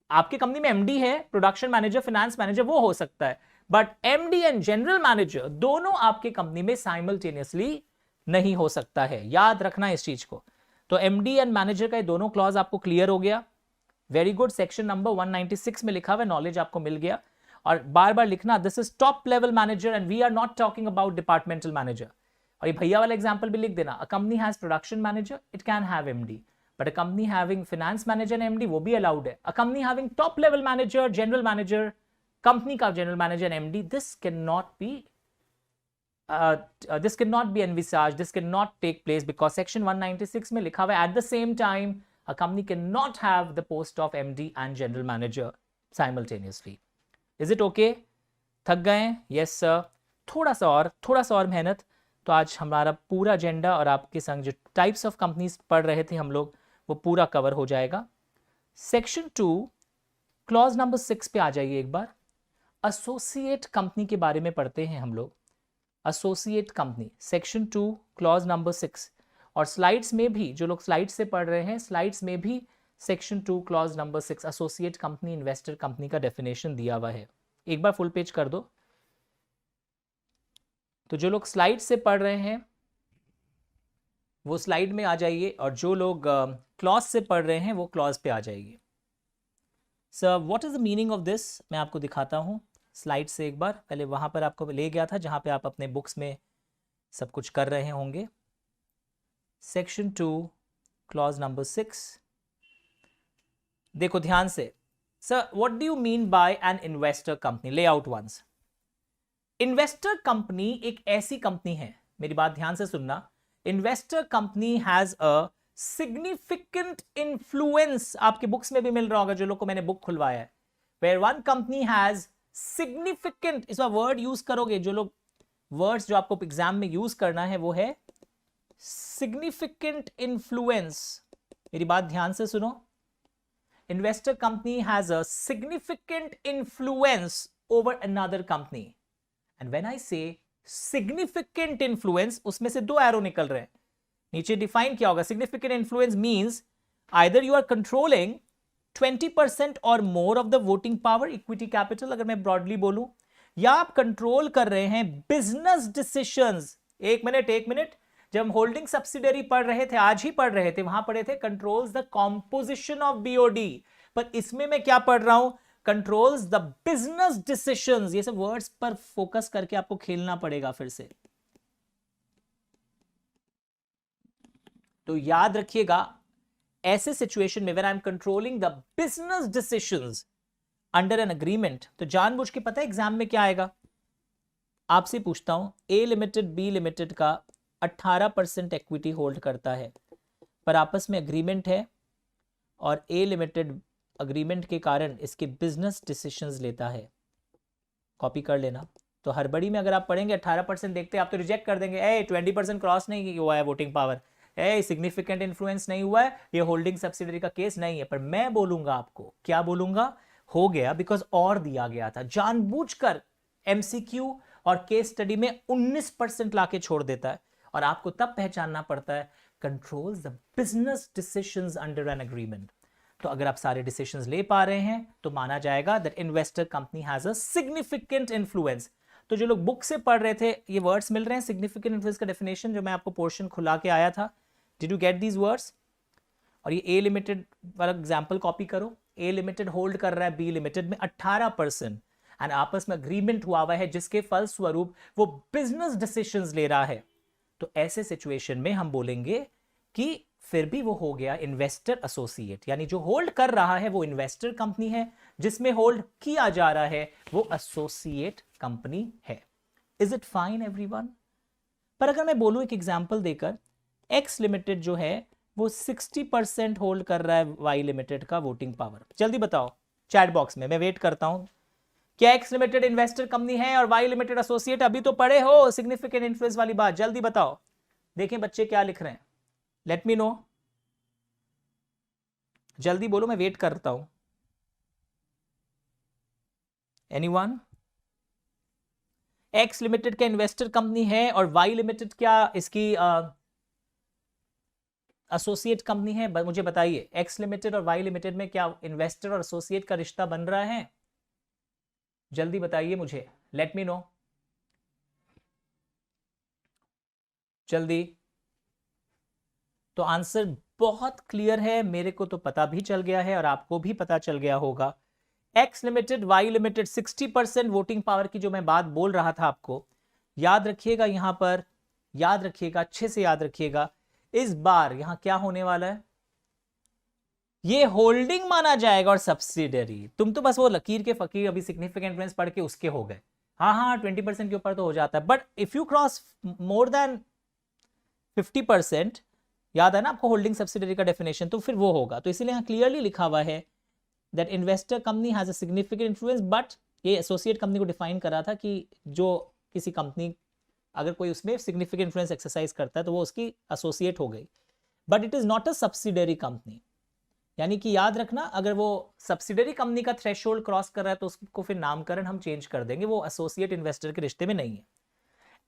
A: आपकी कंपनी में MD है, प्रोडक्शन मैनेजर, फाइनेंस मैनेजर, वो हो सकता है, but MD and general manager दोनों आपके कंपनी में साइमल्टेनियसली नहीं हो सकता है। याद रखना इस चीज को। तो MD एंड मैनेजर का ये दोनों क्लॉज आपको क्लियर हो गया। वेरी गुड, सेक्शन नंबर 196 में लिखा हुआ नॉलेज आपको मिल गया। और बार बार लिखना, this is top level manager and we are not talking about departmental manager. और ये भैया वाला एग्जांपल भी लिख देना, a company has production manager, it can have MD, but a company having finance manager and MD वो भी अलाउड है। A company having top level manager, general manager, company का general manager and MD, this can not be envisage, this can not take place because section 196 में लिखा हुआ है at the same time a company can not have the post of MD and general manager simultaneously. Is it okay? थक गए? यस सर, थोड़ा सा और मेहनत तो आज हमारा पूरा एजेंडा और आपके संग जो टाइप्स ऑफ कंपनीज पढ़ रहे थे हम लोग वो पूरा कवर हो जाएगा। सेक्शन 2 क्लॉज नंबर 6 पे आ जाइए एक बार। एसोसिएट कंपनी के बारे में पढ़ते हैं हम लोग। Associate company, section 2 clause number 6। और स्लाइड्स में भी, जो लोग स्लाइड्स से पढ़ रहे हैं, स्लाइड्स में भी section 2 clause number 6 associate company, investor company का डेफिनेशन दिया हुआ है। एक बार फुल पेज कर दो। तो जो लोग स्लाइड से पढ़ रहे हैं वो स्लाइड में आ जाइए और जो लोग क्लॉज से पढ़ रहे हैं वो क्लॉज पे आ जाइए। Sir what is the meaning of this, मैं आपको दिखाता हूं स्लाइड से एक बार। पहले वहां पर आपको ले गया था जहां पे आप अपने बुक्स में सब कुछ कर रहे होंगे। सेक्शन 2 क्लॉज नंबर 6, देखो ध्यान से। Sir what do you mean by an investor company? Layout once. Investor company एक ऐसी कंपनी है, मेरी बात ध्यान से सुनना, investor company has a significant influence. आपके बुक्स में भी मिल रहा होगा जो लोग को मैंने बुक खुलवाया है, where one company has significant, इस बार वर्ड यूज करोगे, जो लोग वर्ड्स जो आपको एग्जाम में यूज करना है वो है सिग्निफिकेंट इन्फ्लुएंस। मेरी बात ध्यान से सुनो, investor company has a significant influence over another company. And when I say significant influence, उसमें से 2 एरो निकल रहे हैं, नीचे डिफाइन किया होगा। significant influence means either you are controlling 20% or more of the voting power, equity capital अगर मैं ब्रॉडली बोलूं, या आप कंट्रोल कर रहे हैं बिजनेस डिसीजंस, एक मिनट, जब हम होल्डिंग सब्सिडरी पढ़ रहे थे, आज ही पढ़ रहे थे, वहां पढ़े थे controls the composition of BOD, पर इसमें मैं क्या पढ़ रहा हूं, कंट्रोल्स द बिजनेस डिसीजंस। ये सब वर्ड्स पर फोकस करके आपको खेलना पड़ेगा फिर से। तो याद रखिएगा, ऐसे सिचुएशन में when I am controlling the business decisions under an agreement, तो जानबूझ के पता है एग्जाम में क्या आएगा, आपसे पूछता हूं, ए लिमिटेड बी लिमिटेड का 18% इक्विटी होल्ड करता है, पर आपस में अग्रीमेंट है और ए लिमिटेड अग्रीमेंट के कारण इसके बिजनेस डिसीजंस लेता है। कॉपी कर लेना। तो हड़बड़ी में अगर आप पढ़ेंगे 18% देखते आप तो रिजेक्ट कर देंगे, ए 20% क्रॉस नहीं हुआ है voting power, a significant influence नहीं हुआ है, ये होल्डिंग सब्सिडरी का केस नहीं है। पर मैं बोलूंगा आपको, क्या बोलूंगा, हो गया, बिकॉज और दिया गया था। जानबूझकर एमसीक्यू और केस स्टडी में 19% लाके छोड़ देता है, और आपको तब पहचानना पड़ता है controls the business decisions under an agreement. तो अगर आप सारे डिसीजंस ले पा रहे हैं तो माना जाएगा that investor company has a significant influence. तो जो लोग बुक से पढ़ रहे थे, ये वर्ड्स मिल रहे हैं, सिग्निफिकेंट इन्फ्लुएंस का डेफिनेशन जो मैं आपको पोर्शन खुला के आया था, did you get these words? और ये ए लिमिटेड वाला एग्जाम्पल कॉपी करो, ए लिमिटेड होल्ड कर रहा है बी लिमिटेड में 18%, एंड आपस में अग्रीमेंट हुआ है जिसके फलस्वरूप वो बिजनेस डिसीजंस ले रहा है। तो ऐसे सिचुएशन में हम बोलेंगे कि फिर भी वो हो गया इन्वेस्टर एसोसिएट, यानी जो होल्ड कर रहा है वो इन्वेस्टर कंपनी है, जिसमें होल्ड किया जा रहा है वो एसोसिएट कंपनी है। Is it fine everyone? पर अगर मैं बोलूं एक एग्जांपल देकर, एक्स लिमिटेड जो है वो 60% होल्ड कर रहा है वाई लिमिटेड का वोटिंग पावर, जल्दी बताओ चैट बॉक्स में, मैं वेट करता हूं। क्या एक्स लिमिटेड इन्वेस्टर कंपनी है और वाई लिमिटेड एसोसिएट? अभी तो पढ़े हो सिग्निफिकेंट इन्फ्लुएंस वाली बात, जल्दी बताओ। देखें बच्चे क्या लिख रहे हैं, लेट मी नो, जल्दी बोलो, मैं वेट करता हूं। एनीवन? एक्स लिमिटेड का इन्वेस्टर कंपनी है और वाई लिमिटेड क्या इसकी एसोसिएट कंपनी है? मुझे बताइए, एक्स लिमिटेड और वाई लिमिटेड में क्या इन्वेस्टर और एसोसिएट का रिश्ता बन रहा है? जल्दी बताइए मुझे, लेट मी नो, जल्दी। तो आंसर बहुत क्लियर है, मेरे को तो पता भी चल गया है और आपको भी पता चल गया होगा। X limited Y limited 60% voting power की जो मैं बात बोल रहा था आपको, याद रखिएगा, यहां पर याद रखिएगा, अच्छे से याद रखिएगा, इस बार यहां क्या होने वाला है, ये होल्डिंग माना जाएगा और सब्सिडरी। तुम तो बस वो लकीर के फकीर अभी सिग्निफिकेंट इन्फ्लुएंस पढ़ के उसके हो गए, हाँ 20% के ऊपर तो हो जाता है, but if you cross more than 50%, याद है ना आपको होल्डिंग सब्सिडरी का डेफिनेशन, तो फिर वो होगा। तो इसीलिए यहां क्लियरली लिखा हुआ है that investor company has a significant influence, but ये एसोसिएट कंपनी को डिफाइन करा था कि जो किसी कंपनी अगर कोई उसमें सिग्निफिकेंट इन्फ्लुएंस एक्सरसाइज करता है तो वो उसकी एसोसिएट हो गई, but it is not a subsidiary company. यानी कि याद रखना, अगर वो सब्सिडरी कंपनी का थ्रेशोल्ड क्रॉस कर रहा है तो उसको फिर नामकरण हम चेंज कर देंगे, वो एसोसिएट इन्वेस्टर के रिश्ते में नहीं है।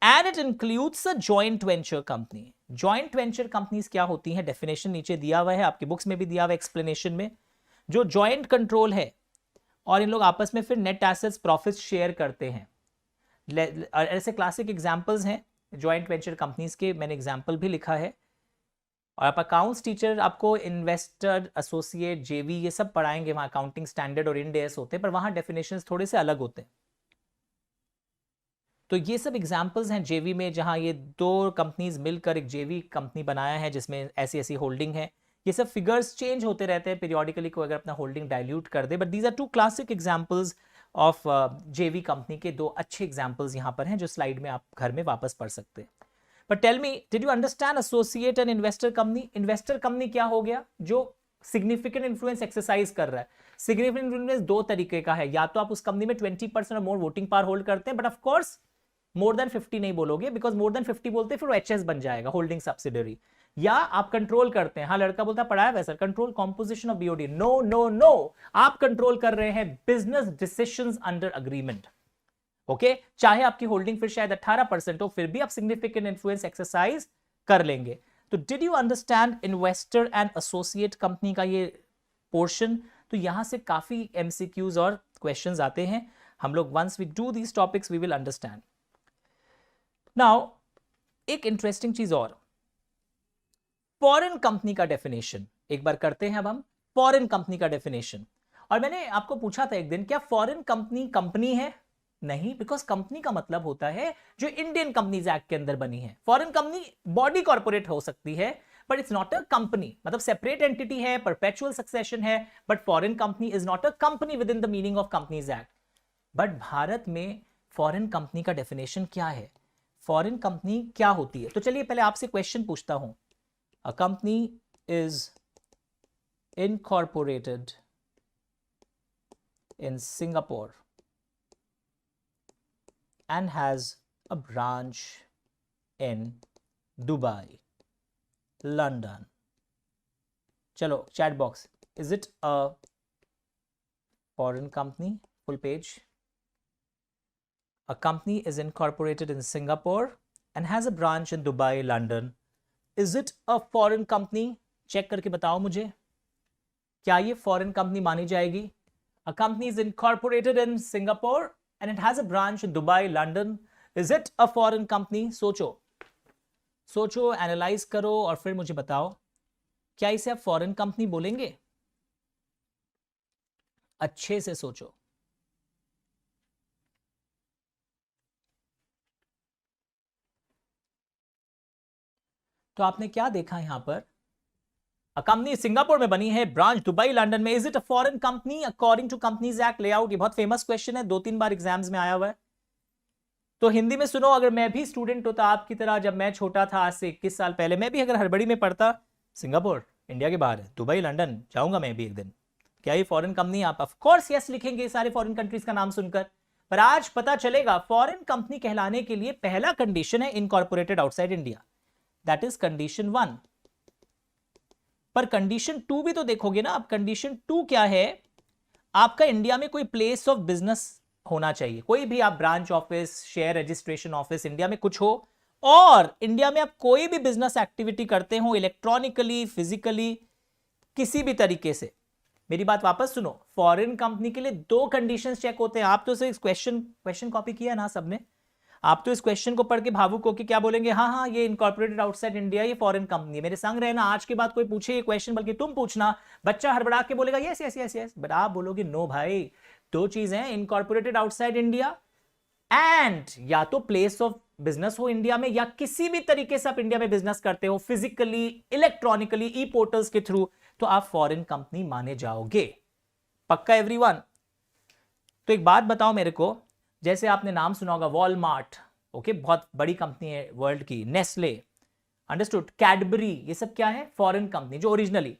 A: And it includes a joint venture company. Joint venture companies क्या होती हैं, डेफिनेशन नीचे दिया हुआ है, आपकी बुक्स में भी दिया हुआ है एक्सप्लेनेशन में। जो जॉइंट कंट्रोल है और इन लोग आपस में फिर नेट एसेट्स प्रॉफिट्स शेयर करते हैं, ऐसे क्लासिक एग्जांपल्स हैं जॉइंट वेंचर कंपनीज के, मैंने एग्जांपल भी लिखा है। और आप अकाउंट्स टीचर आपको इन्वेस्टर एसोसिएट जेवी ये सब पढ़ाएंगे, वहां अकाउंटिंग स्टैंडर्ड और इंड एस होते हैं, पर वहां डेफिनेशंस थोड़े से अलग होते हैं। तो ये सब एग्जांपल्स हैं जेवी में, जहां ये दो कंपनीज मिलकर एक जेवी कंपनी बनाया है जिसमें ऐसी ऐसी होल्डिंग है। ये सब फिगर्स चेंज होते रहते हैं पीरियोडिकली, को अगर अपना होल्डिंग डाइल्यूट कर दे, but these are two classic examples of JV company के दो अच्छे एग्जांपल्स यहां पर हैं जो स्लाइड में आप घर में वापस पढ़ सकते हैं। But tell me, did you understand associate and investor company? Investor company क्या हो गया, जो significant influence exercise कर रहा है। Significant influence दो तरीके का है, या तो आप उस कंपनी में 20% और मोर वोटिंग पावर होल्ड करते हैं, but of course more than 50 नहीं बोलोगे, बिकॉज मोर देन 50 बोलते फिर एचएस बन जाएगा, होल्डिंग सब्सिडरी। या आप कंट्रोल करते हैं, हाँ लड़का बोलता पढ़ाया वैसा, control composition of BOD. No no no, आप कंट्रोल कर रहे हैं business decisions under agreement. Okay, चाहे आपकी होल्डिंग फिर शायद 18% हो, फिर भी आप सिग्निफिकेंट इन्फ्लुएंस एक्सरसाइज कर लेंगे। तो did you understand investor and associate company का ये पोर्शन? तो यहां से काफी एमसीक्यूज और क्वेश्चंस आते हैं, हम लोग once we do these topics we will understand. Now एक इंटरेस्टिंग चीज और, फॉरेन कंपनी का डेफिनेशन एक बार करते हैं अब हम। फॉरेन कंपनी का डेफिनेशन, और मैंने आपको पूछा था एक दिन, क्या फॉरेन कंपनी कंपनी है? नहीं, बिकॉज कंपनी का मतलब होता है जो इंडियन कंपनीज एक्ट के अंदर बनी है। फॉरेन कंपनी बॉडी कॉर्पोरेट हो सकती है, but it's not a company, मतलब सेपरेट एंटिटी है, परपेचुअल सक्सेशन है, but foreign company is not a company with in the meaning of companies act. But Bharat में फॉरेन कंपनी का डेफिनेशन क्या है? फॉरेन कंपनी क्या होती है? तो चलिए पहले आपसे क्वेश्चन पूछता हूं। अ company is incorporated in Singapore and has a branch in Dubai, London. चलो chat box, is it a foreign company? Full page. A company is incorporated in Singapore and has a branch in Dubai, London. Is it a foreign company? Check करके बताओ मुझे, क्या ये फॉरेन कंपनी मानी जाएगी? A company is incorporated in Singapore and it has a branch in Dubai, London. Is it a foreign company? सोचो सोचो, एनालाइज करो और फिर मुझे बताओ, क्या इसे आप फॉरेन कंपनी बोलेंगे? अच्छे से सोचो। तो आपने क्या देखा यहां पर? कंपनी सिंगापुर में बनी है, ब्रांच दुबई, लंदन में। Is it a foreign company according to companies act layout? ये बहुत फेमस क्वेश्चन है, 2-3 बार एग्जाम्स में आया हुआ है। तो हिंदी में सुनो, अगर मैं भी स्टूडेंट होता आपकी तरह, जब मैं छोटा था आज से 21 साल पहले, मैं भी अगर हड़बड़ी में पढ़ता सिंगापुर इंडिया के बाहर है, दुबई, लंदन जाऊंगा मैं भी एक दिन, क्या ये फॉरेन कंपनी? आप ऑफ कोर्स यस लिखेंगे सारे फॉरेन कंट्रीज का नाम सुनकर। पर आज पता चलेगा फॉरेन कंपनी कहलाने के लिए पहला कंडीशन है incorporated outside India, that is condition 1। पर कंडीशन 2 भी तो देखोगे ना आप। कंडीशन 2 क्या है? आपका इंडिया में कोई प्लेस ऑफ बिजनेस होना चाहिए, कोई भी आप branch office, share registration office India में कुछ हो, और इंडिया में आप कोई भी बिजनेस एक्टिविटी करते हो, इलेक्ट्रॉनिकली, फिजिकली, किसी भी तरीके से। मेरी बात वापस सुनो, फॉरेन कंपनी के लिए 2 कंडीशंस चेक होते हैं। आप तो सिर्फ क्वेश्चन कॉपी किया ना सबने, आप तो इस क्वेश्चन को पढ़ के भावुक होकर क्या बोलेंगे? हाँ हाँ, ये इनकॉर्पोरेटेड आउटसाइड इंडिया, ये फॉरेन कंपनी है। मेरे संग रहना, आज के बाद कोई पूछे ये क्वेश्चन, बल्कि तुम पूछना, बच्चा हड़बड़ा के बोलेगा yes yes yes yes, but आप बोलोगे नो भाई, 2 चीजें हैं, इनकॉर्पोरेटेड आउटसाइड इंडिया एंड या तो प्लेस ऑफ बिजनेस हो इंडिया में, या किसी भी तरीके से आप इंडिया में बिजनेस करते हो, फिजिकली, इलेक्ट्रॉनिकली, ई पोर्टल्स के थ्रू, तो आप फॉरेन कंपनी माने जाओगे। पक्का एवरीवन? तो एक बात बताओ मेरे को, जैसे आपने नाम सुना होगा वॉलमार्ट, ओके, बहुत बड़ी कंपनी है वर्ल्ड की, नेस्ले, अंडरस्टूड, कैडबरी, ये सब क्या है? फॉरेन कंपनी जो ओरिजिनली।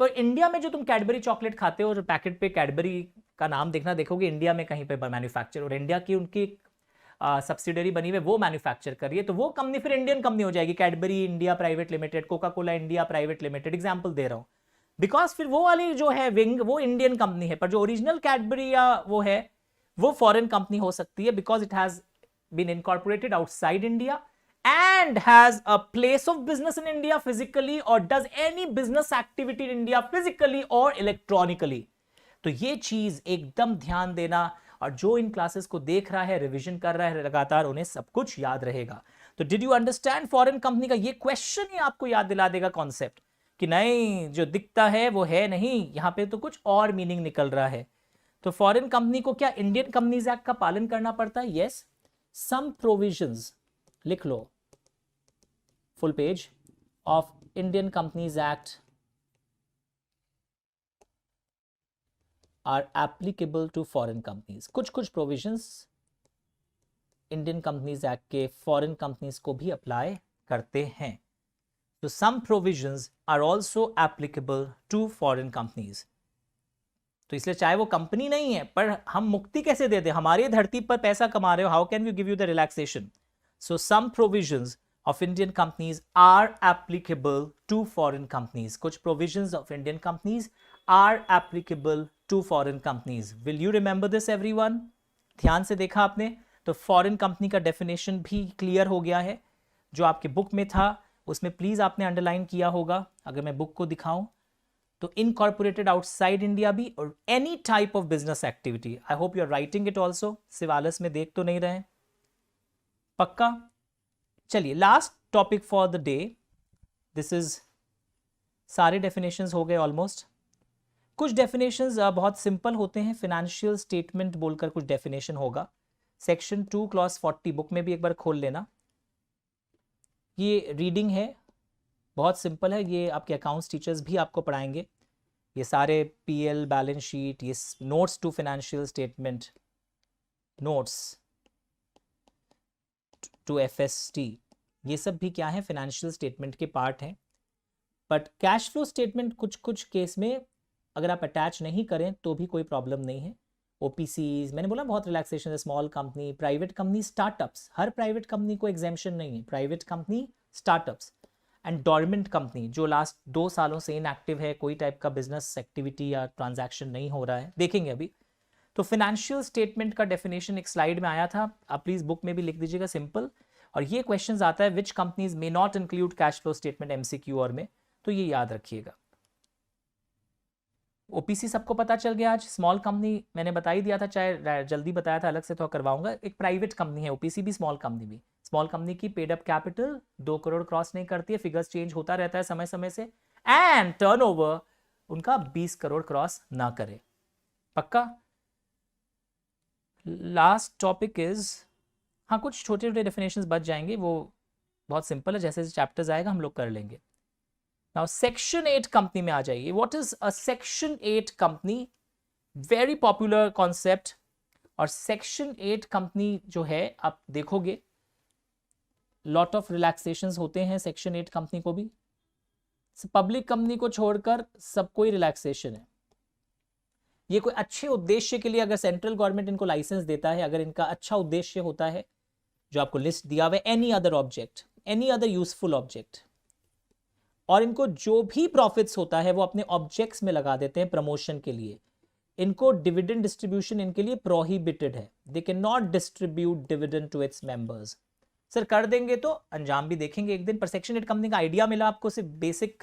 A: तो इंडिया में जो तुम कैडबरी चॉकलेट खाते हो और पैकेट पे कैडबरी का नाम देखना, देखोगे इंडिया में कहीं पे मैन्युफैक्चर, और इंडिया की उनकी सब्सिडरी बनी हुई, वो मैन्युफैक्चर कर रही है, तो वो कंपनी फिर इंडियन कंपनी हो जाएगी, Cadbury India private limited, Coca Cola India private limited, example दे रहा हूं। बिकॉज फिर वो वाली जो है विंग, वो इंडियन कंपनी है, पर जो ओरिजिनल कैडबरी या वो है, वो फॉरेन कंपनी हो सकती है, because it has been incorporated outside India and has a place of business in India physically, or does any business activity in India physically or electronically. तो ये चीज एकदम ध्यान देना, और जो इन क्लासेस को देख रहा है, रिवीजन कर रहा है लगातार, उन्हें सब कुछ याद रहेगा। तो did you understand foreign company का? ये क्वेश्चन ही आपको याद दिला देगा कॉन्सेप्ट, कि नहीं जो दिखता है वो है नहीं, यहां पे तो कुछ और मीनिंग निकल रहा है। तो फॉरेन कंपनी को क्या इंडियन कंपनीज एक्ट का पालन करना पड़ता है? यस, सम प्रोविजंस, लिख लो, full page of Indian Companies Act are applicable to foreign companies. कुछ प्रोविजंस इंडियन कंपनीज एक्ट के फॉरेन कंपनीज को भी अप्लाई करते हैं। तो some provisions are also applicable to foreign companies. तो इसलिए चाहे वो कंपनी नहीं है, पर हम मुक्ति कैसे दे दें? हमारी धरती पर पैसा कमा रहे हो, how can we give you the relaxation? So some provisions of Indian companies are applicable to foreign companies. कुछ provisions of Indian companies are applicable to foreign companies. Will you remember this everyone? ध्यान से देखा आपने? तो foreign company का definition भी clear हो गया है, जो आपके बुक में था उसमें प्लीज आपने अंडरलाइन किया होगा। अगर मैं बुक को दिखाऊं तो इनकॉर्पोरेटेड आउटसाइड इंडिया भी, और any type of business activity. I hope you are writing it also, सिर्फ आलस में देख तो नहीं रहे? पक्का? चलिए last topic for the day, this is, सारे डेफिनेशंस हो गए ऑलमोस्ट। कुछ डेफिनेशंस बहुत सिंपल होते हैं, फिनेंशियल स्टेटमेंट बोलकर कुछ डेफिनेशन होगा, सेक्शन 2 क्लॉज 40 बुक में भी एक बार खोल लेना। ये रीडिंग है, बहुत सिंपल है, ये आपके अकाउंट्स टीचर्स भी आपको पढ़ाएंगे। ये सारे पीएल, बैलेंस शीट, ये notes to financial statement, notes to FST, ये सब भी क्या है, फाइनेंशियल स्टेटमेंट के पार्ट हैं। बट कैश फ्लो स्टेटमेंट कुछ कुछ केस में अगर आप अटैच नहीं करें तो भी कोई प्रॉब्लम नहीं है। ओपीसीज, मैंने बोला बहुत रिलैक्सेशन है, small company, private company, startups, हर प्राइवेट कंपनी को एग्जेम्पशन नहीं है, private company, startups and dormant company जो लास्ट 2 सालों से इनएक्टिव है, कोई टाइप का बिजनेस एक्टिविटी या ट्रांजैक्शन नहीं हो रहा है, देखेंगे अभी। तो फाइनेंशियल स्टेटमेंट का डेफिनेशन एक स्लाइड में आया था, आप प्लीज बुक में भी लिख दीजिएगा, सिंपल। और ये क्वेश्चन आता है विच companies may not include cash flow statement MCQ और में, तो ये याद रखिएगा। ओपीसी सबको पता चल गया आज। स्मॉल कंपनी मैंने बता ही दिया था, चाहे जल्दी बताया था, अलग से तो करवाऊंगा। एक प्राइवेट कंपनी है ओपीसी भी, स्मॉल कंपनी भी। स्मॉल कंपनी की paid up capital 2 crore cross नहीं करती है, फिगर्स चेंज होता रहता है समय समय से, एंड टर्नओवर उनका 20 करोड़ क्रॉस ना करे, पक्का। लास्ट टॉपिक इज, हाँ कुछ छोटे छोटे डेफिनेशंस बच जाएंगे, वो बहुत सिंपल है, जैसे जैसे चैप्टर्स आएगा हम लोग कर लेंगे। नाउ सेक्शन 8 कंपनी में आ जाइए। What is a section 8 company? Very popular concept. और सेक्शन 8 कंपनी जो है, आप देखोगे लॉट ऑफ रिलैक्सेशंस होते हैं सेक्शन 8 कंपनी को भी। पब्लिक कंपनी को छोड़कर सबको ही रिलैक्सेशन है। ये कोई अच्छे उद्देश्य के लिए अगर सेंट्रल गवर्नमेंट इनको लाइसेंस देता है, अगर इनका अच्छा उद्देश्य होता है जो आपको लिस्ट दिया हुआ है, any other object, any other useful object, और इनको जो भी प्रॉफिट्स होता है वो अपने ऑब्जेक्ट्स में लगा देते हैं प्रमोशन के लिए, इनको डिविडेंड डिस्ट्रीब्यूशन इनके लिए प्रोहिबिटेड है। They can not distribute dividend to its members. Sir कर देंगे तो अंजाम भी देखेंगे एक दिन। पर सेक्शन 8 कंपनी का आइडिया मिला आपको, सिर्फ basic.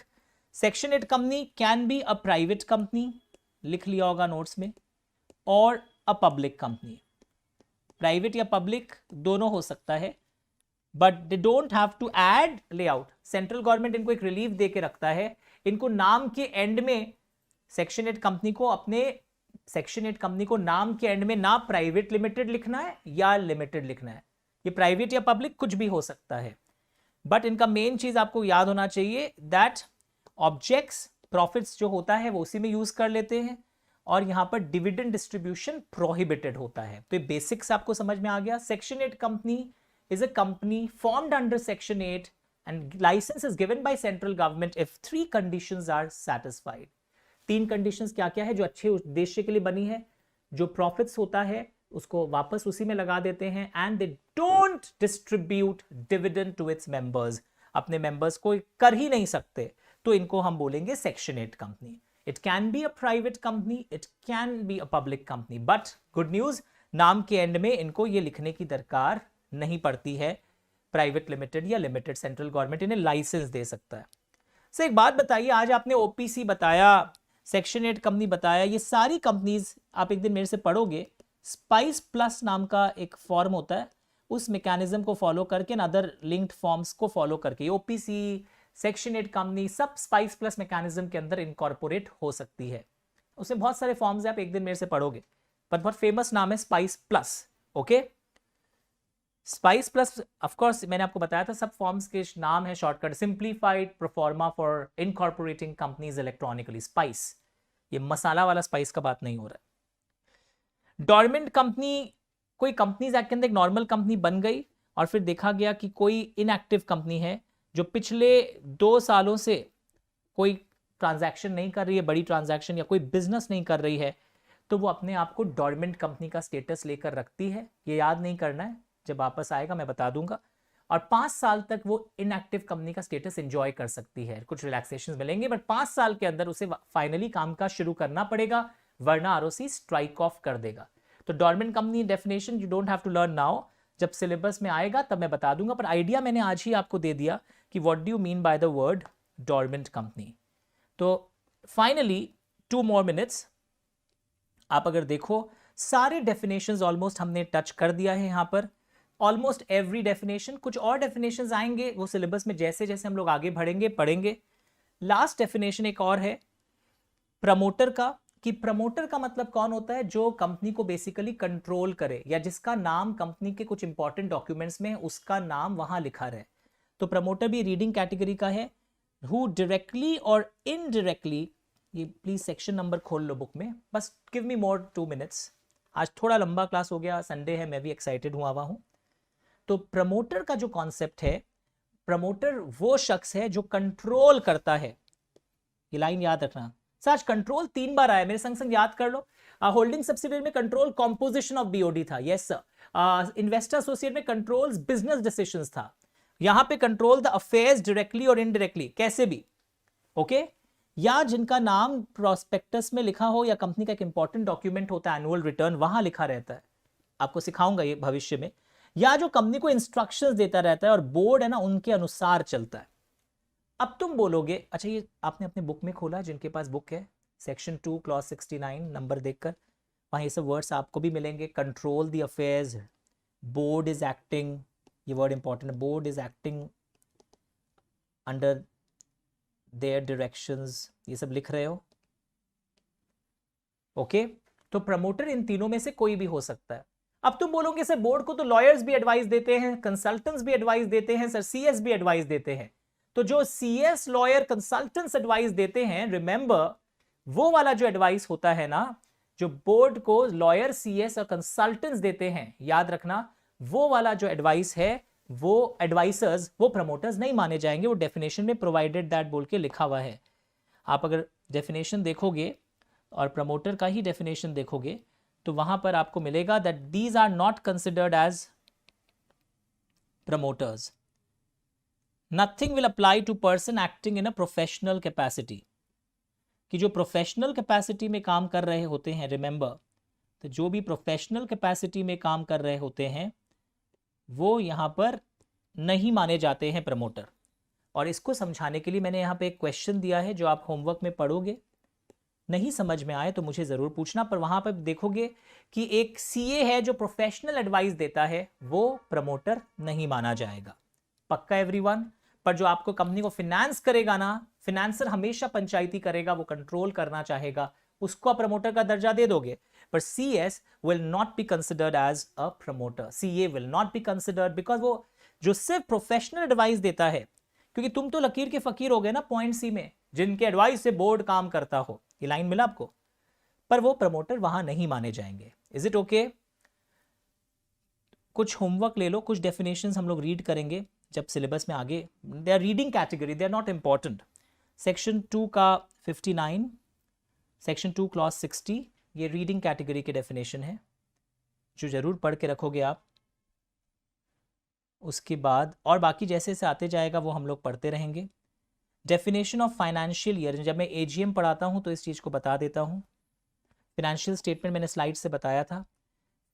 A: Section 8 company can be a private company, लिख लिया होगा नोट्स में, और अ पब्लिक कंपनी। प्राइवेट या पब्लिक दोनों हो सकता है, but they don't have to add layout. Central government इनको एक रिलीफ दे के रखता है, इनको नाम के एंड में सेक्शन 8 कंपनी को, अपने सेक्शन 8 कंपनी को नाम के एंड में ना प्राइवेट लिमिटेड लिखना है या लिमिटेड लिखना है, ये प्राइवेट या पब्लिक कुछ भी हो सकता है। बट इनका मेन चीज आपको याद होना चाहिए दैट ऑब्जेक्ट्स, प्रॉफिट्स जो होता है वो उसी में यूज कर लेते हैं, और यहां पर डिविडेंड डिस्ट्रीब्यूशन प्रोहिबिटेड होता है। तो ये बेसिक्स आपको समझ में आ गया। Section 8 company is a company formed under section 8 and license is given by central government if 3 conditions are satisfied। 3 conditions क्या क्या है? जो अच्छे उद्देश्य के लिए बनी है, जो प्रॉफिट्स होता है उसको वापस उसी में लगा देते हैं, and they don't distribute dividend to its members, अपने मेंबर्स को कर ही नहीं सकते, तो इनको हम बोलेंगे section 8 company. It can be a private company, it can be a public company, but good news, नाम के एंड में इनको ये लिखने की दरकार नहीं पड़ती है, प्राइवेट लिमिटेड या लिमिटेड, सेंट्रल गवर्नमेंट इन्हें लाइसेंस दे सकता है। सो एक बात बताइए, आज आपने ओपीसी बताया, सेक्शन 8 कंपनी बताया, ये सारी कंपनीज आप एक दिन मेरे से पढ़ोगे, स्पाइस प्लस नाम का एक फॉर्म होता है, उस मैकेनिज्म को फॉलो करके, अदर लिंक्ड फॉर्म्स को फॉलो करके ओपीसी, सेक्शन 8 कंपनी सब स्पाइस प्लस मैकेनिज्म के अंदर इनकॉर्पोरेट हो सकती है। उसमें बहुत सारे फॉर्म्स है, आप एक दिन मेरे से पढ़ोगे, पर बहुत फेमस नाम है spice plus. Okay, spice plus, of course मैंने आपको बताया था, सब फॉर्म्स के नाम है shortcut, simplified proforma for incorporating companies electronically, spice. ये मसाला वाला स्पाइस का बात नहीं हो रहा है। डोरमेंट कंपनी, कोई कंपनीज एक्ट के अंदर एक नॉर्मल कंपनी बन गई और फिर देखा गया कि कोई इनएक्टिव कंपनी है जो पिछले 2 सालों से कोई ट्रांजैक्शन नहीं कर रही है, बड़ी ट्रांजैक्शन या कोई बिजनेस नहीं कर रही है, तो वो अपने आप को डोरमेंट कंपनी का स्टेटस लेकर रखती है। ये याद नहीं करना है, जब वापस आएगा मैं बता दूंगा। और 5 साल तक वो इनएक्टिव कंपनी का स्टेटस एंजॉय कर सकती है, कुछ रिलैक्सेशंस मिलेंगे, बट 5 साल के अंदर उसे फाइनली काम का शुरू करना पड़ेगा, वरना आरओसी स्ट्राइक ऑफ कर देगा। तो dormant company definition you don't have to learn now, जब सिलेबस में आएगा तब मैं बता दूंगा, पर आइडिया मैंने आज ही आपको दे दिया कि what do you mean by the word dormant company. तो फाइनली 2 more minutes, आप अगर देखो सारे डेफिनेशंस ऑलमोस्ट हमने टच कर दिया है यहां पर। Almost every definition. कुछ और डेफिनेशंस आएंगे वो सिलेबस में जैसे जैसे हम लोग आगे बढ़ेंगे पढ़ेंगे। लास्ट डेफिनेशन एक और है प्रमोटर का, कि प्रमोटर का मतलब कौन होता है, जो कंपनी को बेसिकली कंट्रोल करे या जिसका नाम कंपनी के कुछ इंपॉर्टेंट डॉक्यूमेंट्स में उसका नाम वहां लिखा रहे। तो प्रमोटर भी रीडिंग कैटेगरी का है। हु डायरेक्टली और इनडायरेक्टली, ये प्लीज सेक्शन नंबर खोल लो बुक में, बस गिव मी मोर 2 मिनट्स। आज थोड़ा लंबा क्लास हो गया, संडे है, मैं भी एक्साइटेड हुआ हुआ हूं। तो प्रमोटर का जो कॉन्सेप्ट है, प्रमोटर वो शख्स है जो कंट्रोल करता है। ये लाइन याद रखना। आज कंट्रोल 3 बार आया, मेरे संग संग याद कर लो। होल्डिंग सब्सिडियरी में कंट्रोल कॉम्पोजिशन ऑफ बीओडी था, यस सर। इन्वेस्टर एसोसिएट में कंट्रोल्स बिजनेस डिसीजंस था। यहां पे कंट्रोल द अफेयर्स डायरेक्टली और इनडायरेक्टली, कैसे भी, ओके। या जिनका नाम प्रोस्पेक्टस में लिखा हो या कंपनी का एक इंपॉर्टेंट डॉक्यूमेंट होता है एनुअल रिटर्न, वहां लिखा रहता है, आपको सिखाऊंगा ये भविष्य में। या जो कंपनी को इंस्ट्रक्शंस देता रहता है और बोर्ड है ना उनके अनुसार चलता है। अब तुम बोलोगे, अच्छा ये आपने अपने बुक में खोला, जिनके पास बुक है, सेक्शन 2 क्लॉज 69 नंबर देखकर वहां ये सब वर्ड्स आपको भी मिलेंगे। Control the affairs, board is acting, ये वर्ड इंपॉर्टेंट है, board is acting under their directions, ये सब लिख रहे हो, ओके। तो प्रमोटर इन तीनों में से कोई भी हो सकता है। अब तुम बोलोगे सर बोर्ड को तो लॉयर्स भी एडवाइस देते हैं, कंसल्टेंट्स भी एडवाइस देते हैं, सर सीएस भी एडवाइस देते हैं। तो जो सीएस, लॉयर, कंसल्टेंट्स एडवाइस देते हैं, रिमेंबर वो वाला जो एडवाइस होता है ना, जो बोर्ड को लॉयर, सीएस और कंसल्टेंट्स देते हैं, याद रखना वो वाला जो एडवाइस है, वो एडवाइसर्स, वो प्रमोटर्स नहीं माने जाएंगे। वो डेफिनेशन में प्रोवाइडेड दैट बोल के लिखा हुआ है। आप अगर डेफिनेशन देखोगे और प्रमोटर का ही डेफिनेशन देखोगे तो वहां पर आपको मिलेगा that these are not considered as promoters. Nothing will apply to person acting in a professional capacity, कि जो प्रोफेशनल कैपेसिटी में काम कर रहे होते हैं, रिमेंबर, तो जो भी प्रोफेशनल कैपेसिटी में काम कर रहे होते हैं वो यहां पर नहीं माने जाते हैं प्रमोटर। और इसको समझाने के लिए मैंने यहां पे एक क्वेश्चन दिया है जो आप होमवर्क में पढ़ोगे, नहीं समझ में आए तो मुझे जरूर पूछना, पर वहां पर देखोगे कि एक सीए है जो प्रोफेशनल एडवाइस देता है, वो प्रमोटर नहीं माना जाएगा, पक्का एवरीवन। पर जो आपको कंपनी को फिनेंस करेगा ना, फिनेंसर हमेशा पंचायती करेगा, वो कंट्रोल करना चाहेगा, उसको आप प्रमोटर का दर्जा दे दोगे। पर CS will not be considered as a promoter, CA will not be considered, because वो जो सिर्फ प्रोफेशनल एडवाइस देता है, क्योंकि तुम तो लकीर के फकीर हो गए ना पॉइंट सी में, जिनके एडवाइस से बोर्ड काम करता हो, ये लाइन मिला आपको, पर वो प्रमोटर वहां नहीं माने जाएंगे। Is it okay? कुछ होमवर्क ले लो, कुछ डेफिनेशंस हम लोग रीड करेंगे जब सिलेबस में आगे। They are reading category, they are not important. Section 2 का 59, सेक्शन 2 क्लॉज 60, ये रीडिंग कैटेगरी के डेफिनेशन है जो जरूर पढ़ के रखोगे आप। उसके बाद और बाकी जैसे से आते जाएगा वो हम लोग पढ़ते रहेंगे। डेफिनेशन ऑफ फाइनेंशियल ईयर, जब मैं एजीएम पढ़ाता हूं तो इस चीज़ को बता देता हूं। फाइनेंशियल स्टेटमेंट मैंने स्लाइड से बताया था।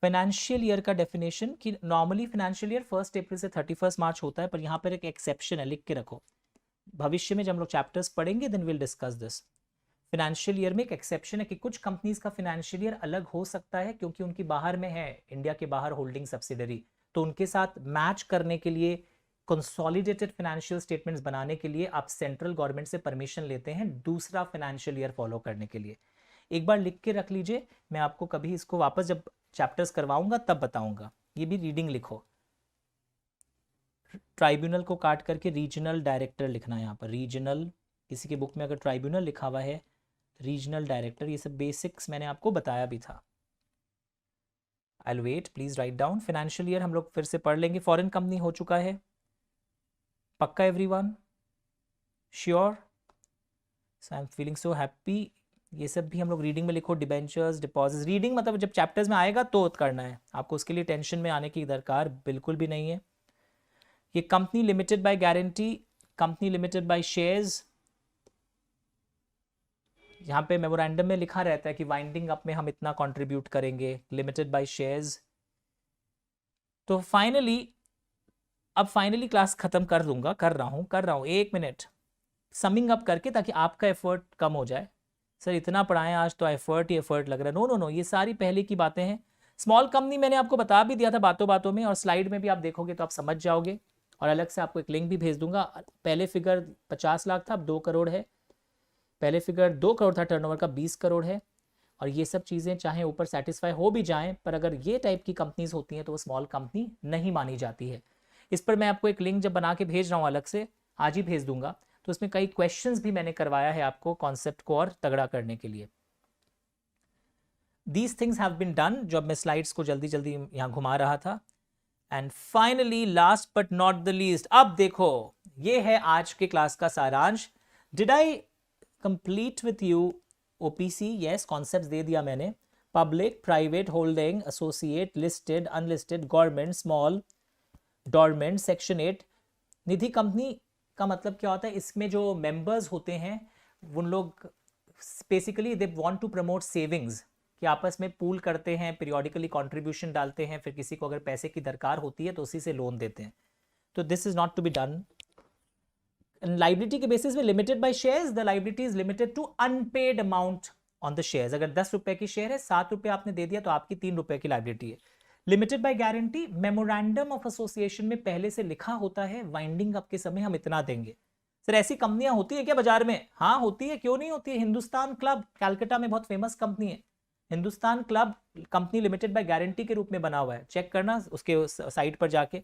A: फाइनेंशियल ईयर का डेफिनेशन कि नॉर्मली फाइनेंशियल ईयर 1 अप्रैल से 31 मार्च होता है, पर यहाँ पर एक एक्सेप्शन है, लिख के रखो। भविष्य में जब हम लोग चैप्टर्स पढ़ेंगे then will discuss this. Financial year में एक एक्सेप्शन है कि कुछ कंपनीज का फाइनेंशियल ईयर अलग हो सकता है क्योंकि उनकी बाहर में है, इंडिया के बाहर होल्डिंग सब्सिडरी, तो उनके साथ मैच करने के लिए कंसोलिडेटेड फाइनेंशियल स्टेटमेंट्स बनाने के लिए आप सेंट्रल गवर्नमेंट से परमिशन लेते हैं दूसरा फाइनेंशियल ईयर फॉलो करने के लिए। एक बार लिख के रख लीजिए, मैं आपको कभी इसको वापस जब चैप्टर्स करवाऊंगा तब बताऊंगा। ये भी रीडिंग लिखो। ट्राइब्यूनल को काट करके रीजनल डायरेक्टर लिखना है यहाँ पर। रीजनल, किसी के बुक में अगर ट्राइब्यूनल लिखा हुआ है, रीजनल डायरेक्टर, ये सब बेसिक्स मैंने आपको बताया भी था। I will wait, please write down. Financial year हम लोग फिर से पढ़ लेंगे। फॉरेन कंपनी हो चुका है, पक्का everyone? Sure? So I am feeling so happy. ये सब भी हम लोग रीडिंग में लिखो। डिबेंचर्स, डिपॉजिट्स, रीडिंग मतलब जब चैप्टर्स में आएगा तो करना है आपको, उसके लिए टेंशन में आने की दरकार बिल्कुल भी नहीं है। ये company limited by guarantee, company limited by shares, यहाँ पे मेमोरेंडम में लिखा रहता है कि वाइंडिंग अप में हम इतना कंट्रीब्यूट करेंगे, लिमिटेड बाय शेयर्स। तो फाइनली, अब फाइनली क्लास खत्म कर दूंगा, कर रहा हूँ 1 मिनट समिंग अप करके, ताकि आपका एफर्ट कम हो जाए। सर इतना पढ़ाएं आज तो एफर्ट ही एफर्ट लग रहा है। नो नो नो, ये सारी पहले की बातें हैं। स्मॉल कंपनी मैंने आपको बता भी दिया था बातों बातों में, और स्लाइड में भी आप देखोगे तो आप समझ जाओगे, और अलग से आपको एक लिंक भी भेज दूंगा। पहले फिगर 50 लाख था, अब 2 करोड़ है। पहले फिगर 2 करोड़ था टर्नओवर का, 20 करोड़ है। और ये सब चीज़ें चाहे ऊपर सेटिस्फाई हो भी जाएं, पर अगर ये टाइप की कंपनीज होती हैं तो वो स्मॉल कंपनी नहीं मानी जाती है। इस पर मैं आपको एक लिंक जब बना के भेज रहा हूँ अलग से, आज ही भेज दूंगा, तो उसमें कई क्वेश्चंस भी मैंने करवाया है आपको कॉन्सेप्ट को और तगड़ा करने के लिए। These things have been done, जो अब मैं स्लाइड्स को जल्दी जल्दी यहाँ घुमा रहा था। And finally last but not the least, अब देखो ये है आज के क्लास का सारांश। Did I complete with you OPC? Yes, concepts दे दिया मैंने। Public, private, holding, associate, listed, unlisted, government, small, dormant, section 8। Nidhi company का मतलब क्या होता है? इसमें जो मेंबर्स होते हैं उन लोग basically they want to promote savings, कि आपस में पूल करते हैं, पीरियोडिकली कंट्रीब्यूशन डालते हैं, फिर किसी को अगर पैसे की दरकार होती है तो उसी से लोन देते हैं। तो this is not to be done. Liability के बेसिस में limited by shares, the liability is limited to unpaid amount on the shares. अगर 10 रुपए की शेयर है, 7 रुपए आपने दे दिया तो आपकी 3 रुपए की लाइबिलिटी है। Limited by guarantee, memorandum of association में पहले से लिखा होता है वाइंडिंग अप के समय हम इतना देंगे। सर ऐसी कंपनियां होती है क्या बाजार में? हाँ होती है, क्यों नहीं होती है। हिंदुस्तान क्लब कलकत्ता में बहुत फेमस कंपनी है, Hindustan club company limited by guarantee के रूप में बना हुआ है, चेक करना उसके साइट पर जाके।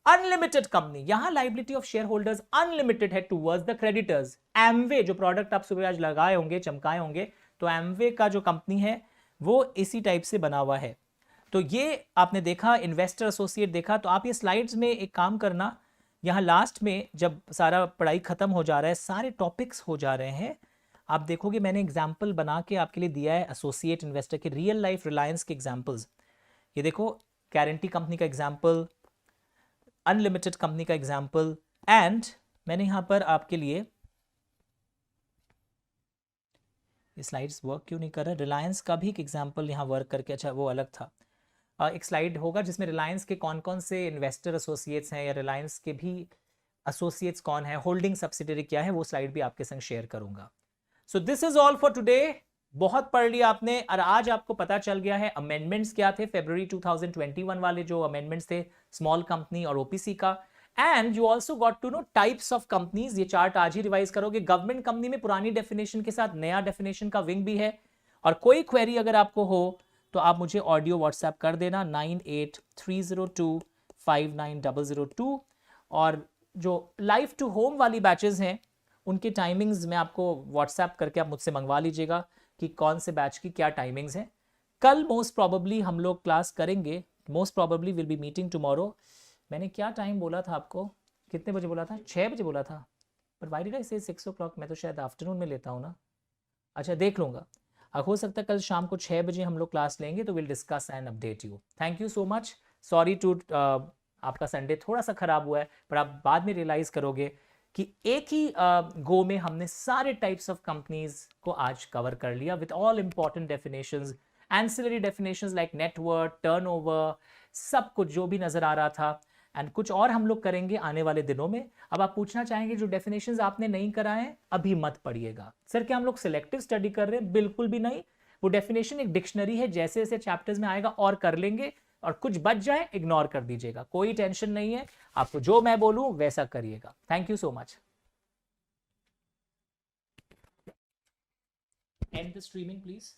A: अनलिमिटेड कंपनी, यहां liability of share holders unlimited है टूवर्ड्स द क्रेडिटर्स। एमवे, जो प्रोडक्ट आप सुबह आज लगाए होंगे, चमकाए होंगे, तो एमवे का जो कंपनी है वो इसी टाइप से बना हुआ है। तो ये आपने देखा, इन्वेस्टर एसोसिएट देखा। तो आप ये स्लाइड्स में एक काम करना, यहां लास्ट में जब सारा पढ़ाई खत्म हो जा रहा है, सारे टॉपिक्स हो जा रहे हैं, आप देखोगे मैंने एग्जाम्पल बना के आपके लिए दिया है एसोसिएट इन्वेस्टर के, रियल लाइफ रिलायंस के एग्जाम्पल्स। ये देखो, गारंटी कंपनी का एग्जाम्पल, अनलिमिटेड कंपनी का एग्जाम्पल, एंड मैंने यहां पर आपके लिए, ये स्लाइड्स वर्क क्यों नहीं कर रहा, रिलायंस का भी एक एग्जाम्पल यहां वर्क करके, अच्छा वो अलग था। एक स्लाइड होगा जिसमें रिलायंस के कौन कौन से इन्वेस्टर एसोसिएट्स हैं, या रिलायंस के भी एसोसिएट्स कौन है, होल्डिंग सब्सिडरी क्या है, वो स्लाइड भी आपके संग शेयर करूंगा। So this is all for today. बहुत पढ़ लिया आपने, और आज आपको पता चल गया है अमेंडमेंट्स क्या थे, फरवरी 2021 वाले जो अमेंडमेंट्स थे स्मॉल कंपनी और ओपीसी का। And you also got to know types of companies. ये चार्ट आज ही रिवाइज करोगे। गवर्नमेंट कंपनी में पुरानी डेफिनेशन के साथ नया डेफिनेशन का विंग भी है। और कोई क्वेरी अगर आपको हो तो आप मुझे ऑडियो व्हाट्सएप कर देना 9830259002। और जो लाइव टू होम वाली बैचेस हैं उनके टाइमिंग्स मैं आपको व्हाट्सएप करके आप मुझसे मंगवा लीजिएगा कि कौन से बैच की क्या टाइमिंग्स हैं। कल मोस्ट प्रॉबेबली हम लोग क्लास करेंगे, most probably will be meeting tomorrow. मैंने क्या टाइम बोला था आपको, कितने बजे बोला था? 6 बजे बोला था, पर व्हाई डिड आई से 6 o'clock? मैं तो शायद आफ्टरनून में लेता हूँ ना। अच्छा देख लूँगा, हो सकता है कल शाम को 6 बजे हम लोग क्लास लेंगे, तो will discuss and update you. Thank you so much. Sorry to आपका संडे थोड़ा सा खराब हुआ है, पर आप बाद में रियलाइज करोगे कि एक ही गो में हमने सारे टाइप्स ऑफ कंपनीज को आज कवर कर लिया with all important definitions, ancillary definitions like net worth, turnover, सब कुछ जो भी नजर आ रहा था। एंड कुछ और हम लोग करेंगे आने वाले दिनों में। अब आप पूछना चाहेंगे जो डेफिनेशंस आपने नहीं कराए अभी मत पढ़िएगा। सर क्या हम लोग सिलेक्टिव स्टडी कर रहे हैं? बिल्कुल भी नहीं। वो डेफिनेशन एक डिक्शनरी है, जैसे जैसे चैप्टर्स में आएगा और कर लेंगे, और कुछ बच जाए इग्नोर कर दीजिएगा, कोई टेंशन नहीं है। आपको जो मैं बोलूं वैसा करिएगा। Thank you so much. And the streaming please.